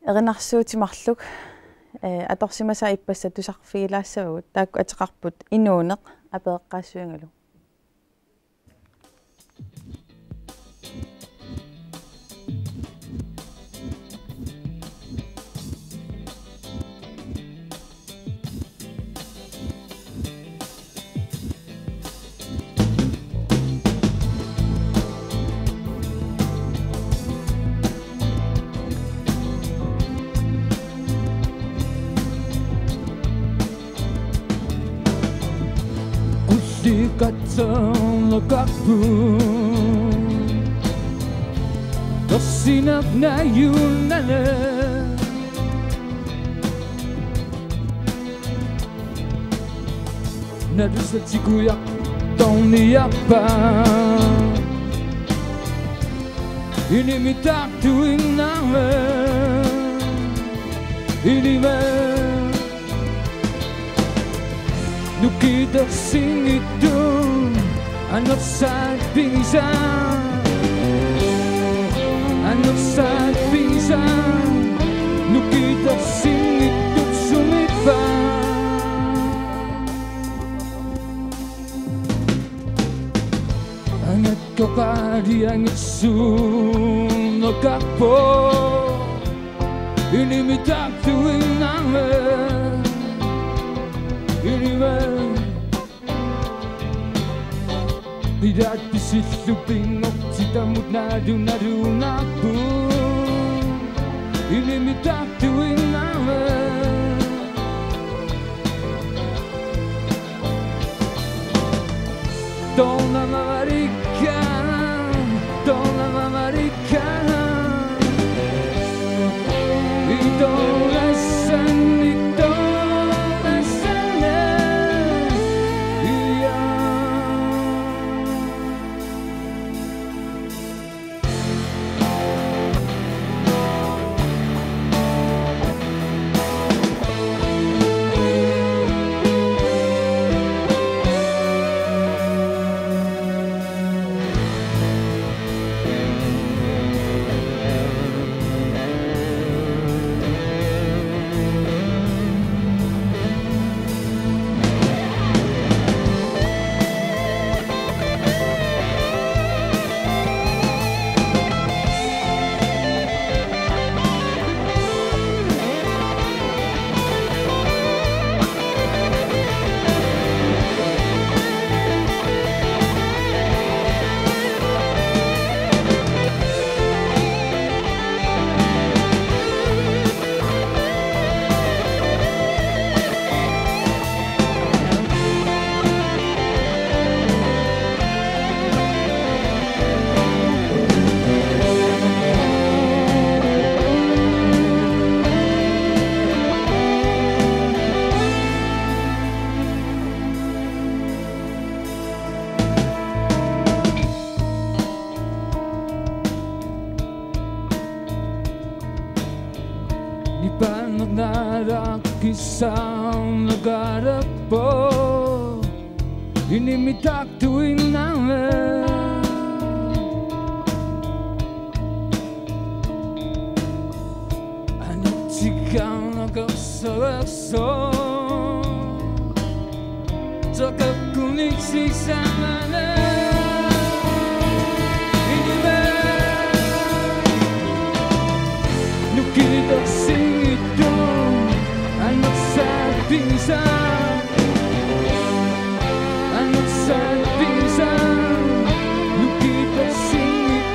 erinarsuutimarluk atorsimasa ippassa tusarfiilaassavagut taakku ateqarput inuuneq apeeqqaassuingalu. Sikatong nakapun Tosinap na yun na Nadusa chikuyak tong niyak pa Inimitak tuwing namin Iniman Nukita singit dun Anak sa pingsan Anak sa pingsan Nukita singit dun sumipan Angat ko kadi ang itsun Nagkakpo Inimitak tuwing namin Iniman Tidak pisit lupingok Citamut nadu-nadu nakpun Inimitak tuwing namin Tolong memberikan Tolong memberikan Itu lesson Itu lessonnya Iya Kisang nagharap po Inimitak tuwing namin Anak chikang nagkasawakso Takap kunik sisama na Iniman Nukitak singit doon Anak sa pingsan Anak sa pingsan Lukita singit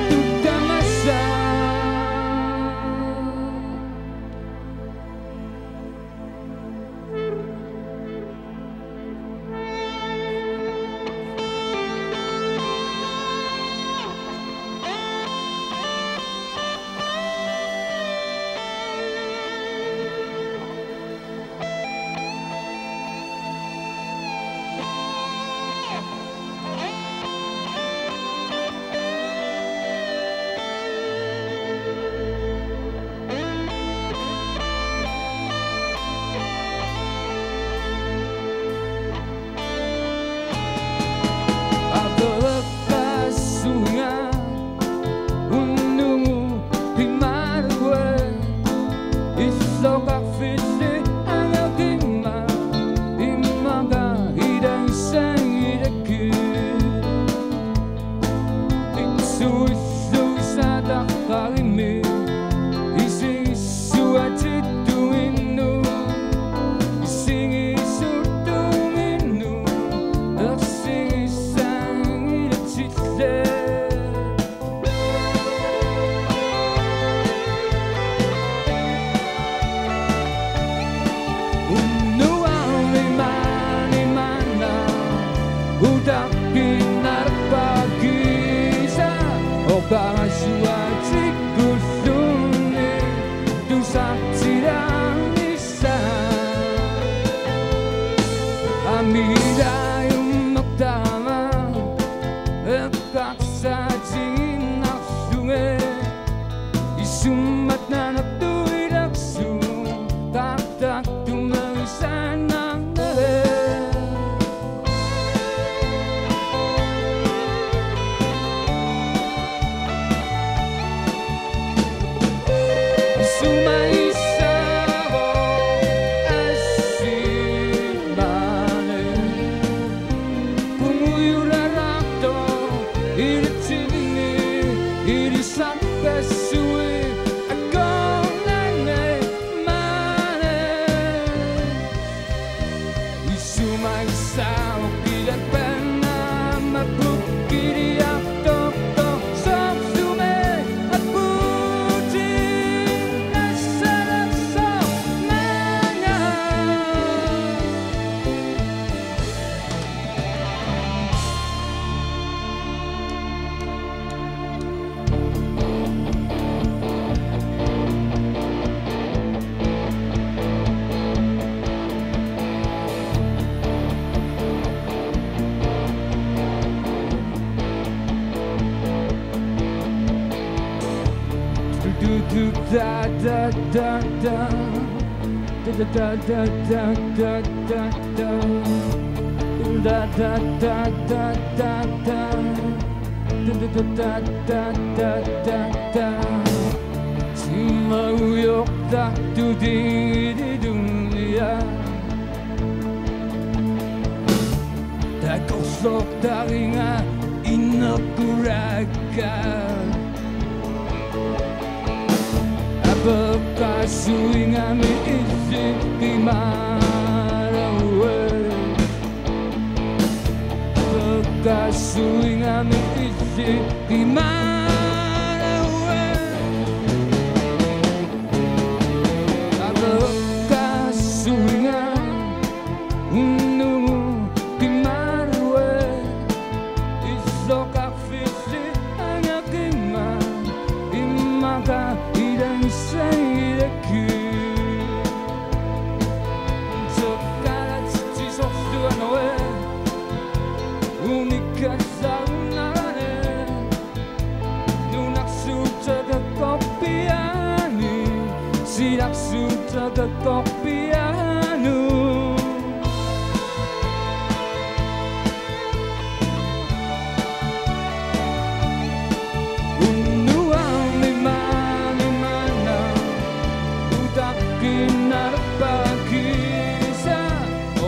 Utakinar pagisa o karasuatik kusuni dusak sidang isa amira yung magtama ekak sa tinaksunge isumat na nagtuwid aksu taktak tumawisan ng nare da da da da da da da da da da da da da da da da da Simauyok da du di dunia Da kosok daringa inakurakan Bekasui ngami isi kimarawe Bekasui ngami isi kimarawe Bekasui ngami kimarawe Isok afisi hanya kima Imaka say the key so cara ci sono unica saunare non assunta da coppiani si assunta da coppiano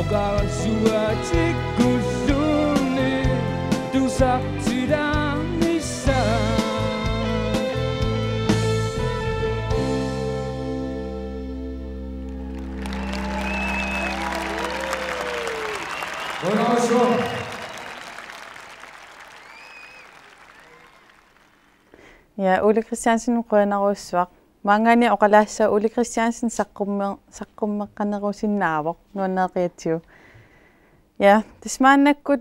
Karasuatik kusuni dusak sidang isa Ja, Ole Christiansen rønnerusvaq. Mangani oqalaassa Ole Christiansen saqqummeqqanerusinnaavoq nuanneeqiatiu. Ja, tismaannakkut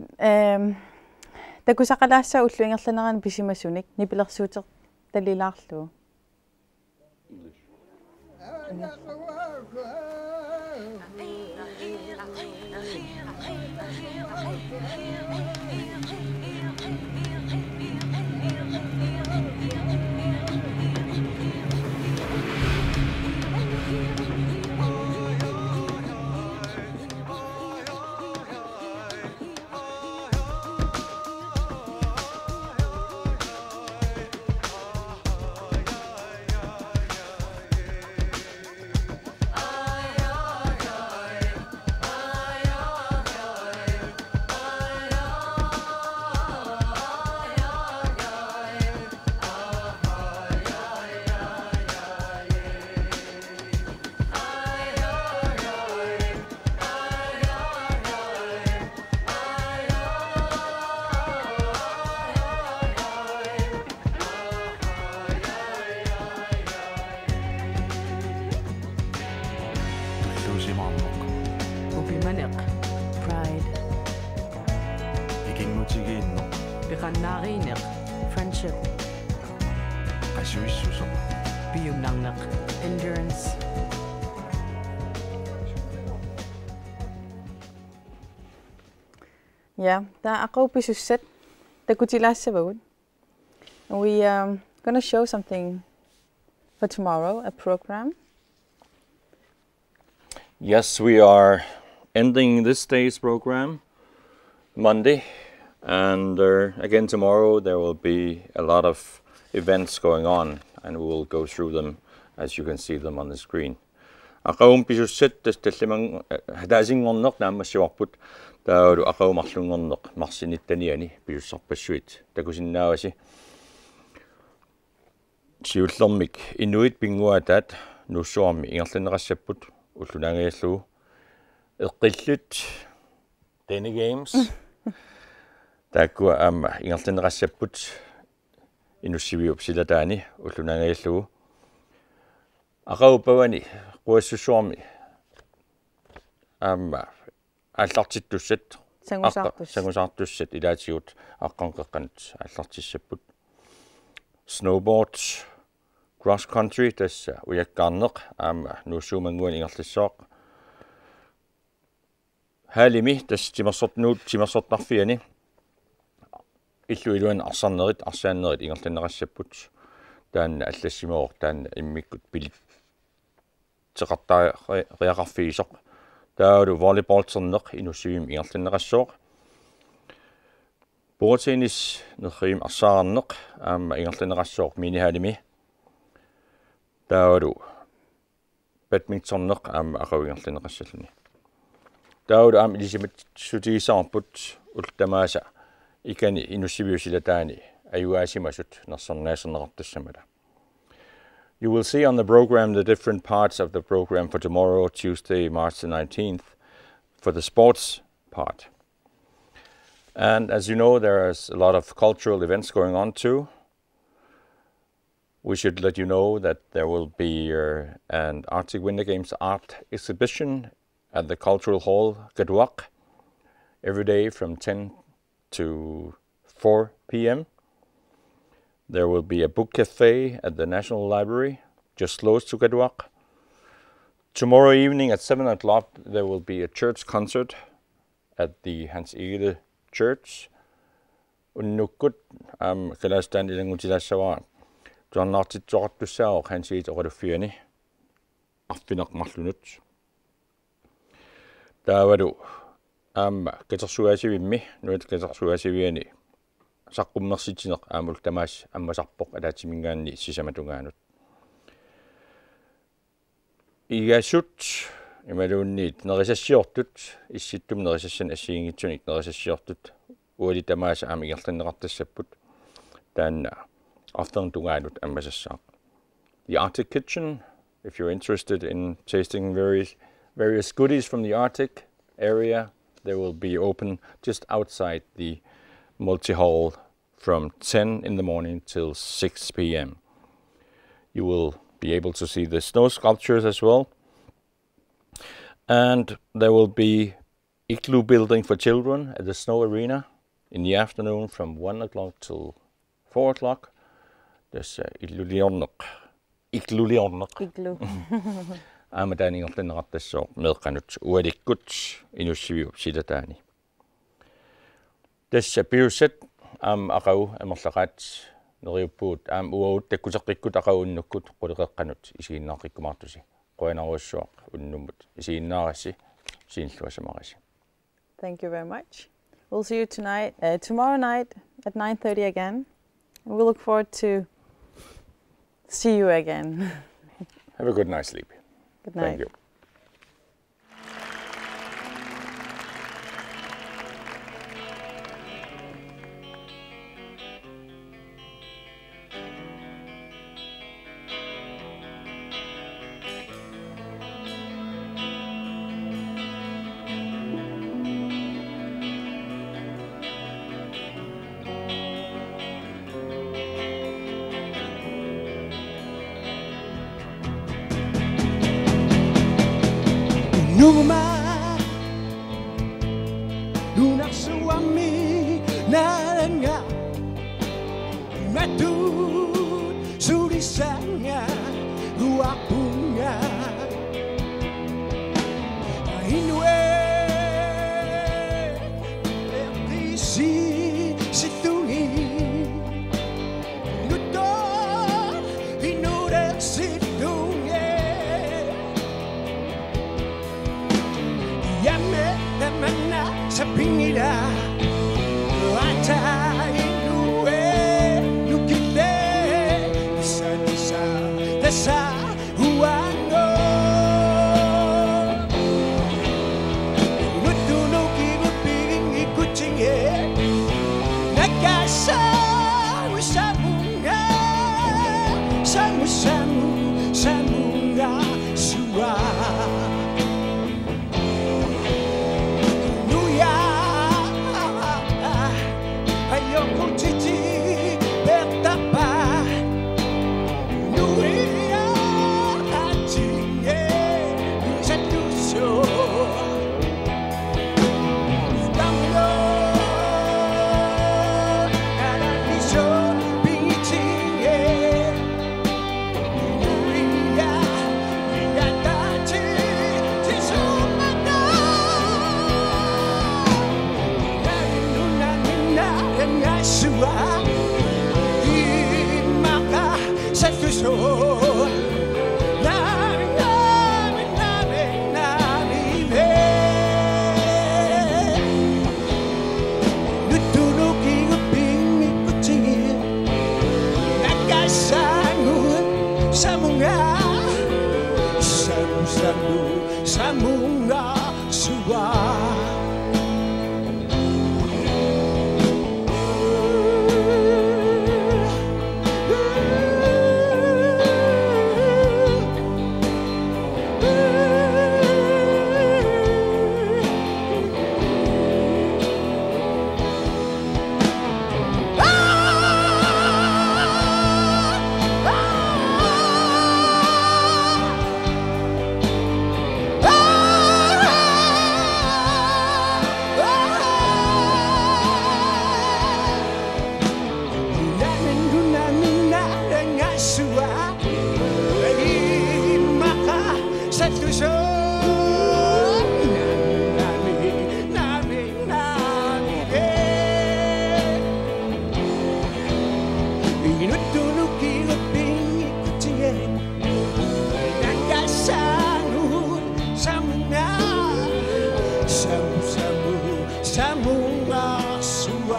takusaqalaassa ulluingerlanerani pisimasunik nipilersuuteq talilaarluu. Qiutigiinno. Piqannaariineq. Friendship. Qasuissusoq. Piyunarneq. Endurance. Ja, der aqaupissusset takutilaassavugut. We going to show something for tomorrow, a program. Yes, we are ending this day's program Monday, and again tomorrow there will be a lot of events going on, and we will go through them as you can see them on the screen. Aqaum pisusset tastallimang hadaasingorneq naammassiuarput taalu aqaumарлungorneq marsinnittaniani pisussarpassuit takusinnaavasi siullermik inuit pinguataat nussuarmi ingerlanerassaput уллунаагиаллугу эққиллут Dene Games тааккуа аама ингерланерассаппут инуссивиуп силатаани уллунаагиаллугу ақаупавани қуассуссуарми аама аллартиттуссат сангусаартуссат илаатигут аққанқеққанут аллартиссаппут snowboard cross country tässä ujakkaanneq aama nuussuumangguan ingerlissooq haalimi tass timersortarfiani illu iluan arsaannerit ingerlanerassaput taanna allassimuoq taanna immikkut pilit teqartariaqarfiisoq taalu volleyballterneq inussivim ingerlanerassoq bordtennis nerriim arsaaranneq aama ingerlanerassoq minihaalimi taalu badmintonneq aama aqavingerlanerassaluni taalu aama ilisimat sutigisaarput ultamaasa ikani inussiviusilataani ayuaasimasut nersornaaserneqartassamala. You will see on the program the different parts of the program for tomorrow, Tuesday, March the 19th, for the sports part. And as you know, there is a lot of cultural events going on too. We should let you know that there will be an Arctic Winter Games art exhibition at the Cultural Hall, Gaduaq, every day from 10 to 4 p.m. There will be a book cafe at the National Library, just close to Gaduaq. Tomorrow evening at 7 o'clock, there will be a church concert at the Hans Egede Church. Unnukut kalastan ilangutilassawaa. Tuannartitsoqartussaaq Hans Egede oqalufiani. Arfinaqmarlunut. Taavalu katersuaasivimmi nuit katersuaasiviani saqqummersitineq aamul tamaas ammasarpoq alaatimingaanni sisamatungaanut. Igassut imaluunniit nerisassiortut issittum nerisassan assiingitsunik nerisassiortut uali tamaasa aam ingerlanneqartassapput taanna arterntungaanut ammasassaaq. The Arctic Kitchen, if you're interested in tasting various goodies from the Arctic area, they will be open just outside the multi-hall from 10 in the morning till 6 p.m. You will be able to see the snow sculptures as well. And there will be igloo building for children at the snow arena in the afternoon from 1 o'clock till 4 o'clock. There's igloo. Aamataaniingerlanneqartassoq meeqqanut ualikkut inussiviup silataani. Tassa piussat aqagu amerlaqaat neriuppuut uagut takkuteqqikkut aqaguunnukkut quleqeqqanut isiginnaaqikkumartusi qoinaruussuaq unnummut isiginnaarassi siinlluasamarasi. Thank you very much. We'll see you tomorrow night at 9:30 again. And we look forward to see you again. Have a good night's sleep. Good night. Thank you. Numa Lunaksuami 날아가 마두 소리 상야 루아punga inwe si situngi nuton inure situngi yame namana sa pingida ata inue nukite sa desa huango nutunuki guping ikutinge nakasa samunga samunga suwa nuya ayoko titi betapa nuya atinge satuso damlo araniso pingitinge nuya yatati tisumata nuna ngasua imaka satuso Samunga suwa Samunga suwa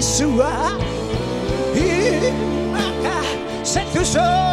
Sua, imaka satu so.